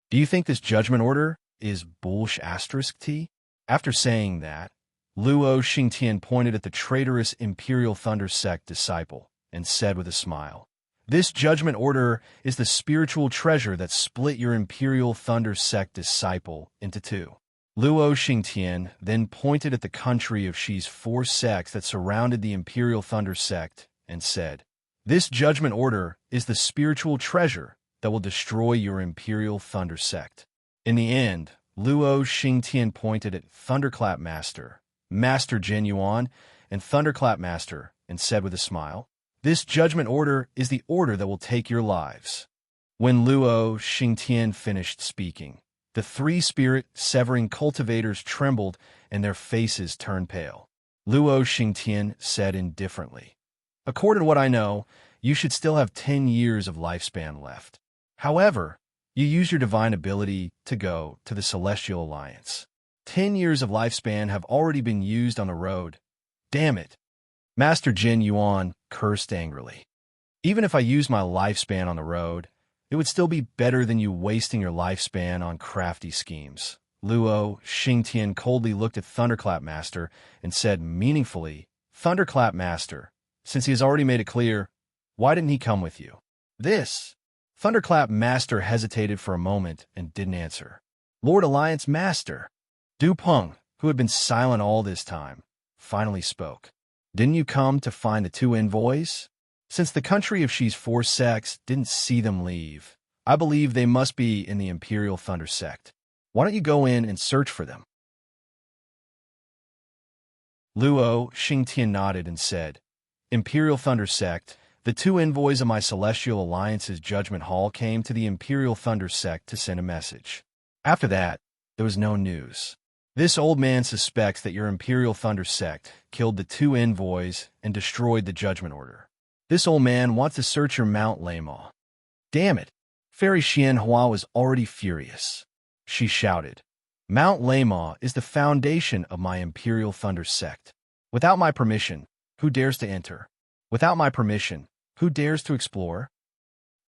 "Do you think this judgment order is Bullsh Asterisk T?" After saying that, Luo Xingtian pointed at the traitorous Imperial Thunder sect disciple and said with a smile, "This judgment order is the spiritual treasure that split your Imperial Thunder sect disciple into two." Luo Xingtian then pointed at the country of Xi's four sects that surrounded the Imperial Thunder sect and said, "This judgment order is the spiritual treasure that will destroy your Imperial Thunder sect." In the end, Luo Xingtian pointed at Thunderclap Master, Master Genuine, and Thunderclap Master and said with a smile, "This judgment order is the order that will take your lives." When Luo Xingtian finished speaking, the three spirit-severing cultivators trembled and their faces turned pale. Luo Xingtian said indifferently, "According to what I know, you should still have 10 years of lifespan left. However, you use your divine ability to go to the Celestial Alliance. 10 years of lifespan have already been used on the road. Damn it." Master Jin Yuan cursed angrily. "Even if I used my lifespan on the road, it would still be better than you wasting your lifespan on crafty schemes." Luo Xingtian coldly looked at Thunderclap Master and said meaningfully, "Thunderclap Master, since he has already made it clear, why didn't he come with you?" "This." Thunderclap Master hesitated for a moment and didn't answer. "Lord Alliance Master." Du Peng, who had been silent all this time, finally spoke. "Didn't you come to find the two envoys? Since the country of Xi's four sects didn't see them leave, I believe they must be in the Imperial Thunder sect. Why don't you go in and search for them?" Luo Xingtian nodded and said, "Imperial Thunder sect, the two envoys of my Celestial Alliance's Judgment Hall came to the Imperial Thunder sect to send a message. After that, there was no news. This old man suspects that your Imperial Thunder sect killed the two envoys and destroyed the Judgment Order. This old man wants to search your Mount Lamaw." "Damn it!" Fairy Xianhua was already furious. She shouted, "Mount Lamaw is the foundation of my Imperial Thunder sect. Without my permission, who dares to enter? Without my permission, who dares to explore?"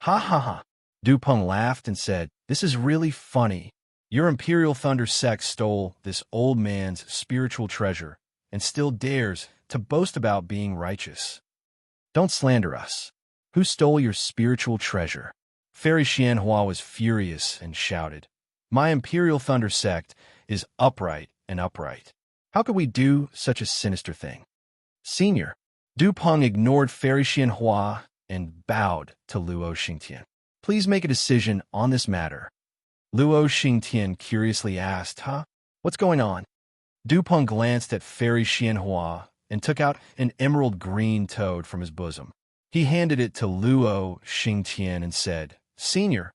"Ha ha ha!" Du Peng laughed and said, "This is really funny. Your Imperial Thunder sect stole this old man's spiritual treasure and still dares to boast about being righteous. Don't slander us. Who stole your spiritual treasure?" Fairy Xianhua was furious and shouted, "My Imperial Thunder sect is upright and upright. How could we do such a sinister thing? Senior. Du Peng ignored Fairy Xianhua and bowed to Luo Xingtian. Please make a decision on this matter. Luo Xingtian curiously asked, What's going on? Du Peng glanced at Fairy Xianhua and took out an emerald green toad from his bosom. He handed it to Luo Xingtian and said, Senior,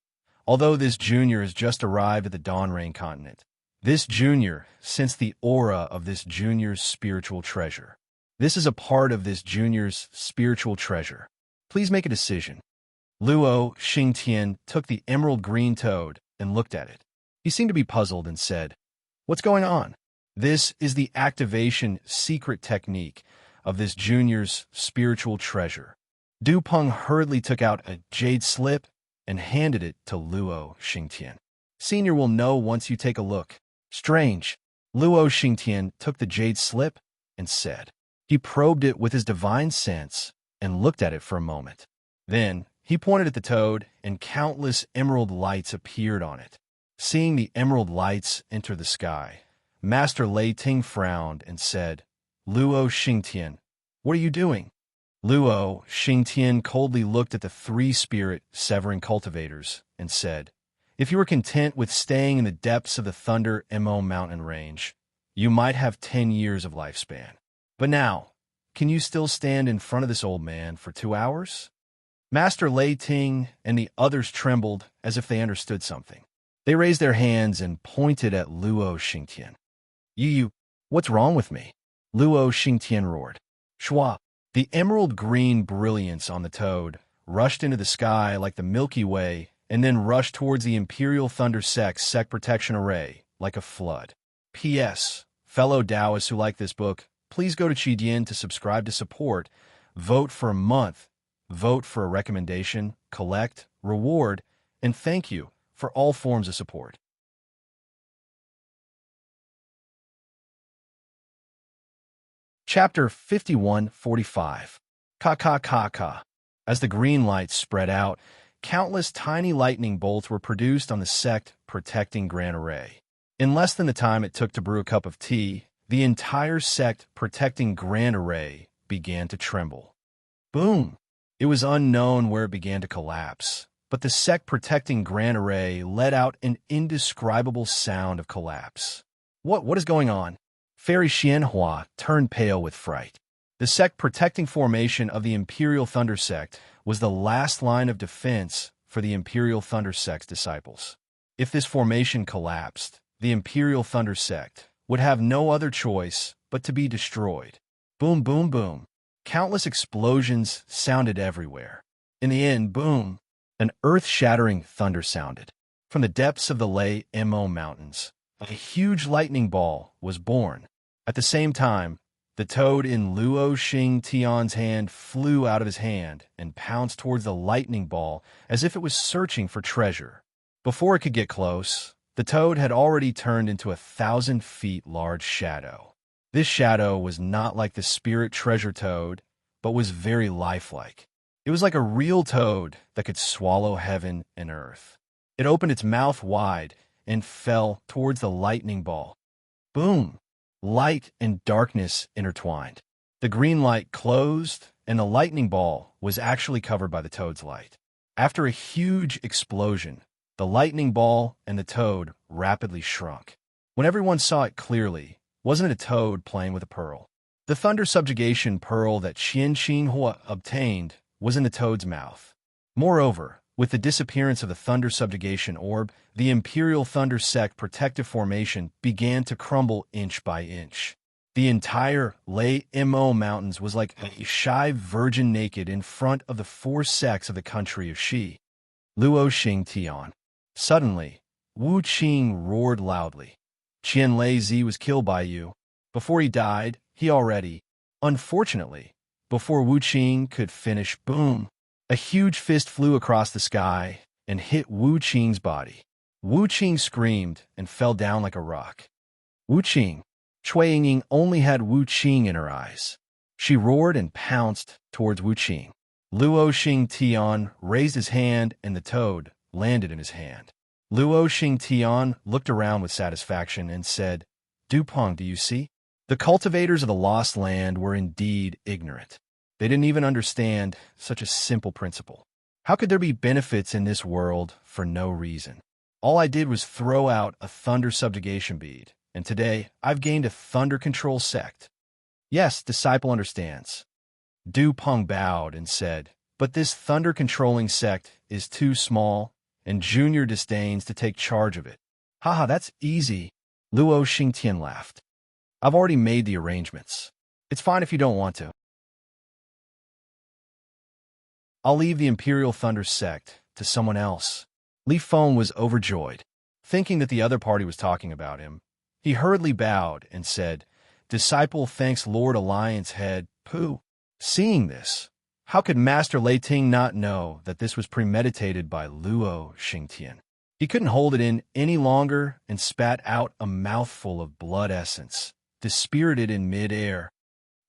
although this junior has just arrived at the Dawn Rain continent, this junior sensed the aura of this junior's spiritual treasure. This is a part of this junior's spiritual treasure. Please make a decision. Luo Xingtian took the emerald green toad and looked at it. He seemed to be puzzled and said, What's going on? This is the activation secret technique of this junior's spiritual treasure. Du Peng hurriedly took out a jade slip and handed it to Luo Xingtian. Senior will know once you take a look. Strange. Luo Xingtian took the jade slip and said. He probed it with his divine sense and looked at it for a moment. Then he pointed at the toad, and countless emerald lights appeared on it. Seeing the emerald lights enter the sky, Master Lei Ting frowned and said, Luo Xingtian, what are you doing? Luo Xingtian coldly looked at the three spirit-severing cultivators and said, If you were content with staying in the depths of the Thunder Mo mountain range, you might have 10 years of lifespan. But now, can you still stand in front of this old man for 2 hours? Master Lei Ting and the others trembled as if they understood something. They raised their hands and pointed at Luo Xingtian. You, what's wrong with me? Luo Xingtian roared. Shua, the emerald green brilliance on the toad rushed into the sky like the Milky Way and then rushed towards the Imperial Thunder Sect Protection Array like a flood. P.S. Fellow Taoists who like this book, please go to Qidian to subscribe to support, vote for a month, vote for a recommendation, collect, reward, and thank you for all forms of support. Chapter 5145. Ka ka ka ka. As the green lights spread out, countless tiny lightning bolts were produced on the sect protecting Grand Array. In less than the time it took to brew a cup of tea, the entire sect protecting Grand Array began to tremble. Boom! It was unknown where it began to collapse, but the sect protecting Grand Array let out an indescribable sound of collapse. What is going on? Fairy Xianhua turned pale with fright. The sect protecting formation of the Imperial Thunder Sect was the last line of defense for the Imperial Thunder Sect's disciples. If this formation collapsed, the Imperial Thunder Sect would have no other choice but to be destroyed. Boom, boom, boom. Countless explosions sounded everywhere. In the end, boom, an earth-shattering thunder sounded. From the depths of the Lei Mo Mountains, a huge lightning ball was born. At the same time, the toad in Luo Xingtian's hand flew out of his hand and pounced towards the lightning ball as if it was searching for treasure. Before it could get close, the toad had already turned into a 1,000 feet large shadow. This shadow was not like the spirit treasure toad, but was very lifelike. It was like a real toad that could swallow heaven and earth. It opened its mouth wide and fell towards the lightning ball. Boom! Light and darkness intertwined. The green light closed, and the lightning ball was actually covered by the toad's light. After a huge explosion, the lightning ball and the toad rapidly shrunk. When everyone saw it clearly, wasn't it a toad playing with a pearl? The thunder subjugation pearl that Qian Xinhua obtained was in the toad's mouth. Moreover, with the disappearance of the thunder subjugation orb, the Imperial Thunder Sect protective formation began to crumble inch by inch. The entire Lei Mo Mountains was like a shy virgin naked in front of the 4 sects of the country of Xi. Luo Xingtian. Suddenly, Wu Qing roared loudly. Qian Lei Zi was killed by you. Before he died, he already. Unfortunately, before Wu Qing could finish, boom, a huge fist flew across the sky and hit Wu Qing's body. Wu Qing screamed and fell down like a rock. Wu Qing. Cui Yingying only had Wu Qing in her eyes. She roared and pounced towards Wu Qing. Luo Xingtian raised his hand and the toad landed in his hand. Luo Xingtian looked around with satisfaction and said, Dupont, do you see? The cultivators of the lost land were indeed ignorant. They didn't even understand such a simple principle. How could there be benefits in this world for no reason? All I did was throw out a thunder subjugation bead, and today I've gained a thunder control sect. Yes, disciple understands. Dupont bowed and said, but this thunder-controlling sect is too small, and Junior disdains to take charge of it. Haha, that's easy. Luo Xingtian laughed. I've already made the arrangements. It's fine if you don't want to. I'll leave the Imperial Thunder sect to someone else. Li Feng was overjoyed. Thinking that the other party was talking about him, he hurriedly bowed and said, Disciple thanks Lord Alliance Head Pu. Seeing this, how could Master Lei Ting not know that this was premeditated by Luo Xingtian? He couldn't hold it in any longer and spat out a mouthful of blood essence, dispirited in mid-air.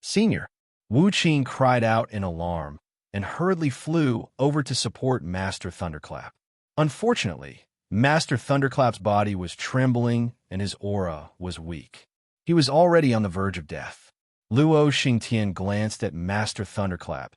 Senior, Wu Qing cried out in alarm and hurriedly flew over to support Master Thunderclap. Unfortunately, Master Thunderclap's body was trembling and his aura was weak. He was already on the verge of death. Luo Xingtian glanced at Master Thunderclap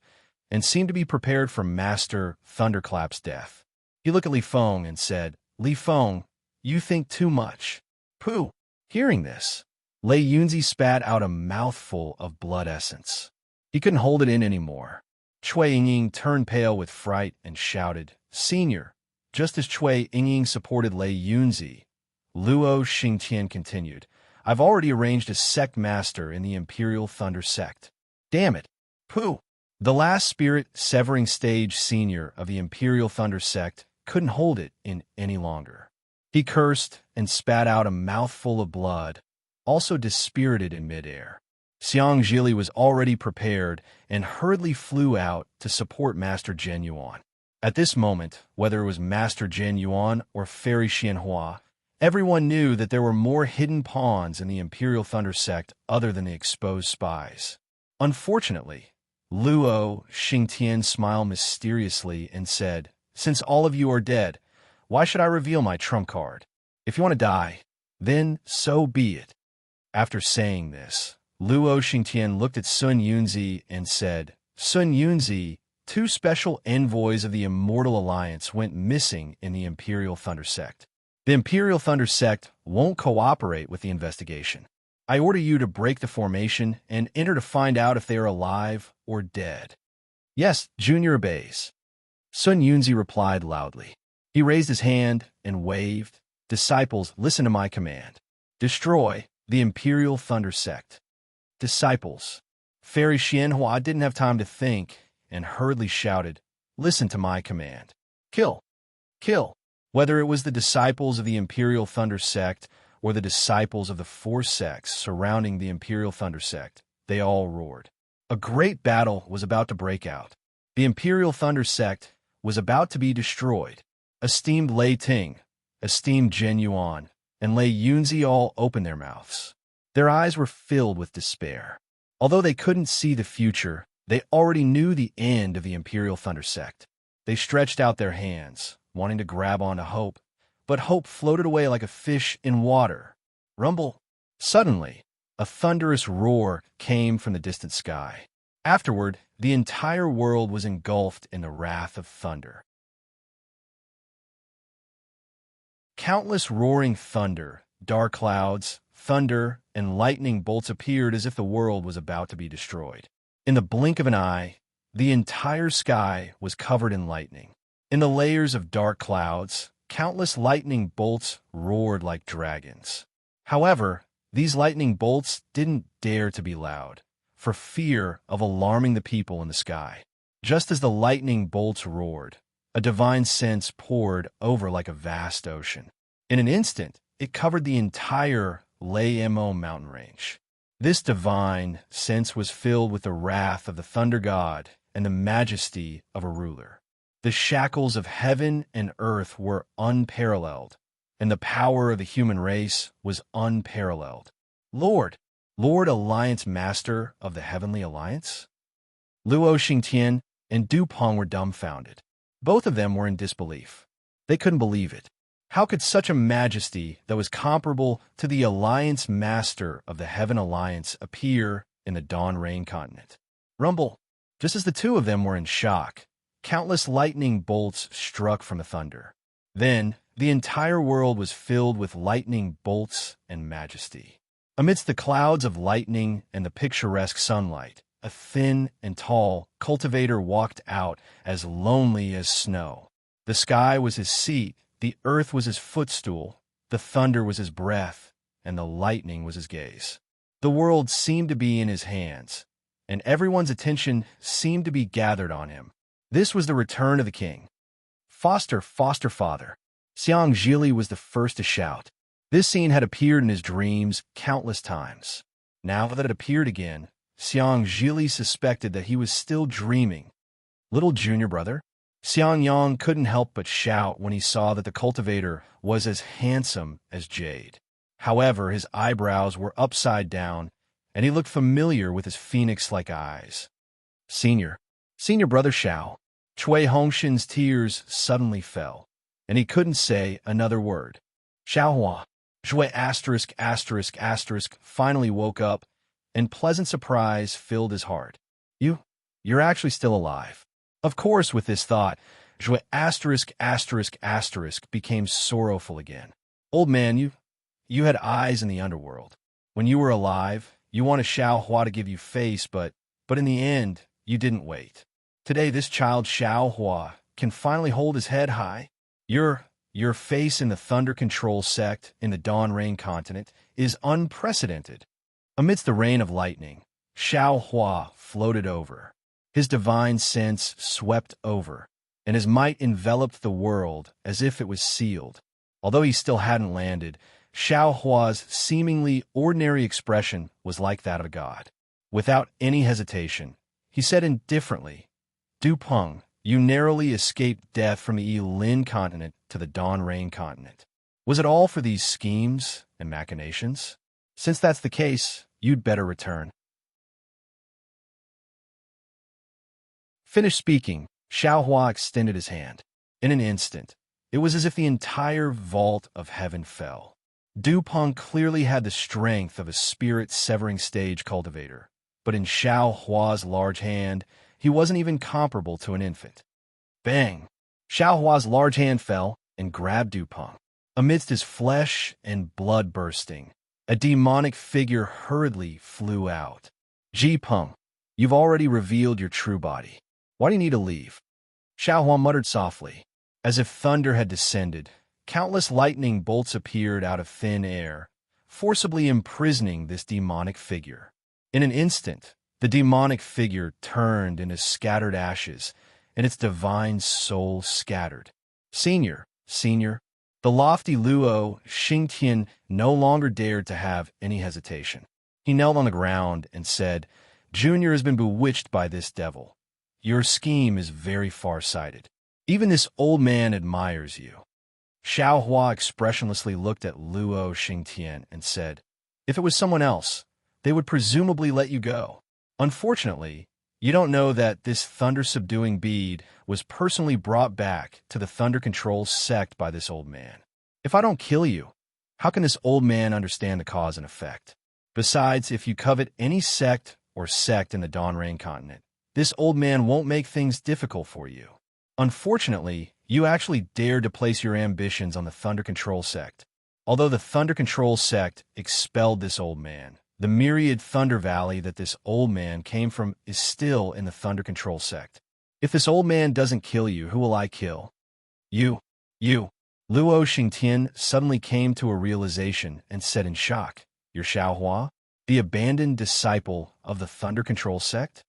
and seemed to be prepared for Master Thunderclap's death. He looked at Li Feng and said, Li Feng, you think too much. Pooh! Hearing this, Lei Yunzi spat out a mouthful of blood essence. He couldn't hold it in anymore. Cui Yingying turned pale with fright and shouted, Senior! Just as Cui Yingying supported Lei Yunzi, Luo Xingtian continued, I've already arranged a sect master in the Imperial Thunder sect. Damn it! Pooh! The last spirit-severing stage senior of the Imperial Thunder sect couldn't hold it in any longer. He cursed and spat out a mouthful of blood, also dispirited in midair. Xiang Zhili was already prepared and hurriedly flew out to support Master Zhen Yuan. At this moment, whether it was Master Zhen Yuan or Fairy Xianhua, everyone knew that there were more hidden pawns in the Imperial Thunder sect other than the exposed spies. Unfortunately, Luo Xingtian smiled mysteriously and said, Since all of you are dead, why should I reveal my trump card? If you want to die, then so be it. After saying this, Luo Xingtian looked at Sun Yunzi and said, Sun Yunzi, 2 special envoys of the Immortal Alliance went missing in the Imperial Thunder sect. The Imperial Thunder sect won't cooperate with the investigation. I order you to break the formation and enter to find out if they are alive or dead. Yes, Junior obeys. Sun Yunzi replied loudly. He raised his hand and waved. Disciples, listen to my command. Destroy the Imperial Thunder sect. Disciples. Fairy Xianhua didn't have time to think and hurriedly shouted, Listen to my command. Kill. Kill. Whether it was the disciples of the Imperial Thunder sect or the disciples of the 4 sects surrounding the Imperial Thunder sect, they all roared. A great battle was about to break out. The Imperial Thunder sect was about to be destroyed. Esteemed Lei Ting, esteemed Zhen Yuan, and Lei Yunzi all opened their mouths. Their eyes were filled with despair. Although they couldn't see the future, they already knew the end of the Imperial Thunder sect. They stretched out their hands, wanting to grab onto hope, but hope floated away like a fish in water. Rumble. Suddenly, a thunderous roar came from the distant sky. Afterward, the entire world was engulfed in the wrath of thunder. Countless roaring thunder, dark clouds, thunder, and lightning bolts appeared as if the world was about to be destroyed. In the blink of an eye, the entire sky was covered in lightning. In the layers of dark clouds, countless lightning bolts roared like dragons. However, these lightning bolts didn't dare to be loud, for fear of alarming the people in the sky. Just as the lightning bolts roared, a divine sense poured over like a vast ocean. In an instant, it covered the entire Lei Mo mountain range. This divine sense was filled with the wrath of the thunder god and the majesty of a ruler. The shackles of heaven and earth were unparalleled, and the power of the human race was unparalleled. Lord Alliance Master of the Heavenly Alliance? Luo Xingtian and Dupont were dumbfounded. Both of them were in disbelief. They couldn't believe it. How could such a majesty that was comparable to the Alliance Master of the Heaven Alliance appear in the Dawn Rain continent? Rumble. Just as the two of them were in shock, countless lightning bolts struck from the thunder. Then, the entire world was filled with lightning bolts and majesty. Amidst the clouds of lightning and the picturesque sunlight, a thin and tall cultivator walked out as lonely as snow. The sky was his seat, the earth was his footstool, the thunder was his breath, and the lightning was his gaze. The world seemed to be in his hands, and everyone's attention seemed to be gathered on him. This was the return of the king. Foster father. Xiang Zhili was the first to shout. This scene had appeared in his dreams countless times. Now that it appeared again, Xiang Zhili suspected that he was still dreaming. Little junior brother? Xiang Yang couldn't help but shout when he saw that the cultivator was as handsome as jade. However, his eyebrows were upside down, and he looked familiar with his phoenix-like eyes. Senior brother Xiao. Chui Hongshin's tears suddenly fell, and he couldn't say another word. Xiaohua. Zhui ***** finally woke up, and pleasant surprise filled his heart. You're actually still alive. Of course, with this thought, Zhui ***** became sorrowful again. Old man, you had eyes in the underworld. When you were alive, you wanted Xiaohua to give you face, but in the end, you didn't wait. Today, this child Xiaohua can finally hold his head high. Your face in the Thunder Control sect in the Dawn Rain continent is unprecedented. Amidst the rain of lightning, Xiaohua floated over. His divine sense swept over, and his might enveloped the world as if it was sealed. Although he still hadn't landed, Xiaohua's seemingly ordinary expression was like that of a god. Without any hesitation, he said indifferently, "Dupeng, you narrowly escaped death from the Yilin continent to the Dawn Rain continent. Was it all for these schemes and machinations? Since that's the case, you'd better return." Finished speaking, Xiaohua extended his hand. In an instant, it was as if the entire vault of heaven fell. Dupeng clearly had the strength of a spirit-severing stage cultivator, but in Xiaohua's large hand, he wasn't even comparable to an infant. Bang! Xiaohua's large hand fell and grabbed Dupeng. Amidst his flesh and blood bursting, a demonic figure hurriedly flew out. "Jipeng, you've already revealed your true body. Why do you need to leave?" Xiaohua muttered softly. As if thunder had descended, countless lightning bolts appeared out of thin air, forcibly imprisoning this demonic figure. In an instant, the demonic figure turned into scattered ashes, and its divine soul scattered. Senior, the lofty Luo Xingtian no longer dared to have any hesitation. He knelt on the ground and said, "Junior has been bewitched by this devil. Your scheme is very far-sighted. Even this old man admires you." Xiaohua expressionlessly looked at Luo Xingtian and said, "If it was someone else, they would presumably let you go. Unfortunately, you don't know that this thunder-subduing bead was personally brought back to the Thunder Control sect by this old man. If I don't kill you, how can this old man understand the cause and effect? Besides, if you covet any sect in the Dawn Rain continent, this old man won't make things difficult for you. Unfortunately, you actually dared to place your ambitions on the Thunder Control sect. Although the Thunder Control sect expelled this old man, the myriad Thunder Valley that this old man came from is still in the Thunder Control sect. If this old man doesn't kill you, who will I kill?" You. Luo Xingtian suddenly came to a realization and said in shock, "You're Xiaohua, the abandoned disciple of the Thunder Control sect?"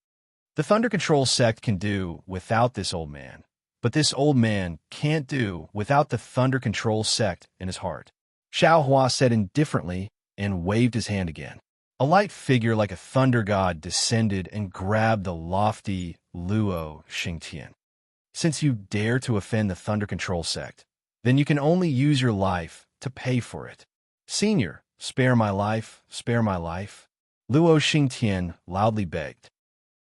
The Thunder Control sect can do without this old man, but this old man can't do without the Thunder Control sect in his heart. Xiaohua said indifferently and waved his hand again. A light figure like a thunder god descended and grabbed the lofty Luo Xingtian. "Since you dare to offend the Thunder Control sect, then you can only use your life to pay for it. Senior, spare my life, Luo Xingtian loudly begged.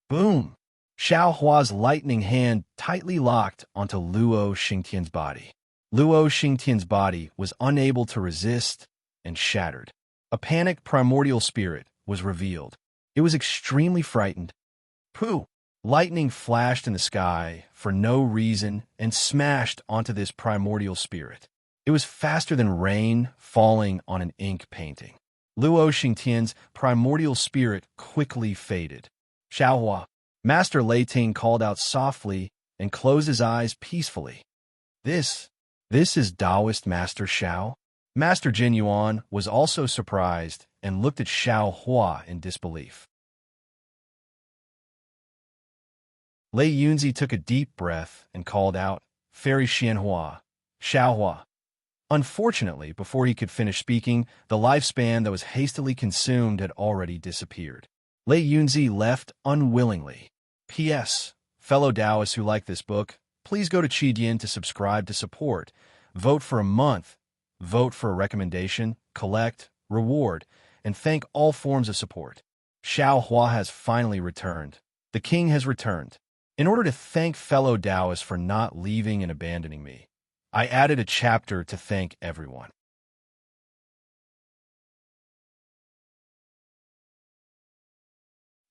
Boom! Xiaohua's lightning hand tightly locked onto Luo Xingtian's body. Luo Xingtian's body was unable to resist and shattered. A panicked primordial spirit was revealed. It was extremely frightened. Pooh! Lightning flashed in the sky for no reason and smashed onto this primordial spirit. It was faster than rain falling on an ink painting. Luo Xingtian's primordial spirit quickly faded. Xiaohua, Master Lei Ting called out softly and closed his eyes peacefully. This is Taoist Master Xiao? Master Jin Yuan was also surprised and looked at Xiaohua in disbelief. Lei Yunzi took a deep breath and called out, Fairy Xianhua, Xiaohua. Unfortunately, before he could finish speaking, the lifespan that was hastily consumed had already disappeared. Lei Yunzi left unwillingly. P.S. Fellow Taoists who like this book, please go to Qidian to subscribe to support, vote for a month, vote for a recommendation, collect, reward, and thank all forms of support. Xiaohua has finally returned. The king has returned. In order to thank fellow Taoists for not leaving and abandoning me, I added a chapter to thank everyone.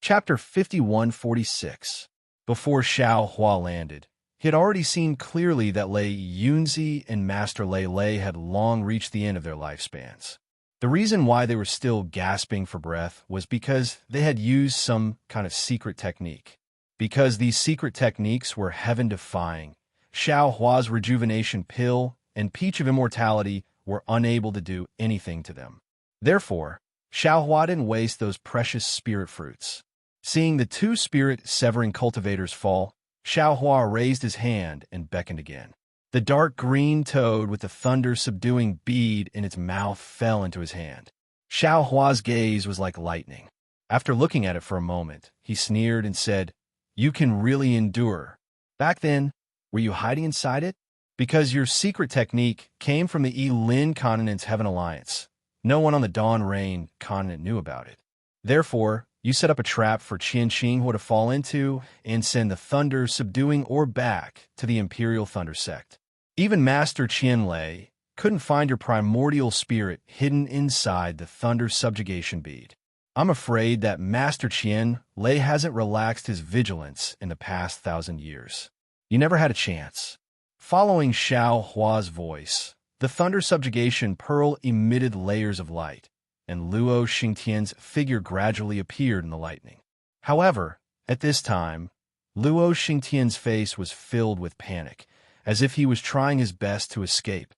Chapter 5146. Before Xiaohua landed, he had already seen clearly that Lei Yunzi and Master Lei had long reached the end of their lifespans. The reason why they were still gasping for breath was because they had used some kind of secret technique. Because these secret techniques were heaven-defying, Xiaohua's rejuvenation pill and peach of immortality were unable to do anything to them. Therefore, Xiaohua didn't waste those precious spirit fruits. Seeing the two spirit-severing cultivators fall, Xiaohua raised his hand and beckoned again. The dark green toad with the thunder-subduing bead in its mouth fell into his hand. Xiaohua's gaze was like lightning. After looking at it for a moment, he sneered and said, "You can really endure. Back then, were you hiding inside it? Because your secret technique came from the Yi-Lin continent's Heaven Alliance. No one on the Dawn Rain continent knew about it. Therefore, you set up a trap for Qian Xinghua to fall into and send the thunder-subduing orb back to the Imperial Thunder Sect. Even Master Qian Lei couldn't find your primordial spirit hidden inside the thunder subjugation bead. I'm afraid that Master Qian Lei hasn't relaxed his vigilance in the past 1,000 years. You never had a chance." Following Xiaohua's voice, the thunder subjugation pearl emitted layers of light, and Luo Xingtian's figure gradually appeared in the lightning. However, at this time, Luo Xingtian's face was filled with panic, as if he was trying his best to escape.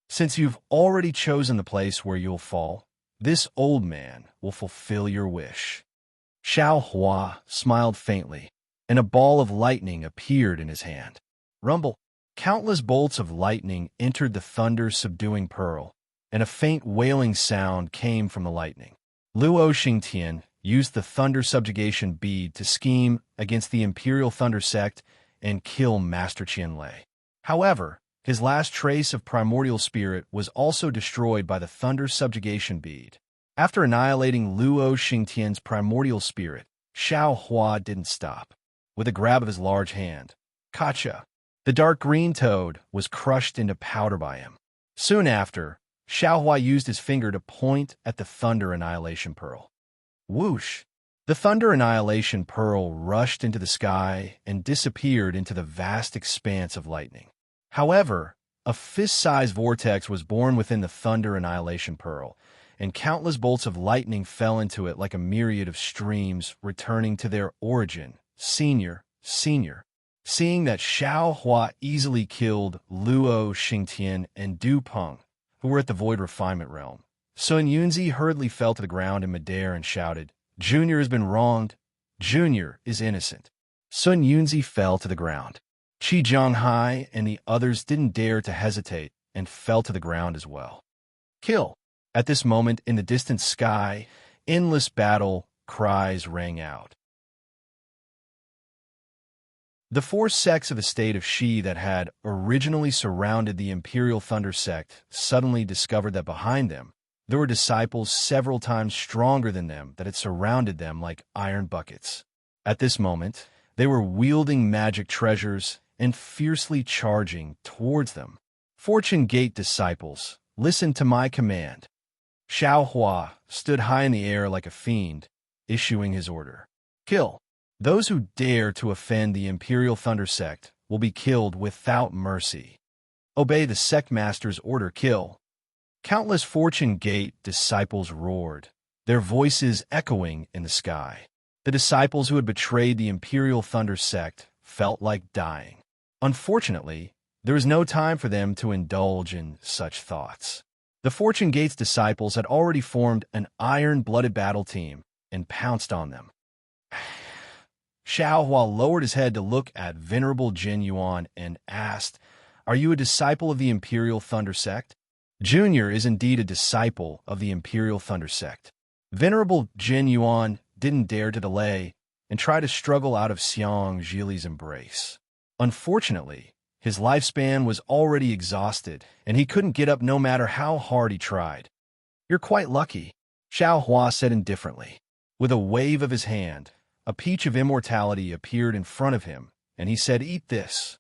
"Since you've already chosen the place where you'll fall, this old man will fulfill your wish." Xiaohua smiled faintly, and a ball of lightning appeared in his hand. Rumble! Countless bolts of lightning entered the thunder-subduing pearl, and a faint wailing sound came from the lightning. Luo Xingtian used the thunder subjugation bead to scheme against the Imperial Thunder Sect and kill Master Qian Lei. However, his last trace of primordial spirit was also destroyed by the thunder subjugation bead. After annihilating Luo Xingtian's primordial spirit, Xiaohua didn't stop. With a grab of his large hand, Kacha, the dark green toad, was crushed into powder by him. Soon after, Xiaohua used his finger to point at the thunder annihilation pearl. Whoosh! The thunder annihilation pearl rushed into the sky and disappeared into the vast expanse of lightning. However, a fist-sized vortex was born within the thunder annihilation pearl, and countless bolts of lightning fell into it like a myriad of streams returning to their origin. Senior. Seeing that Xiaohua easily killed Luo Xingtian and Du Peng, who were at the Void Refinement Realm, Sun Yunzi hurriedly fell to the ground in midair and shouted, "Junior has been wronged. Junior is innocent." Sun Yunzi fell to the ground. Qi Zhonghai and the others didn't dare to hesitate and fell to the ground as well. Kill! At this moment, in the distant sky, endless battle cries rang out. The four sects of the state of Shi that had originally surrounded the Imperial Thunder Sect suddenly discovered that behind them, there were disciples several times stronger than them that had surrounded them like iron buckets. At this moment, they were wielding magic treasures and fiercely charging towards them. Fortune Gate disciples, listen to my command. Xiao Hua stood high in the air like a fiend, issuing his order. Kill. Those who dare to offend the Imperial Thunder Sect will be killed without mercy. Obey the sect master's order. Kill. Countless Fortune Gate disciples roared, their voices echoing in the sky. The disciples who had betrayed the Imperial Thunder Sect felt like dying. Unfortunately, there was no time for them to indulge in such thoughts. The Fortune Gate's disciples had already formed an iron-blooded battle team and pounced on them. Xiao Hua lowered his head to look at Venerable Jin Yuan and asked, "Are you a disciple of the Imperial Thunder Sect?" Junior is indeed a disciple of the Imperial Thunder Sect. Venerable Jin Yuan didn't dare to delay and try to struggle out of Xiang Zhili's embrace. Unfortunately, his lifespan was already exhausted, and he couldn't get up no matter how hard he tried. "You're quite lucky," Xiao Hua said indifferently. With a wave of his hand, a peach of immortality appeared in front of him, and he said, "Eat this."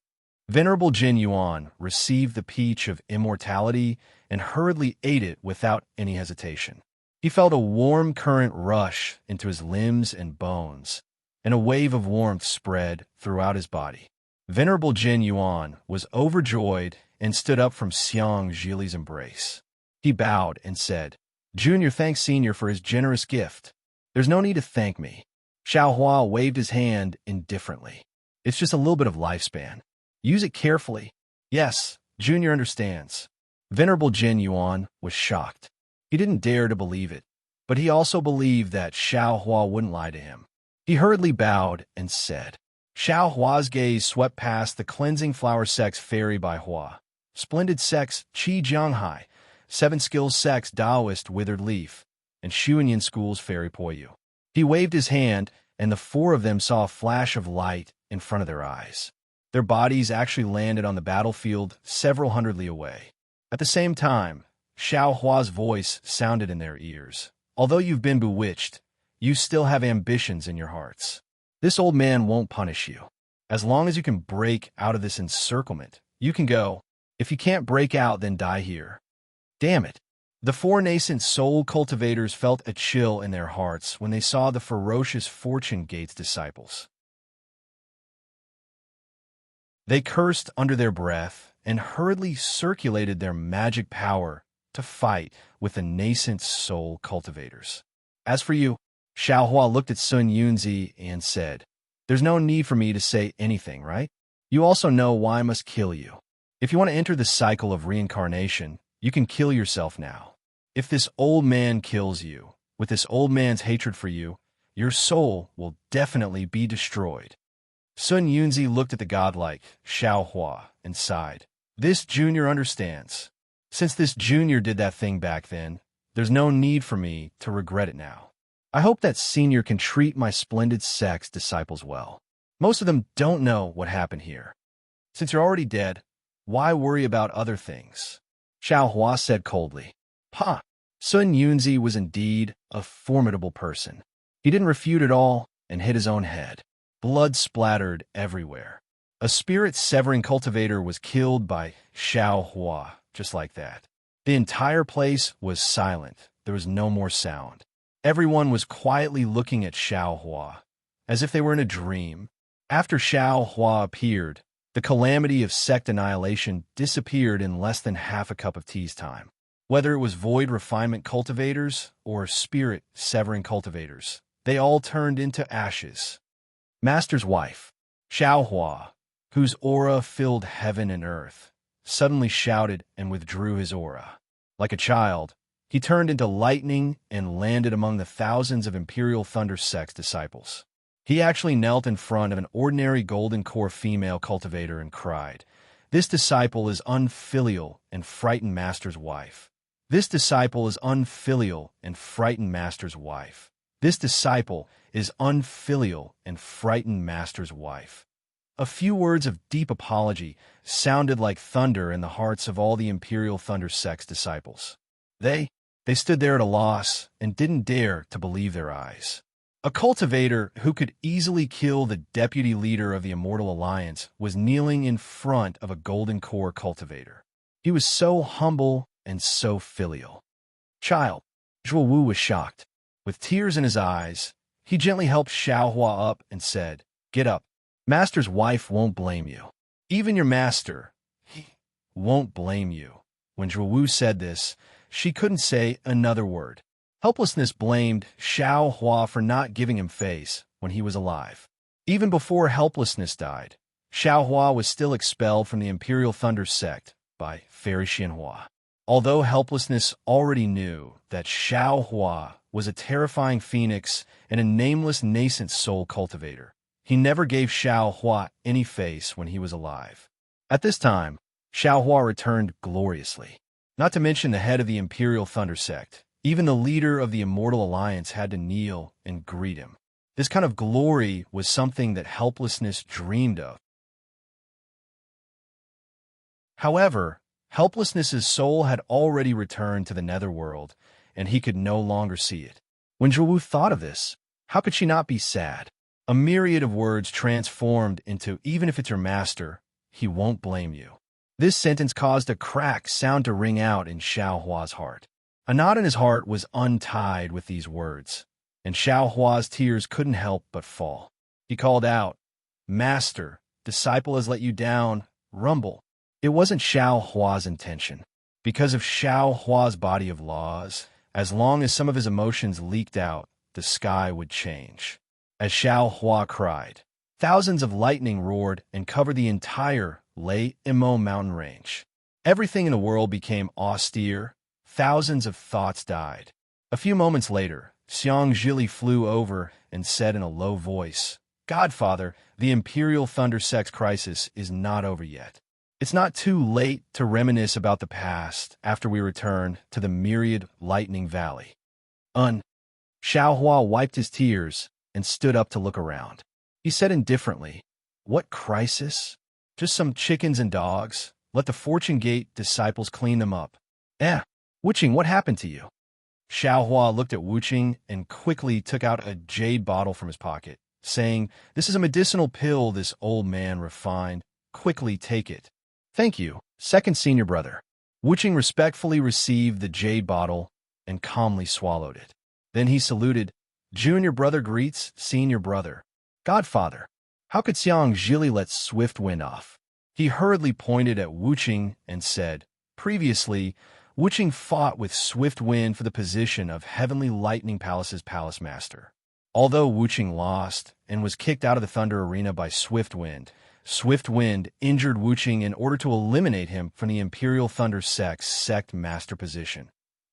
Venerable Jin Yuan received the peach of immortality and hurriedly ate it without any hesitation. He felt a warm current rush into his limbs and bones, and a wave of warmth spread throughout his body. Venerable Jin Yuan was overjoyed and stood up from Xiang Zhili's embrace. He bowed and said, "Junior thanks Senior for his generous gift. There's no need to thank me." Xiao Hua waved his hand indifferently. "It's just a little bit of lifespan. Use it carefully." "Yes, Junior understands." Venerable Jin Yuan was shocked. He didn't dare to believe it, but he also believed that Xiao Hua wouldn't lie to him. He hurriedly bowed and said. Xiao Hua's gaze swept past the cleansing flower sects Fairy by Hua, Splendid Sects Qi Jianghai, Seven Skills Sects Taoist Withered Leaf, and Xuanyan School's Fairy Poyu. He waved his hand, and the four of them saw a flash of light in front of their eyes. Their bodies actually landed on the battlefield several hundred li away. At the same time, Xiao Hua's voice sounded in their ears. "Although you've been bewitched, you still have ambitions in your hearts. This old man won't punish you. As long as you can break out of this encirclement, you can go. If you can't break out, then die here." Damn it. The four nascent soul cultivators felt a chill in their hearts when they saw the ferocious Fortune Gate's disciples. They cursed under their breath and hurriedly circulated their magic power to fight with the nascent soul cultivators. As for you, Xiao Hua looked at Sun Yunzi and said, "There's no need for me to say anything, right? You also know why I must kill you. If you want to enter the cycle of reincarnation, you can kill yourself now. If this old man kills you, with this old man's hatred for you, your soul will definitely be destroyed." Sun Yunzi looked at the godlike Xiao Hua and sighed. "This junior understands. Since this junior did that thing back then, there's no need for me to regret it now. I hope that senior can treat my splendid sect's disciples well. Most of them don't know what happened here. Since you're already dead, why worry about other things?" Xiao Hua said coldly. "Ha!" Sun Yunzi was indeed a formidable person. He didn't refute at all and hit his own head. Blood splattered everywhere. A spirit-severing cultivator was killed by Xiao Hua, just like that. The entire place was silent. There was no more sound. Everyone was quietly looking at Xiao Hua, as if they were in a dream. After Xiao Hua appeared, the calamity of sect annihilation disappeared in less than half a cup of tea's time. Whether it was void refinement cultivators or spirit-severing cultivators, they all turned into ashes. Master's wife, Xiao Hua, whose aura filled heaven and earth, suddenly shouted and withdrew his aura. Like a child, he turned into lightning and landed among the thousands of Imperial Thunder Sect's disciples. He actually knelt in front of an ordinary golden core female cultivator and cried, "This disciple is unfilial and frightened Master's wife. This disciple is unfilial and frightened Master's wife. This disciple is unfilial and frightened Master's wife." A few words of deep apology sounded like thunder in the hearts of all the Imperial Thunder Sect's disciples. They stood there at a loss and didn't dare to believe their eyes. A cultivator who could easily kill the deputy leader of the Immortal Alliance was kneeling in front of a golden core cultivator. He was so humble and so filial. Child, Zhuo Wu was shocked. With tears in his eyes, he gently helped Xiao Hua up and said, "Get up. Master's wife won't blame you. Even your master, he won't blame you." When Zhuo Wu said this, she couldn't say another word. Helplessness blamed Xiao Hua for not giving him face when he was alive. Even before helplessness died, Xiao Hua was still expelled from the Imperial Thunder sect by Fairy Xianhua. Although helplessness already knew that Xiao Hua was a terrifying phoenix and a nameless nascent soul cultivator, he never gave Xiao Hua any face when he was alive. At this time, Xiao Hua returned gloriously. Not to mention the head of the Imperial Thunder sect, even the leader of the Immortal Alliance had to kneel and greet him. This kind of glory was something that helplessness dreamed of. However, helplessness's soul had already returned to the netherworld, and he could no longer see it. When Zhuo Wu thought of this, how could she not be sad? A myriad of words transformed into, "Even if it's your master, he won't blame you." This sentence caused a crack sound to ring out in Xiao Hua's heart. A knot in his heart was untied with these words, and Xiao Hua's tears couldn't help but fall. He called out, "Master, disciple has let you down, rumble." It wasn't Xiao Hua's intention. Because of Xiao Hua's body of laws, as long as some of his emotions leaked out, the sky would change. As Xiao Hua cried, thousands of lightning roared and covered the entire Lei Imo mountain range. Everything in the world became austere. Thousands of thoughts died. A few moments later, Xiang Zhili flew over and said in a low voice, "Godfather, the Imperial Thunder Sect's crisis is not over yet. It's not too late to reminisce about the past after we return to the myriad Lightning Valley." Xiao Hua wiped his tears and stood up to look around. He said indifferently, "What crisis? Just some chickens and dogs. Let the Fortune Gate disciples clean them up." Wuqing, what happened to you?" Xiao Hua looked at Wuqing and quickly took out a jade bottle from his pocket, saying, "This is a medicinal pill this old man refined. Quickly take it." "Thank you, second senior brother." Wuqing respectfully received the jade bottle and calmly swallowed it. Then he saluted, "Junior brother greets senior brother." "Godfather, how could Xiang Zhili let Swift Wind off?" He hurriedly pointed at Wuqing and said, "Previously, Wuqing fought with Swift Wind for the position of Heavenly Lightning Palace's palace master. Although Wuqing lost and was kicked out of the Thunder Arena by Swift Wind injured Wuqing in order to eliminate him from the Imperial Thunder Sect's sect master position."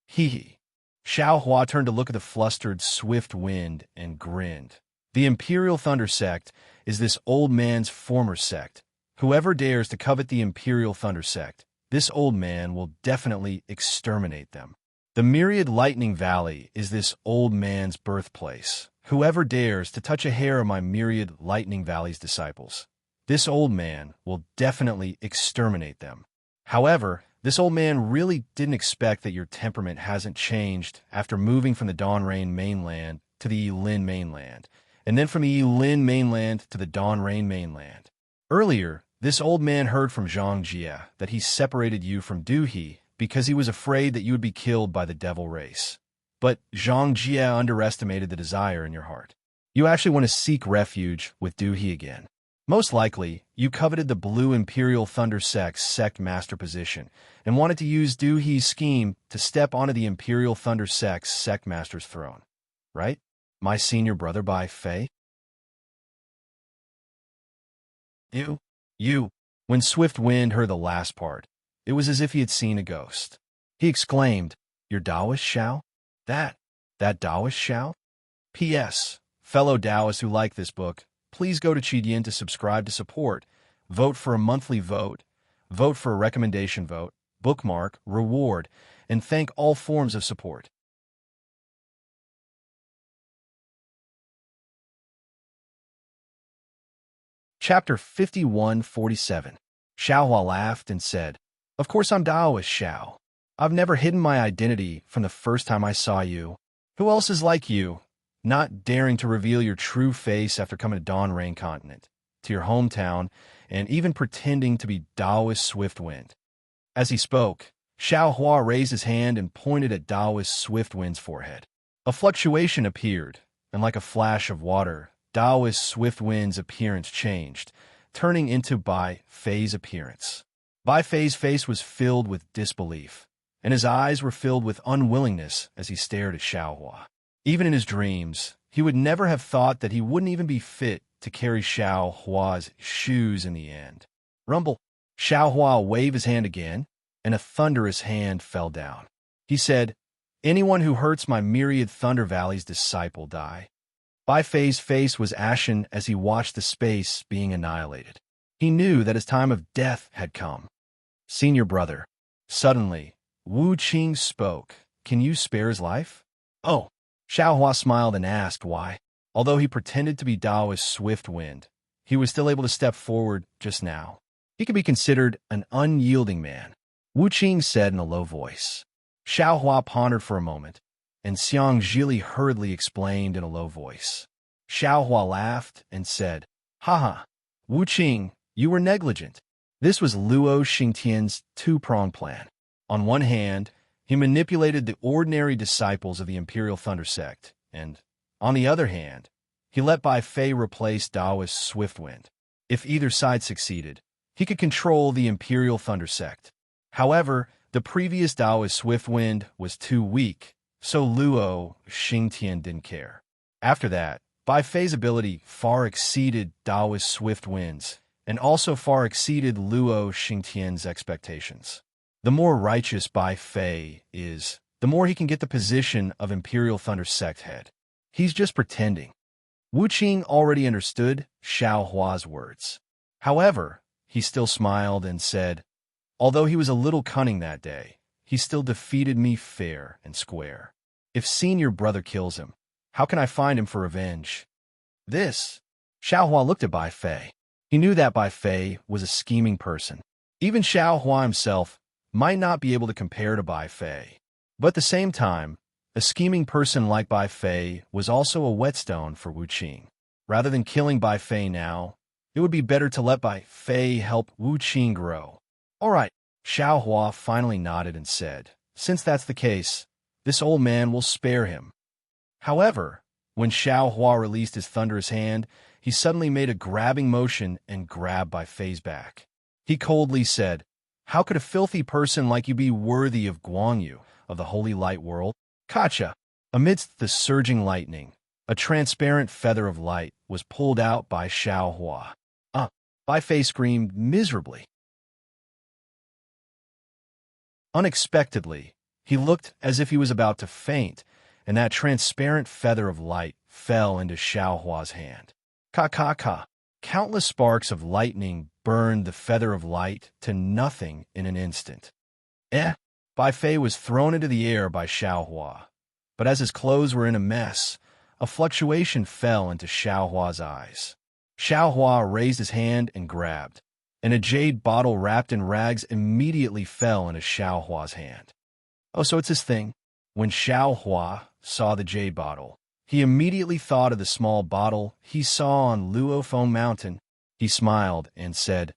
Xiao Hua turned to look at the flustered Swift Wind and grinned. "The Imperial Thunder Sect is this old man's former sect. Whoever dares to covet the Imperial Thunder Sect, this old man will definitely exterminate them. The myriad Lightning Valley is this old man's birthplace. Whoever dares to touch a hair of my myriad Lightning Valley's disciples, this old man will definitely exterminate them. However, this old man really didn't expect that your temperament hasn't changed after moving from the Dawnrain mainland to the Yilin mainland, and then from the Yilin mainland to the Dawnrain mainland. Earlier, this old man heard from Zhang Jia that he separated you from Du He because he was afraid that you would be killed by the devil race. But Zhang Jia underestimated the desire in your heart. You actually want to seek refuge with Du He again. Most likely, you coveted the Blue Imperial Thunder Sect's sect master position and wanted to use Du He's scheme to step onto the Imperial Thunder Sect's sect master's throne. Right? My senior brother by Fei? You. When Swift Wind heard the last part, it was as if he had seen a ghost. He exclaimed, "Your Taoist Xiao? That Taoist Xiao?" P.S. Fellow Taoists who like this book, please go to Qidian to subscribe to support, vote for a monthly vote for a recommendation vote, bookmark, reward, and thank all forms of support. Chapter 5147. Xiao Hua laughed and said, "Of course I'm Taoist, Xiao. I've never hidden my identity from the first time I saw you. Who else is like you, not daring to reveal your true face after coming to Dawnrain Continent, to your hometown, and even pretending to be Taoist Swiftwind?" As he spoke, Xiao Hua raised his hand and pointed at Daoist Swiftwind's forehead. A fluctuation appeared, and like a flash of water, Daoist Swiftwind's appearance changed, turning into Bai Fei's appearance. Bai Fei's face was filled with disbelief, and his eyes were filled with unwillingness as he stared at Xiao Hua. Even in his dreams, he would never have thought that he wouldn't even be fit to carry Xiao Hua's shoes in the end. Rumble. Xiao Hua waved his hand again, and a thunderous hand fell down. He said, "Anyone who hurts my myriad Thunder Valley's disciple die." Bai Fei's face was ashen as he watched the space being annihilated. He knew that his time of death had come. "Senior brother." Suddenly, Wu Qing spoke. "Can you spare his life?" "Oh." Xiao Hua smiled and asked why. Although he pretended to be Daoist Swiftwind, he was still able to step forward just now. He could be considered an unyielding man. Wu Qing said in a low voice. Xiao Hua pondered for a moment, and Xiang Zhili hurriedly explained in a low voice. Xiao Hua laughed and said, "Haha, Wu Qing, you were negligent." This was Luo Xingtian's two-pronged plan. On one hand, he manipulated the ordinary disciples of the Imperial Thunder Sect, and, on the other hand, he let Bai Fei replace Daoist Swiftwind. If either side succeeded, he could control the Imperial Thunder Sect. However, the previous Daoist Swiftwind was too weak, so Luo Xingtian didn't care. After that, Bai Fei's ability far exceeded Daoist Swiftwind's, and also far exceeded Luo Xingtian's expectations. The more righteous Bai Fei is, the more he can get the position of Imperial Thunder Sect head. He's just pretending. Wu Qing already understood Xiao Hua's words. However, he still smiled and said, "Although he was a little cunning that day, he still defeated me fair and square. If senior brother kills him, how can I find him for revenge?" This. Xiao Hua looked at Bai Fei. He knew that Bai Fei was a scheming person. Even Xiao Hua himself might not be able to compare to Bai Fei. But at the same time, a scheming person like Bai Fei was also a whetstone for Wu Qing. Rather than killing Bai Fei now, it would be better to let Bai Fei help Wu Qing grow. "All right," Xiao Hua finally nodded and said, "Since that's the case, this old man will spare him." However, when Xiao Hua released his thunderous hand, he suddenly made a grabbing motion and grabbed Bai Fei's back. He coldly said, "How could a filthy person like you be worthy of Guangyu, of the Holy Light World?" Kacha. Amidst the surging lightning, a transparent feather of light was pulled out by Xiao Hua. Bai Fei screamed miserably. Unexpectedly, he looked as if he was about to faint, and that transparent feather of light fell into Xiao Hua's hand. Ka. Countless sparks of lightning burned the feather of light to nothing in an instant. Bai Fei was thrown into the air by Xiao Hua, but as his clothes were in a mess, a fluctuation fell into Xiao Hua's eyes. Xiao Hua raised his hand and grabbed, and a jade bottle wrapped in rags immediately fell into Xiao Hua's hand. "Oh, so it's his thing." When Xiao Hua saw the jade bottle, he immediately thought of the small bottle he saw on Luophone Mountain. He smiled and said,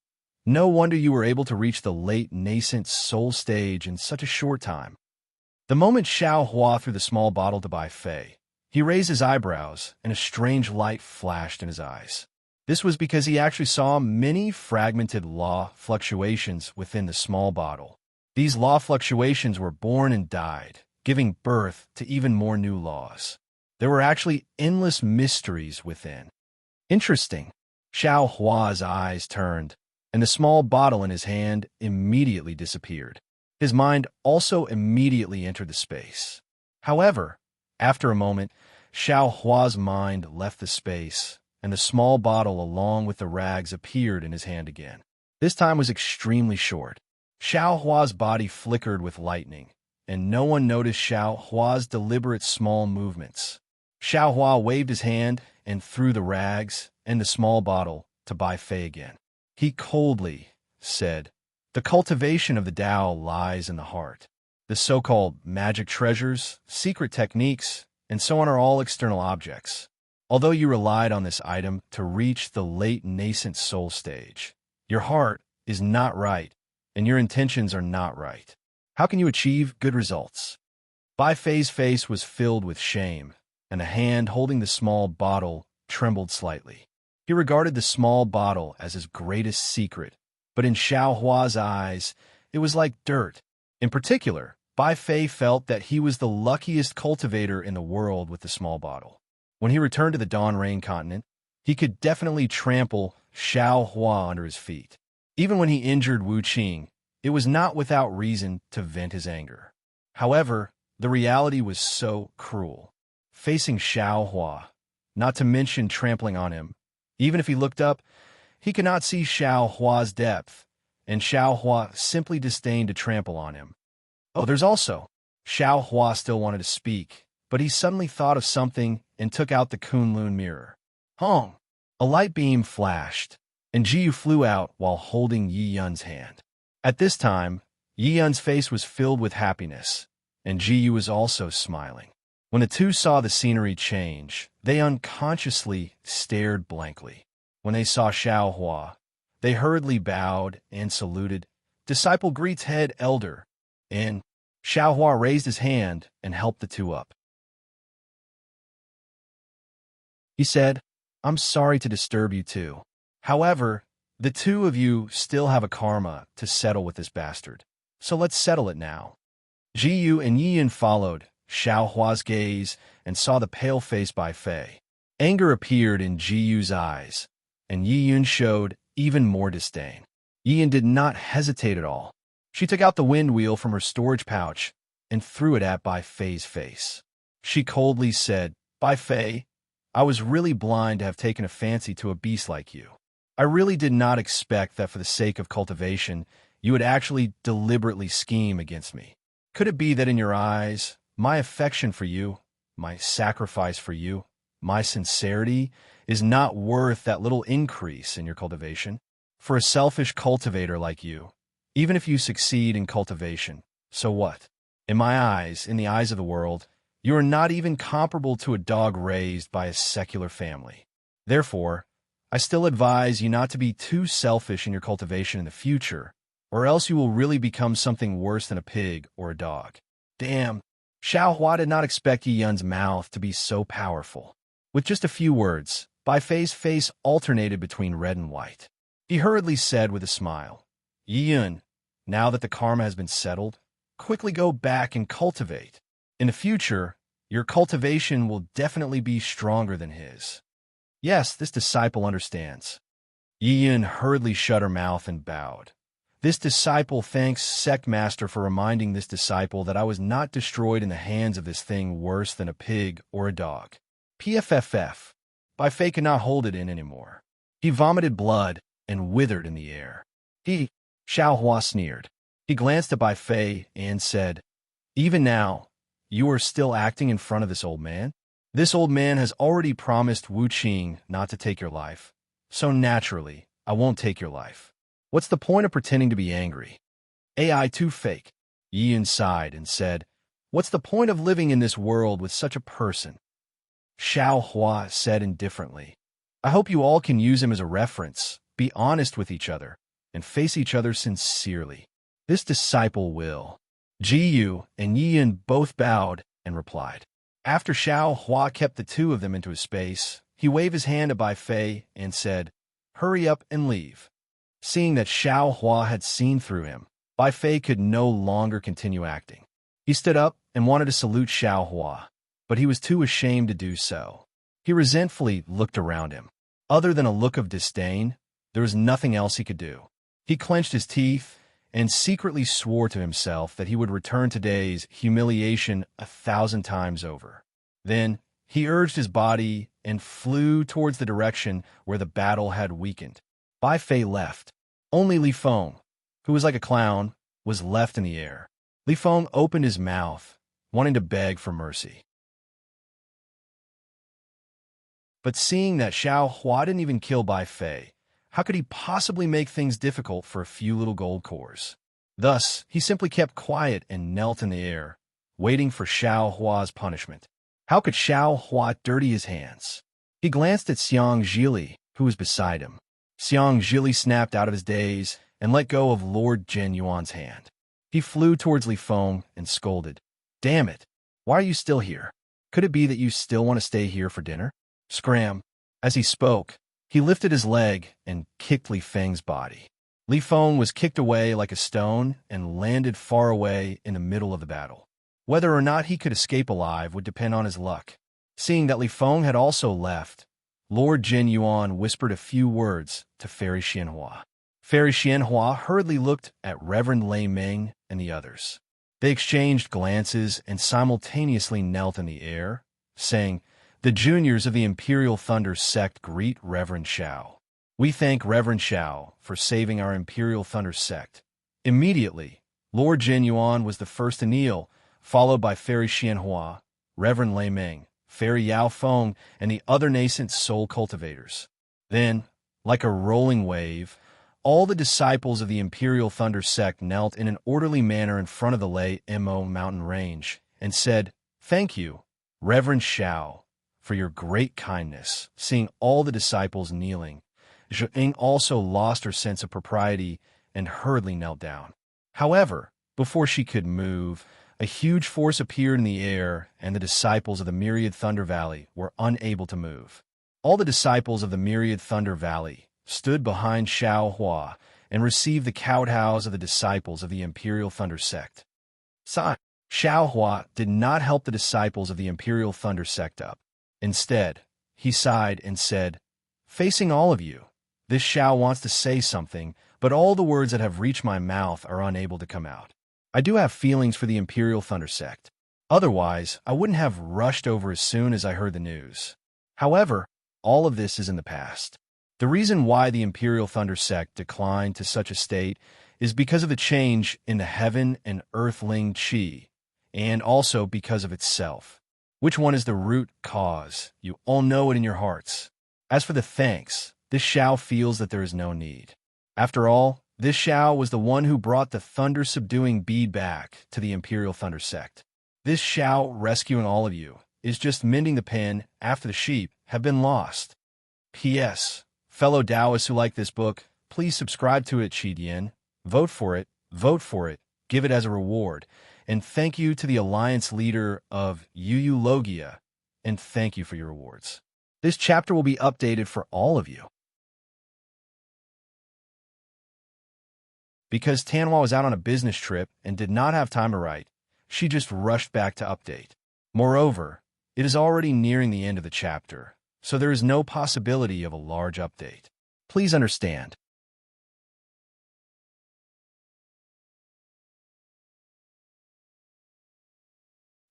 "No wonder you were able to reach the late nascent soul stage in such a short time." The moment Xiao Hua threw the small bottle to Bai Fei, he raised his eyebrows and a strange light flashed in his eyes. This was because he actually saw many fragmented law fluctuations within the small bottle. These law fluctuations were born and died, giving birth to even more new laws. There were actually endless mysteries within. Interesting. Xiao Hua's eyes turned, and the small bottle in his hand immediately disappeared. His mind also immediately entered the space. However, after a moment, Xiao Hua's mind left the space, and the small bottle along with the rags appeared in his hand again. This time was extremely short. Xiao Hua's body flickered with lightning, and no one noticed Xiao Hua's deliberate small movements. Xiao Hua waved his hand and threw the rags and the small bottle to Bai Fei again. He coldly said, "The cultivation of the Tao lies in the heart. The so-called magic treasures, secret techniques, and so on are all external objects. Although you relied on this item to reach the late nascent soul stage, your heart is not right, and your intentions are not right. How can you achieve good results? Bai Fei's face was filled with shame, and the hand holding the small bottle trembled slightly. He regarded the small bottle as his greatest secret, but in Xiao Hua's eyes, it was like dirt. In particular, Bai Fei felt that he was the luckiest cultivator in the world with the small bottle. When he returned to the Dawn Rain continent, he could definitely trample Xiao Hua under his feet. Even when he injured Wu Qing, it was not without reason to vent his anger. However, the reality was so cruel. Facing Xiao Hua, not to mention trampling on him, even if he looked up, he could not see Xiao Hua's depth, and Xiao Hua simply disdained to trample on him. Oh, there's also. Xiao Hua still wanted to speak, but he suddenly thought of something and took out the Kunlun mirror. Hong! A light beam flashed, and Jiyu flew out while holding Yi Yun's hand. At this time, Yi Yun's face was filled with happiness, and Jiyu was also smiling. When the two saw the scenery change, they unconsciously stared blankly. When they saw Xiao Hua, they hurriedly bowed and saluted. Disciple greets head elder, and Xiao Hua raised his hand and helped the two up. He said, I'm sorry to disturb you two. However, the two of you still have a karma to settle with this bastard. So let's settle it now. Jiyu and Yi Yun followed Xiao Hua's gaze and saw the pale face Bai Fei. Anger appeared in Jiyu's eyes, and Yi Yun showed even more disdain. Yi Yun did not hesitate at all. She took out the wind wheel from her storage pouch and threw it at Bai Fei's face. She coldly said, Bai Fei, I was really blind to have taken a fancy to a beast like you. I really did not expect that for the sake of cultivation, you would actually deliberately scheme against me. Could it be that in your eyes, my affection for you, my sacrifice for you, my sincerity is not worth that little increase in your cultivation? For a selfish cultivator like you, even if you succeed in cultivation, so what? In my eyes, in the eyes of the world, you are not even comparable to a dog raised by a secular family. Therefore, I still advise you not to be too selfish in your cultivation in the future, or else you will really become something worse than a pig or a dog. Damn, Xiao Hua did not expect Yi Yun's mouth to be so powerful. With just a few words, Bai Fei's face alternated between red and white. He hurriedly said with a smile, Yi Yun, now that the karma has been settled, quickly go back and cultivate. In the future, your cultivation will definitely be stronger than his. Yes, this disciple understands. Yi Yun hurriedly shut her mouth and bowed. This disciple thanks Sect Master for reminding this disciple that I was not destroyed in the hands of this thing worse than a pig or a dog. PFFF. Bai Fei could not hold it in anymore. He vomited blood and withered in the air. Xiao Hua sneered. He glanced at Bai Fei and said, Even now, you are still acting in front of this old man? This old man has already promised Wu Qing not to take your life, so naturally, I won't take your life. What's the point of pretending to be angry? AI too fake. Yi Yun sighed and said, What's the point of living in this world with such a person? Xiao Hua said indifferently, I hope you all can use him as a reference, be honest with each other, and face each other sincerely. This disciple will. Jiyu and Yi Yun both bowed and replied. After Xiao Hua kept the two of them into his space, he waved his hand at Bai Fei and said, Hurry up and leave. Seeing that Xiao Hua had seen through him, Bai Fei could no longer continue acting. He stood up and wanted to salute Xiao Hua, but he was too ashamed to do so. He resentfully looked around him. Other than a look of disdain, there was nothing else he could do. He clenched his teeth and secretly swore to himself that he would return today's humiliation 1,000 times over. Then, he urged his body and flew towards the direction where the battle had weakened. Bai Fei left. Only Li Feng, who was like a clown, was left in the air. Li Feng opened his mouth, wanting to beg for mercy. But seeing that Xiao Hua didn't even kill Bai Fei, how could he possibly make things difficult for a few little gold cores? Thus, he simply kept quiet and knelt in the air, waiting for Xiao Hua's punishment. How could Xiao Hua dirty his hands? He glanced at Xiang Zhili, who was beside him. Xiang Zhili snapped out of his daze and let go of Lord Jin Yuan's hand. He flew towards Li Feng and scolded, "Damn it! Why are you still here? Could it be that you still want to stay here for dinner?" Scram! As he spoke, he lifted his leg and kicked Li Feng's body. Li Feng was kicked away like a stone and landed far away in the middle of the battle. Whether or not he could escape alive would depend on his luck. Seeing that Li Feng had also left, Lord Jin Yuan whispered a few words to Fairy Xianhua. Fairy Xianhua hurriedly looked at Reverend Lei Ming and the others. They exchanged glances and simultaneously knelt in the air, saying, "The juniors of the Imperial Thunder Sect greet Reverend Xiao. We thank Reverend Xiao for saving our Imperial Thunder Sect." Immediately, Lord Jin Yuan was the first to kneel, followed by Fairy Xianhua, Reverend Lei Ming, Fairy Yao Feng, and the other nascent soul cultivators. Then, like a rolling wave, all the disciples of the Imperial Thunder Sect knelt in an orderly manner in front of the Lei Mo mountain range and said, "Thank you, Reverend Xiao, for your great kindness." Seeing all the disciples kneeling, Zheng also lost her sense of propriety and hurriedly knelt down. However, before she could move, a huge force appeared in the air, and the disciples of the Myriad Thunder Valley were unable to move. All the disciples of the Myriad Thunder Valley stood behind Xiao Hua and received the kowtows of the disciples of the Imperial Thunder Sect. Xiao Hua did not help the disciples of the Imperial Thunder Sect up. Instead, he sighed and said, "Facing all of you, this Xiao wants to say something, but all the words that have reached my mouth are unable to come out. I do have feelings for the Imperial Thunder Sect. Otherwise, I wouldn't have rushed over as soon as I heard the news. However, all of this is in the past. The reason why the Imperial Thunder Sect declined to such a state is because of the change in the heaven and earthling chi, and also because of itself. Which one is the root cause? You all know it in your hearts. As for the thanks, this Xiao feels that there is no need. After all, this Xiao was the one who brought the thunder-subduing bead back to the Imperial Thunder Sect. This Xiao rescuing all of you is just mending the pen after the sheep have been lost. P.S. Fellow Taoists who like this book, please subscribe to it at Qidian. Vote for it, give it as a reward. And thank you to the Alliance leader of UU Logia, and thank you for your rewards. This chapter will be updated for all of you. Because Tanhua was out on a business trip and did not have time to write, she just rushed back to update. Moreover, it is already nearing the end of the chapter, so there is no possibility of a large update. Please understand.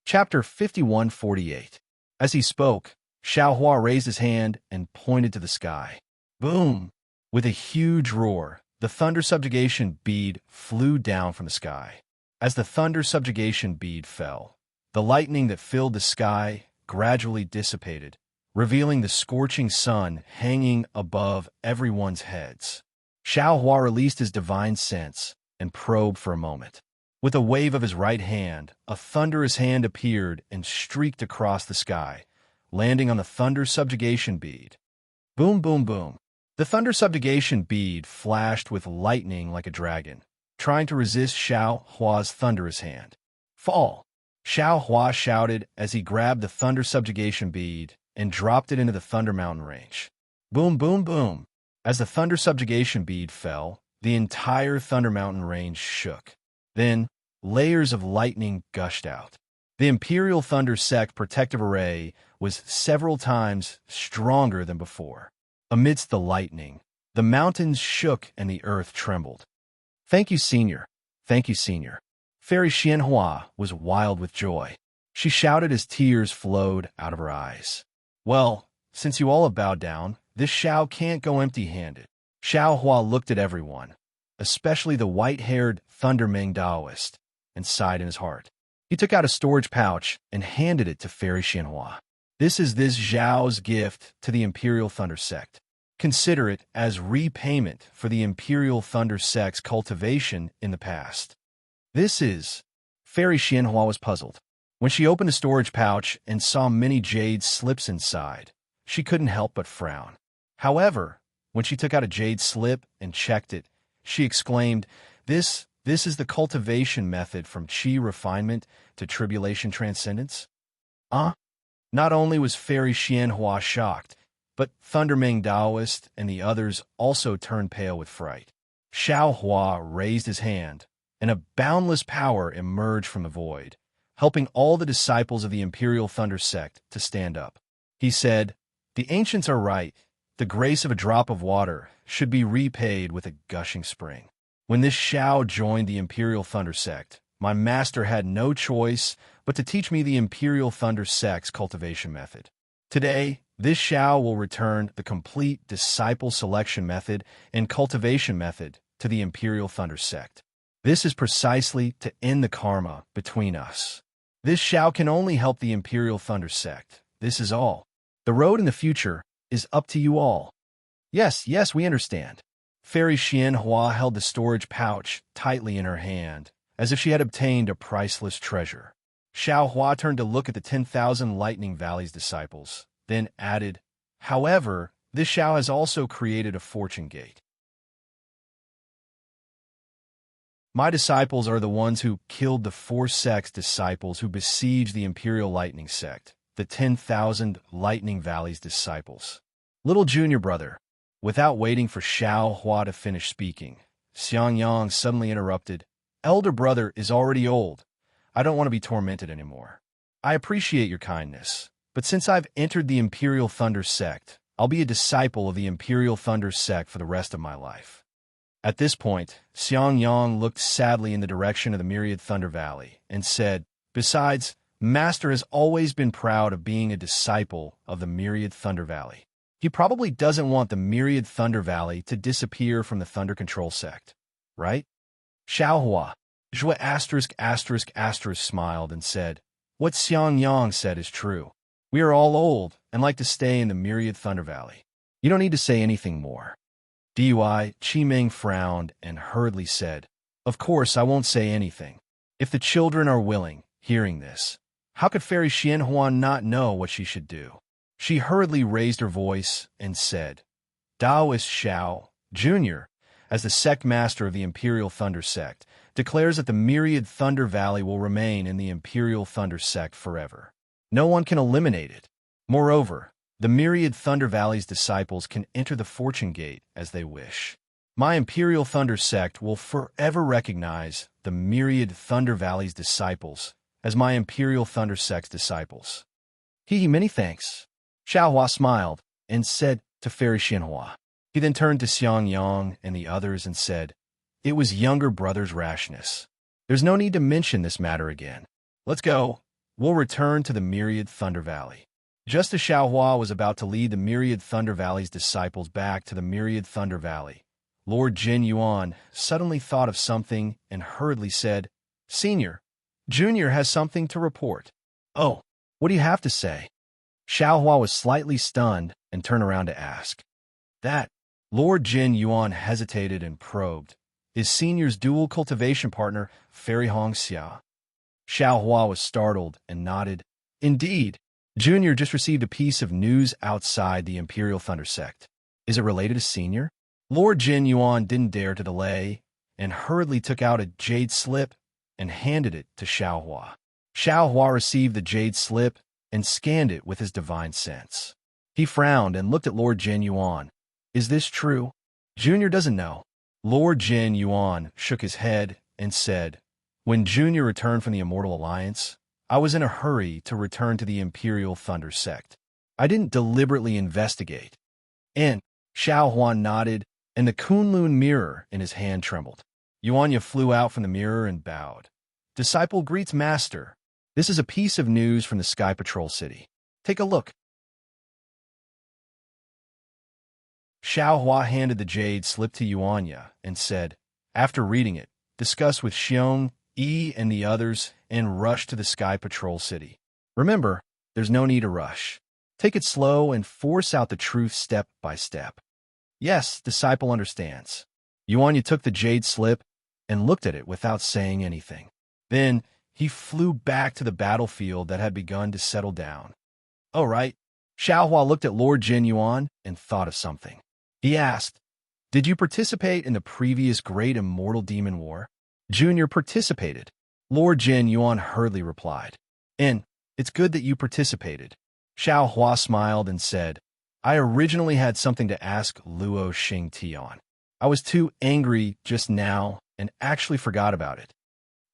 Chapter 5148. As he spoke, Xiao Hua raised his hand and pointed to the sky. Boom! With a huge roar, the thunder subjugation bead flew down from the sky. As the thunder subjugation bead fell, the lightning that filled the sky gradually dissipated, revealing the scorching sun hanging above everyone's heads. Xiao Hua released his divine sense and probed for a moment. With a wave of his right hand, a thunderous hand appeared and streaked across the sky, landing on the thunder subjugation bead. Boom, boom, boom. The thunder subjugation bead flashed with lightning like a dragon, trying to resist Xiao Hua's thunderous hand. Fall! Xiao Hua shouted as he grabbed the thunder subjugation bead and dropped it into the Thunder Mountain range. Boom, boom, boom. As the thunder subjugation bead fell, the entire Thunder Mountain range shook. Then, layers of lightning gushed out. The Imperial Thunder Sect protective array was several times stronger than before. Amidst the lightning, the mountains shook and the earth trembled. Thank you, Senior. Thank you, Senior. Fairy Xianhua was wild with joy. She shouted as tears flowed out of her eyes. Well, since you all have bowed down, this Xiao can't go empty-handed. Xiao Hua looked at everyone, especially the white-haired Thunder Ming Taoist, and sighed in his heart. He took out a storage pouch and handed it to Fairy Xianhua. This is this Zhao's gift to the Imperial Thunder Sect. Consider it as repayment for the Imperial Thunder Sect's cultivation in the past. This is... Fairy Xianhua was puzzled. When she opened the storage pouch and saw many jade slips inside, she couldn't help but frown. However, when she took out a jade slip and checked it, She exclaimed, This is the cultivation method from chi refinement to tribulation transcendence? Not only was Fairy Xianhua shocked, but Thunderming Daoist and the others also turned pale with fright. Xiao Hua raised his hand, and a boundless power emerged from the void, helping all the disciples of the Imperial Thunder Sect to stand up. He said, "The ancients are right. The grace of a drop of water should be repaid with a gushing spring." When this Xiao joined the Imperial Thunder Sect, my master had no choice but to teach me the Imperial Thunder Sect's cultivation method. Today, this Xiao will return the complete disciple selection method and cultivation method to the Imperial Thunder Sect. This is precisely to end the karma between us. This Xiao can only help the Imperial Thunder Sect. This is all. The road in the future is up to you all. Yes, we understand. Fairy Xianhua held the storage pouch tightly in her hand, as if she had obtained a priceless treasure. Xiao Hua turned to look at the 10,000 Lightning Valley's disciples, then added, "However, this Xiao has also created a fortune gate. My disciples are the ones who killed the 4 sects disciples who besieged the Imperial Lightning Sect, the 10,000 Lightning Valley's disciples." Little junior brother. Without waiting for Xiao Hua to finish speaking, Xiang Yang suddenly interrupted, "Elder brother is already old. I don't want to be tormented anymore. I appreciate your kindness, but since I've entered the Imperial Thunder Sect, I'll be a disciple of the Imperial Thunder Sect for the rest of my life." At this point, Xiang Yang looked sadly in the direction of the Myriad Thunder Valley and said, "Besides, Master has always been proud of being a disciple of the Myriad Thunder Valley. He probably doesn't want the Myriad Thunder Valley to disappear from the Thunder Control Sect, right?" Xiaohua, Zhua**** smiled and said, "What Xiang Yang said is true. We are all old and like to stay in the Myriad Thunder Valley. You don't need to say anything more." Dui Qimeng frowned and hurriedly said, "Of course I won't say anything. If the children are willing, hearing this, how could Fairy Xianhuan not know what she should do?" She hurriedly raised her voice and said, "Daoist Xiao, Jr., as the sect master of the Imperial Thunder Sect, declares that the Myriad Thunder Valley will remain in the Imperial Thunder Sect forever. No one can eliminate it. Moreover, the Myriad Thunder Valley's disciples can enter the Fortune Gate as they wish. My Imperial Thunder Sect will forever recognize the Myriad Thunder Valley's disciples as my Imperial Thunder Sect's disciples." Many thanks." Xiaohua smiled and said to Fairy Xianhua. He then turned to Xiang Yang and the others and said, "It was younger brother's rashness. There's no need to mention this matter again. Let's go. We'll return to the Myriad Thunder Valley." Just as Xiaohua was about to lead the Myriad Thunder Valley's disciples back to the Myriad Thunder Valley, Lord Jin Yuan suddenly thought of something and hurriedly said, "Senior, Junior has something to report." "Oh, what do you have to say?" Xiaohua was slightly stunned and turned around to ask. "That," Lord Jin Yuan hesitated and probed, "is Senior's dual cultivation partner, Fairy Hongxia." Xiaohua was startled and nodded. "Indeed, Junior just received a piece of news outside the Imperial Thunder Sect. Is it related to Senior?" Lord Jin Yuan didn't dare to delay and hurriedly took out a jade slip and handed it to Xiaohua. Xiaohua received the jade slip and scanned it with his divine sense. He frowned and looked at Lord Jin Yuan. "Is this true?" "Junior doesn't know." Lord Jin Yuan shook his head and said, "When Junior returned from the Immortal Alliance, I was in a hurry to return to the Imperial Thunder Sect. I didn't deliberately investigate." And Xiaohua nodded, and the Kunlun mirror in his hand trembled. Yuanya flew out from the mirror and bowed. "Disciple greets Master. This is a piece of news from the Sky Patrol City. Take a look." Xiaohua handed the jade slip to Yuanya and said, "After reading it, discuss with Xiong, Yi, and the others and rush to the Sky Patrol City. Remember, there's no need to rush. Take it slow and force out the truth step by step." "Yes, disciple understands." Yuanya took the jade slip and looked at it without saying anything. Then he flew back to the battlefield that had begun to settle down. "Oh, right." Xiaohua looked at Lord Jin Yuan and thought of something. He asked, Did you participate in the previous Great Immortal Demon War? Junior participated. Lord Jin Yuan hurriedly replied. It's good that you participated. Xiao Hua smiled and said, I originally had something to ask Luo Xing Tian. I was too angry just now and actually forgot about it.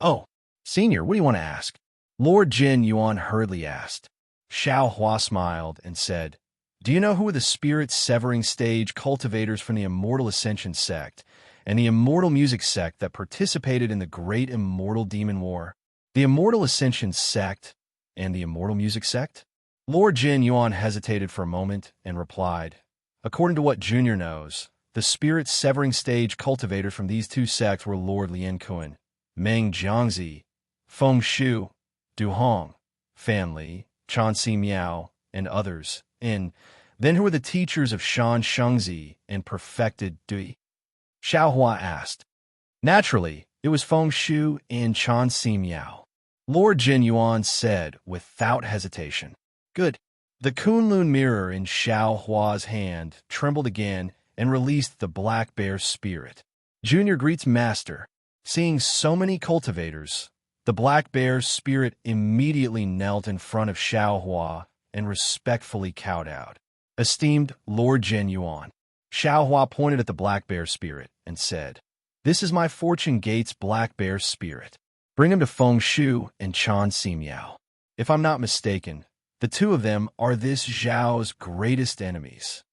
Oh, Senior, what do you want to ask? Lord Jin Yuan hurriedly asked. Xiao Hua smiled and said, Do you know who were the spirit severing stage cultivators from the Immortal Ascension sect and the Immortal Music sect that participated in the Great Immortal Demon War? The Immortal Ascension sect and the Immortal Music sect? Lord Jin Yuan hesitated for a moment and replied, According to what Junior knows, the spirit severing stage cultivators from these two sects were Lord Lian Kun, Meng Jiangzi, Feng Shu, Du Hong, Fan Li, Chan Si Miao, and others, then who were the teachers of Shan Shengzi and perfected Dui? Xiao Hua asked. Naturally, it was Feng Shu and Chan Si Miao. Lord Jin Yuan said without hesitation. Good. The Kunlun mirror in Xiao Hua's hand trembled again and released the black bear spirit. Junior greets Master. Seeing so many cultivators, the black bear's spirit immediately knelt in front of Xiao Hua and respectfully kowtowed. Esteemed Lord Jin Yuan. Xiao Hua pointed at the black bear spirit and said, This is my Fortune Gate's black bear spirit. Bring him to Feng Shu and Chan Si Miao. If I'm not mistaken, the two of them are this Zhao's greatest enemies.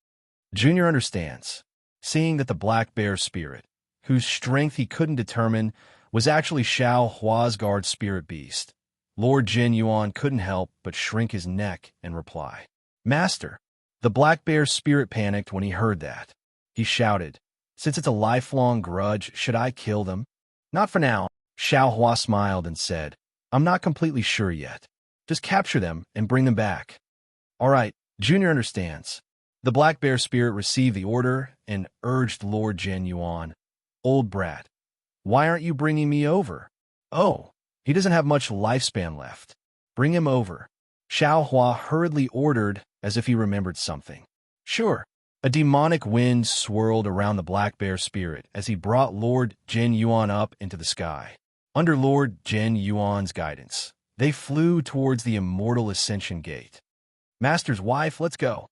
Junior understands, seeing that the black bear spirit, whose strength he couldn't determine, was actually Xiao Hua's guard spirit beast. Lord Jin Yuan couldn't help but shrink his neck and reply. Master, the black bear spirit panicked when he heard that. He shouted, Since it's a lifelong grudge, should I kill them? Not for now. Xiao Hua smiled and said, I'm not completely sure yet. Just capture them and bring them back. All right, Junior understands. The black bear spirit received the order and urged Lord Jin Yuan, Old brat, why aren't you bringing me over? Oh, he doesn't have much lifespan left. Bring him over. Xiao Hua hurriedly ordered as if he remembered something. Sure. A demonic wind swirled around the black bear spirit as he brought Lord Jin Yuan up into the sky. Under Lord Jin Yuan's guidance, they flew towards the Immortal Ascension Gate. Master's wife, let's go.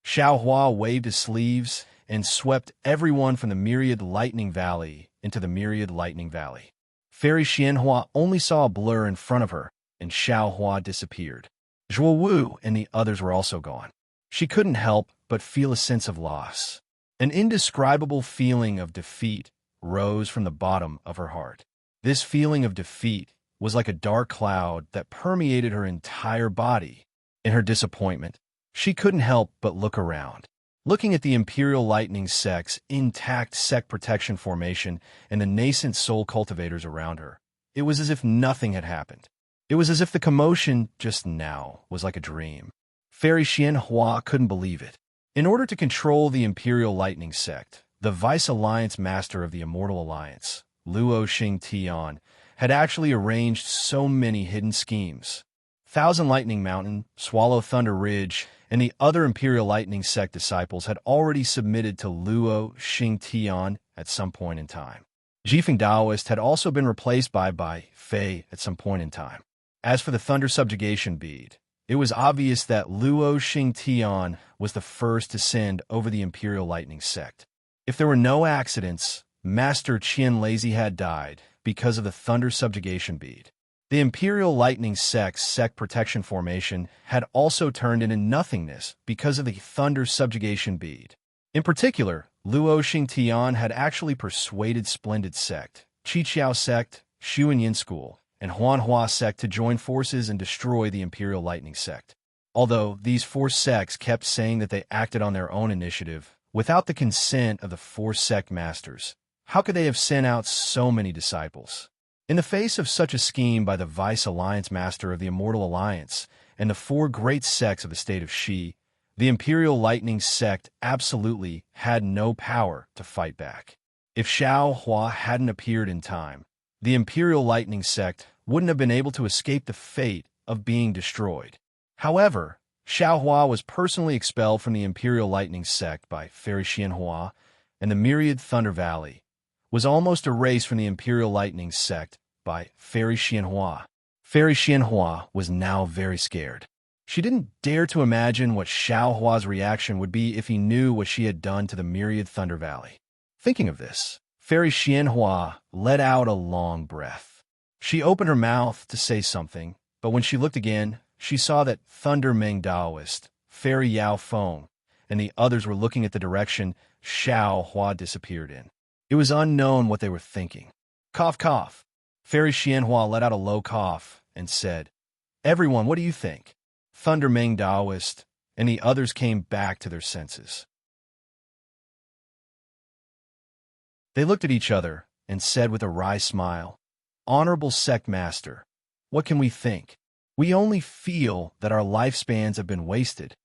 Xiao Hua waved his sleeves and swept everyone from the Myriad Lightning Valley into the Myriad Lightning Valley. Fairy Xianhua only saw a blur in front of her, and Xiao Hua disappeared. Zhuo Wu and the others were also gone. She couldn't help but feel a sense of loss. An indescribable feeling of defeat rose from the bottom of her heart. This feeling of defeat was like a dark cloud that permeated her entire body. In her disappointment, she couldn't help but look around. Looking at the Imperial Lightning Sect's intact sect protection formation and the nascent soul cultivators around her, it was as if nothing had happened. It was as if the commotion just now was like a dream. Fairy Xianhua couldn't believe it. In order to control the Imperial Lightning Sect, the Vice Alliance Master of the Immortal Alliance, Luo Xing Tian, had actually arranged so many hidden schemes. Thousand Lightning Mountain, Swallow Thunder Ridge, and the other Imperial Lightning Sect disciples had already submitted to Luo Xing Tian at some point in time. Jifeng Daoist had also been replaced by Fei at some point in time. As for the Thunder Subjugation Bead, it was obvious that Luo Xing Tian was the first to send over the Imperial Lightning Sect. If there were no accidents, Master Qian Lazy had died because of the Thunder Subjugation Bead. The Imperial Lightning Sect's sect protection formation had also turned into nothingness because of the Thunder Subjugation Bead. In particular, Luo Xing Tian had actually persuaded Splendid Sect, Qiqiao Sect, Xuanyin School, and Huanhua Sect to join forces and destroy the Imperial Lightning Sect. Although these four sects kept saying that they acted on their own initiative, without the consent of the four sect masters, how could they have sent out so many disciples? In the face of such a scheme by the Vice Alliance Master of the Immortal Alliance and the four great sects of the state of Xi, the Imperial Lightning Sect absolutely had no power to fight back. If Xiao Hua hadn't appeared in time, the Imperial Lightning Sect wouldn't have been able to escape the fate of being destroyed. However, Xiao Hua was personally expelled from the Imperial Lightning Sect by Fairy Xianhua, and the Myriad Thunder Valley was almost erased from the Imperial Lightning Sect by Fairy Xianhua. Fairy Xianhua was now very scared. She didn't dare to imagine what Xiao Hua's reaction would be if he knew what she had done to the Myriad Thunder Valley. Thinking of this, Fairy Xianhua let out a long breath. She opened her mouth to say something, but when she looked again, she saw that Thunder Meng Daoist, Fairy Yao Feng, and the others were looking at the direction Xiao Hua disappeared in. It was unknown what they were thinking. Cough, cough. Fairy Xianhua let out a low cough and said, "Everyone, what do you think?" Thunder Meng Daoist and the others came back to their senses. They looked at each other and said with a wry smile, "Honorable Sect Master, what can we think? We only feel that our lifespans have been wasted."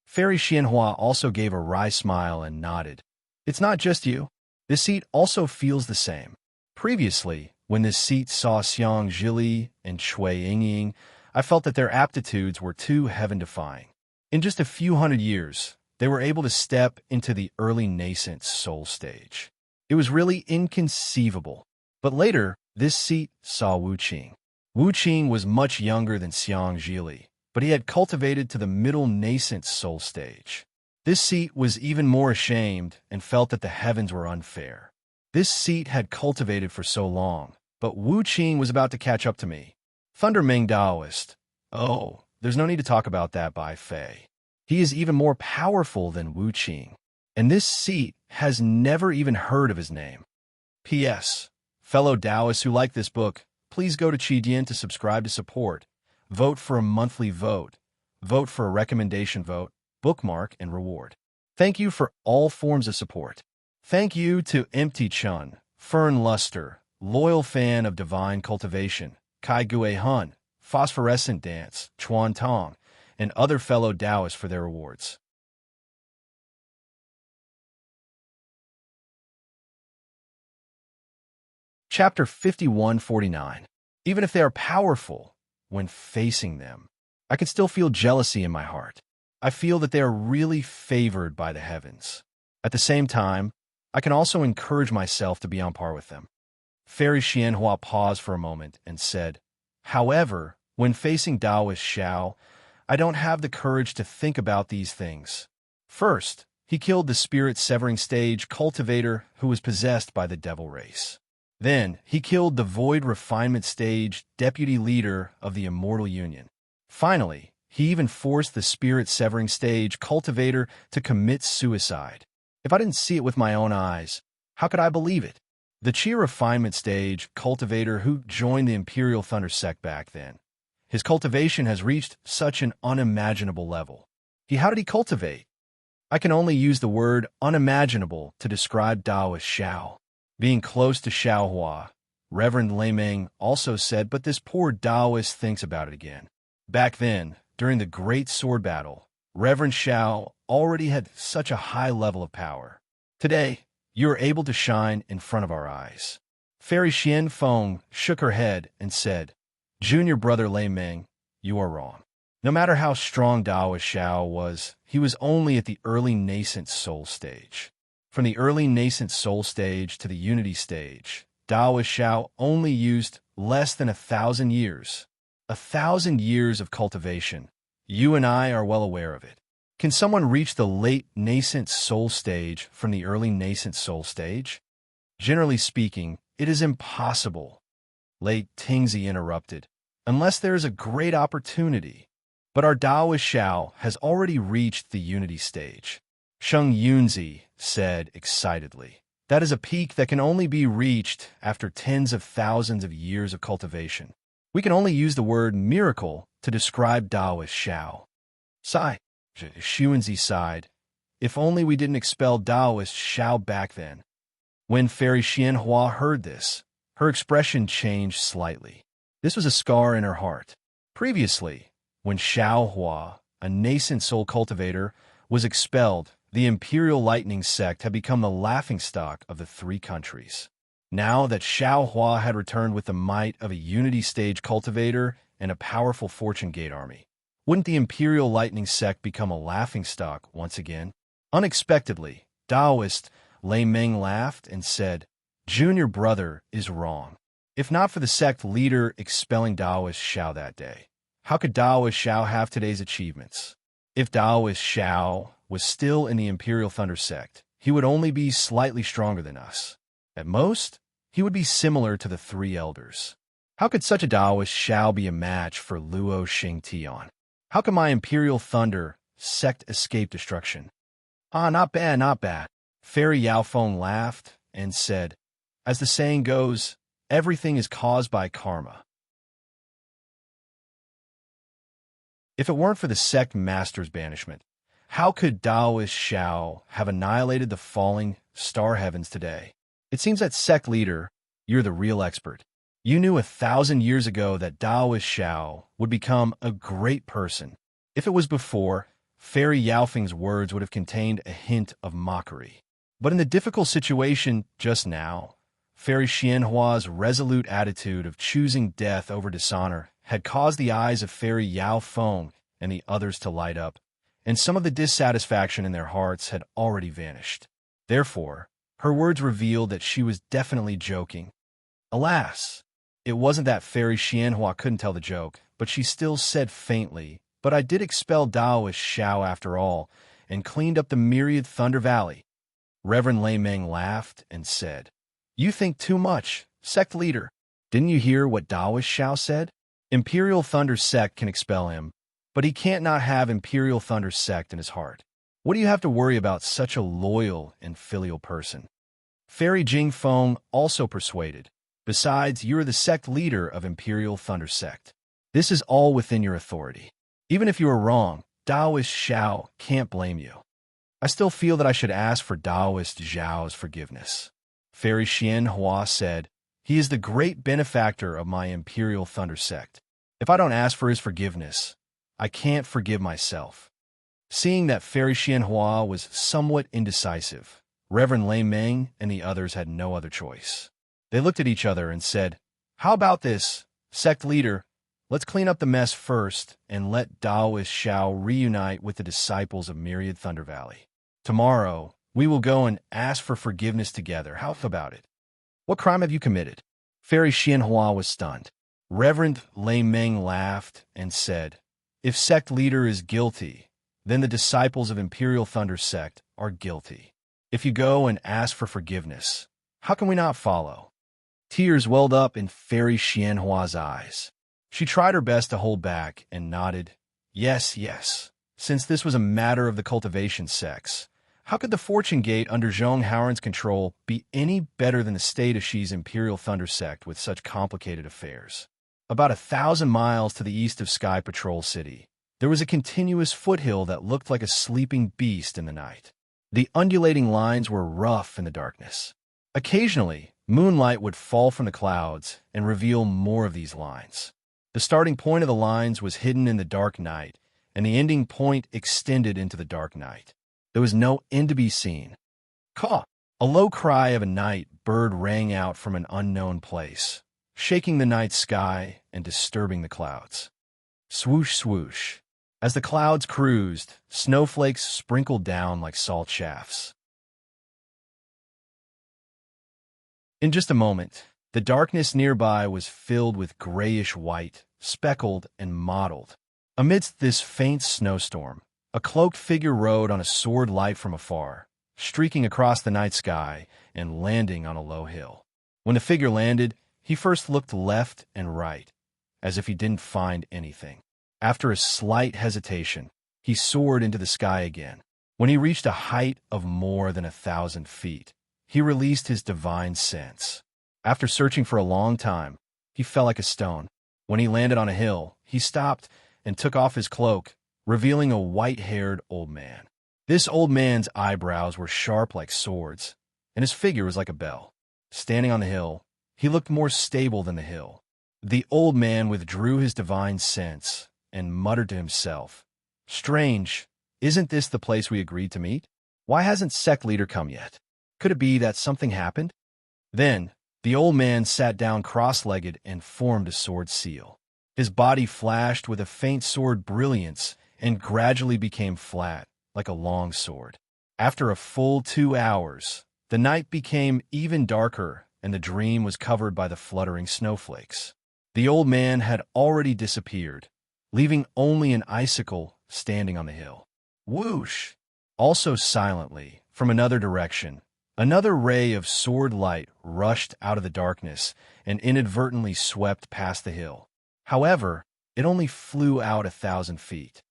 Fairy Xianhua also gave a wry smile and nodded. "It's not just you. This seat also feels the same. Previously, when this seat saw Xiang Zhili and Chui Yingying, I felt that their aptitudes were too heaven-defying. In just a few hundred years, they were able to step into the early nascent soul stage. It was really inconceivable. But later, this seat saw Wu Qing. Wu Qing was much younger than Xiang Zhili, but he had cultivated to the middle nascent soul stage. This seat was even more ashamed and felt that the heavens were unfair. This seat had cultivated for so long, but Wu Qing was about to catch up to me. Thunder Meng Daoist. Oh, there's no need to talk about that by Fei. He is even more powerful than Wu Qing, and this seat has never even heard of his name. P.S. Fellow Taoists who like this book, please go to Qidian to subscribe to support. Vote for a monthly vote. Vote for a recommendation vote, bookmark, and reward. Thank you for all forms of support. Thank you to Empty Chun, Fern Luster, loyal fan of Divine Cultivation, Kai Gue Hun, Phosphorescent Dance, Chuan Tong, and other fellow Taoists for their rewards. Chapter 5149. Even if they are powerful, when facing them, I can still feel jealousy in my heart. I feel that they are really favored by the heavens. At the same time, I can also encourage myself to be on par with them. Fairy Xianhua paused for a moment and said, "However, when facing Taoist Xiao, I don't have the courage to think about these things. First, he killed the spirit-severing stage cultivator who was possessed by the devil race. Then, he killed the void refinement stage deputy leader of the Immortal Union. Finally, he even forced the spirit-severing stage cultivator to commit suicide. If I didn't see it with my own eyes, how could I believe it? The Chi refinement stage cultivator who joined the Imperial Thunder Sect back then. His cultivation has reached such an unimaginable level. How did he cultivate? I can only use the word unimaginable to describe Taoist Xiao. Being close to Xiao Hua, Reverend Lei Meng also said, but this poor Taoist thinks about it again. Back then, during the Great Sword Battle, Reverend Xiao already had such a high level of power. Today, you are able to shine in front of our eyes. Fairy Xian Feng shook her head and said, Junior brother Lei Meng, you are wrong. No matter how strong Taoist Xiao was, he was only at the early nascent soul stage. From the early nascent soul stage to the unity stage, Taoist Xiao only used less than 1,000 years. 1,000 years of cultivation. You and I are well aware of it. Can someone reach the late nascent soul stage from the early nascent soul stage? Generally speaking, it is impossible. Late Tingzi interrupted, unless there is a great opportunity. But our Taoist Xiao has already reached the unity stage. Sheng Yunzi said excitedly, that is a peak that can only be reached after tens of thousands of years of cultivation. We can only use the word miracle to describe Taoist Xiao. Sigh. Xuanzi sighed. If only we didn't expel Taoist Xiao back then. When Fairy Xianhua heard this, her expression changed slightly. This was a scar in her heart. Previously, when Xiao Hua, a nascent soul cultivator, was expelled, the Imperial Lightning Sect had become the laughingstock of the three countries. Now that Xiao Hua had returned with the might of a unity stage cultivator and a powerful Fortune Gate army, Wouldn't the Imperial Lightning sect become a laughingstock once again? Unexpectedly, Taoist Lei Meng laughed and said, "Junior brother is wrong. If not for the sect leader expelling Taoist Xiao that day, how could Taoist Xiao have today's achievements? If Taoist Xiao was still in the Imperial Thunder sect, he would only be slightly stronger than us. At most, he would be similar to the three elders. How could such a Taoist Xiao be a match for Luo Xingtian? How can my Imperial Thunder sect escape destruction?" "Ah, not bad, not bad." Fairy Yaofeng laughed and said, "As the saying goes, everything is caused by karma. If it weren't for the sect master's banishment, how could Taoist Xiao have annihilated the falling star heavens today? It seems that sect leader, you're the real expert. You knew 1,000 years ago that Taoist Xiao would become a great person. If it was before, Fairy Yaofeng's words would have contained a hint of mockery. But in the difficult situation just now, Fairy Xianhua's resolute attitude of choosing death over dishonor had caused the eyes of Fairy Yao Feng and the others to light up, and some of the dissatisfaction in their hearts had already vanished. Therefore, her words revealed that she was definitely joking. Alas, it wasn't that Fairy Xianhua couldn't tell the joke, but she still said faintly, "But I did expel Taoist Xiao after all, and cleaned up the myriad Thunder Valley." Reverend Lei Meng laughed and said, "You think too much, sect leader. Didn't you hear what Taoist Xiao said? Imperial Thunder sect can expel him, but he can't not have Imperial Thunder sect in his heart. What do you have to worry about such a loyal and filial person?" Fairy Jingfeng also persuaded, "Besides, you are the sect leader of Imperial Thunder sect. This is all within your authority. Even if you are wrong, Taoist Xiao can't blame you." "I still feel that I should ask for Taoist Zhao's forgiveness." Fairy Xianhua said, "He is the great benefactor of my Imperial Thunder sect. If I don't ask for his forgiveness, I can't forgive myself." Seeing that Fairy Xianhua was somewhat indecisive, Reverend Lei Meng and the others had no other choice. They looked at each other and said, "How about this, sect leader? Let's clean up the mess first and let Taoist Xiao reunite with the disciples of Myriad Thunder Valley. Tomorrow, we will go and ask for forgiveness together. How about it?" "What crime have you committed?" Fairy Xianhua was stunned. Reverend Lei Meng laughed and said, "If sect leader is guilty, then the disciples of Imperial Thunder sect are guilty. If you go and ask for forgiveness, how can we not follow?" Tears welled up in Fairy Xianhua's eyes. She tried her best to hold back and nodded, "Yes, yes. Since this was a matter of the cultivation sects, how could the Fortune Gate under Zhong Haoran's control be any better than the state of Xi's Imperial Thunder sect with such complicated affairs? About 1,000 miles to the east of Sky Patrol City, there was a continuous foothill that looked like a sleeping beast in the night. The undulating lines were rough in the darkness. Occasionally, moonlight would fall from the clouds and reveal more of these lines. The starting point of the lines was hidden in the dark night, and the ending point extended into the dark night. There was no end to be seen. Caw! A low cry of a night bird rang out from an unknown place, shaking the night sky and disturbing the clouds. Swoosh, swoosh. As the clouds cruised, snowflakes sprinkled down like salt shafts. In just a moment, the darkness nearby was filled with grayish-white, speckled and mottled. Amidst this faint snowstorm, a cloaked figure rode on a sword light from afar, streaking across the night sky and landing on a low hill. When the figure landed, he first looked left and right, as if he didn't find anything. After a slight hesitation, he soared into the sky again. When he reached a height of more than 1,000 feet, he released his divine sense. After searching for a long time, he fell like a stone. When he landed on a hill, he stopped and took off his cloak, revealing a white-haired old man. This old man's eyebrows were sharp like swords, and his figure was like a bell. Standing on the hill, he looked more stable than the hill. The old man withdrew his divine sense and muttered to himself, "Strange, isn't this the place we agreed to meet? Why hasn't sect leader come yet? Could it be that something happened?" Then, the old man sat down cross-legged and formed a sword seal. His body flashed with a faint sword brilliance and gradually became flat, like a long sword. After a full 2 hours, the night became even darker and the dream was covered by the fluttering snowflakes. The old man had already disappeared, leaving only an icicle standing on the hill. Whoosh! Also silently, from another direction, another ray of sword light rushed out of the darkness and inadvertently swept past the hill. However, it only flew out 1,000 feet.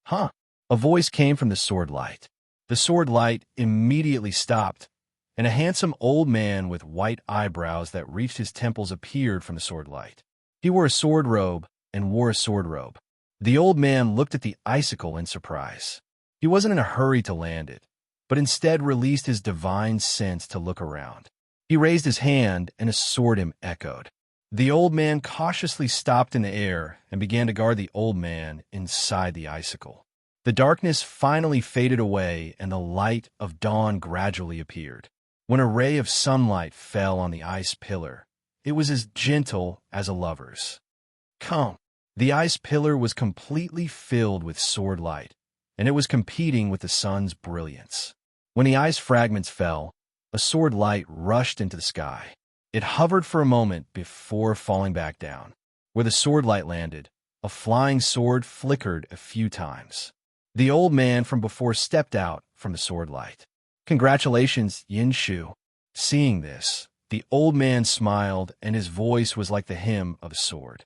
Huh! A voice came from the sword light. The sword light immediately stopped, and a handsome old man with white eyebrows that reached his temples appeared from the sword light. He wore a sword robe and wore a sword robe. The old man looked at the icicle in surprise. He wasn't in a hurry to land it, but instead released his divine sense to look around. He raised his hand, and a sword hymn echoed. The old man cautiously stopped in the air and began to guard the old man inside the icicle. The darkness finally faded away, and the light of dawn gradually appeared. When a ray of sunlight fell on the ice pillar, it was as gentle as a lover's. Come! The ice pillar was completely filled with sword light, and it was competing with the sun's brilliance. When the ice fragments fell, a sword light rushed into the sky. It hovered for a moment before falling back down. Where the sword light landed, a flying sword flickered a few times. The old man from before stepped out from the sword light. Congratulations, Yin Shu. Seeing this, the old man smiled, and his voice was like the hymn of a sword.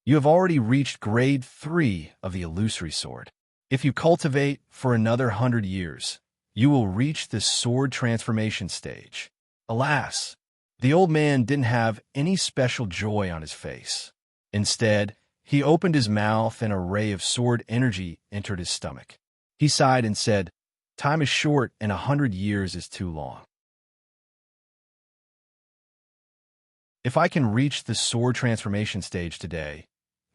You have already reached grade 3 of the illusory sword. If you cultivate for another 100 years, you will reach the sword transformation stage. Alas, the old man didn't have any special joy on his face. Instead, he opened his mouth and a ray of sword energy entered his stomach. He sighed and said, "Time is short and 100 years is too long. If I can reach the sword transformation stage today,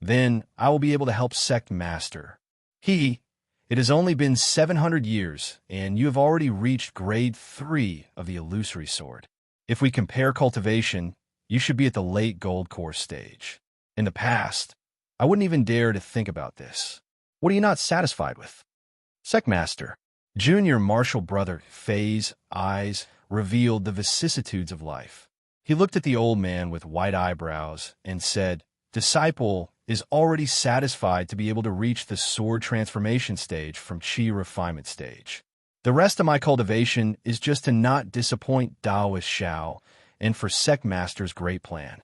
then I will be able to help Sect Master. It has only been 700 years, and you have already reached grade 3 of the illusory sword. If we compare cultivation, you should be at the late gold core stage. In the past, I wouldn't even dare to think about this. What are you not satisfied with?" Sect Master, Junior Martial Brother Fei's eyes revealed the vicissitudes of life. He looked at the old man with white eyebrows and said, "Disciple is already satisfied to be able to reach the sword transformation stage from Qi refinement stage. The rest of my cultivation is just to not disappoint Taoist Xiao and for Sect Master's great plan."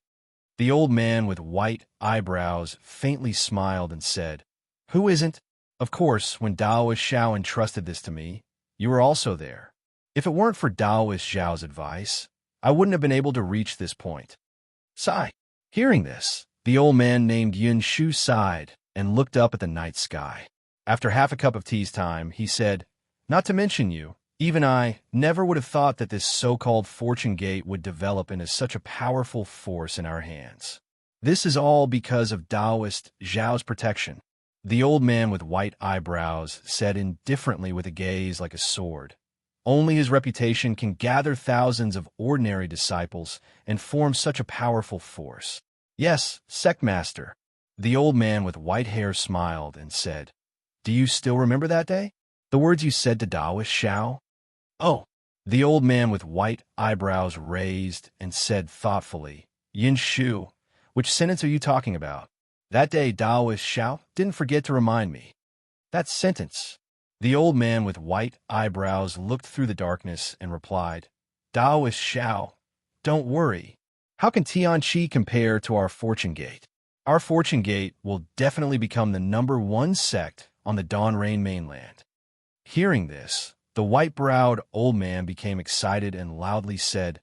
The old man with white eyebrows faintly smiled and said, "Who isn't? Of course, when Taoist Xiao entrusted this to me, you were also there. If it weren't for Taoist Xiao's advice, I wouldn't have been able to reach this point." Sigh. Hearing this, the old man named Yin Shu sighed and looked up at the night sky. After half a cup of tea's time, he said, "Not to mention you, even I never would have thought that this so-called fortune gate would develop into such a powerful force in our hands. This is all because of Taoist Zhao's protection." The old man with white eyebrows said indifferently with a gaze like a sword, "Only his reputation can gather thousands of ordinary disciples and form such a powerful force." "Yes, Sect Master." The old man with white hair smiled and said, "Do you still remember that day? The words you said to Taoist Xiao?" "Oh." The old man with white eyebrows raised and said thoughtfully, "Yin Shu, which sentence are you talking about? That day Taoist Xiao didn't forget to remind me." "That sentence." The old man with white eyebrows looked through the darkness and replied, "Taoist Xiao, don't worry. How can Tianqi compare to our fortune gate? Our fortune gate will definitely become the #1 sect on the Dawn Rain mainland." Hearing this, the white-browed old man became excited and loudly said,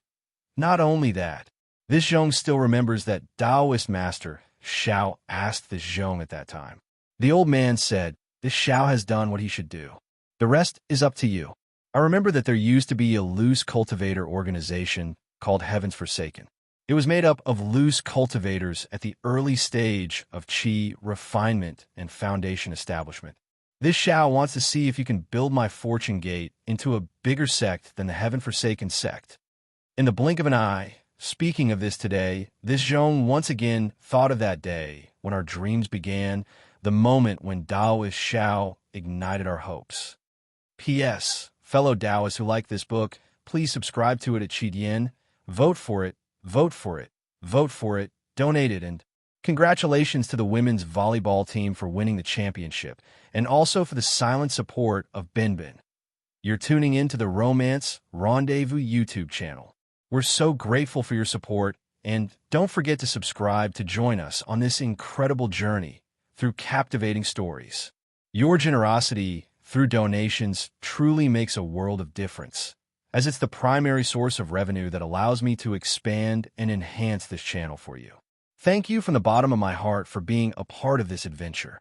"Not only that, this Zhong still remembers that Taoist master Xiao asked this Zhong at that time." The old man said, "This Xiao has done what he should do. The rest is up to you. I remember that there used to be a loose cultivator organization called Heaven's Forsaken. It was made up of loose cultivators at the early stage of Qi refinement and foundation establishment. This Xiao wants to see if you can build my fortune gate into a bigger sect than the Heaven Forsaken sect." In the blink of an eye, speaking of this today, this Zhong once again thought of that day when our dreams began, the moment when Taoist Xiao ignited our hopes. P.S. Fellow Taoists who like this book, please subscribe to it at Yin. Vote for it, vote for it, vote for it, donate it, and congratulations to the women's volleyball team for winning the championship, and also for the silent support of Binbin. You're tuning in to the Romance Rendezvous YouTube channel. We're so grateful for your support, and don't forget to subscribe to join us on this incredible journey through captivating stories. Your generosity through donations truly makes a world of difference, as it's the primary source of revenue that allows me to expand and enhance this channel for you. Thank you from the bottom of my heart for being a part of this adventure.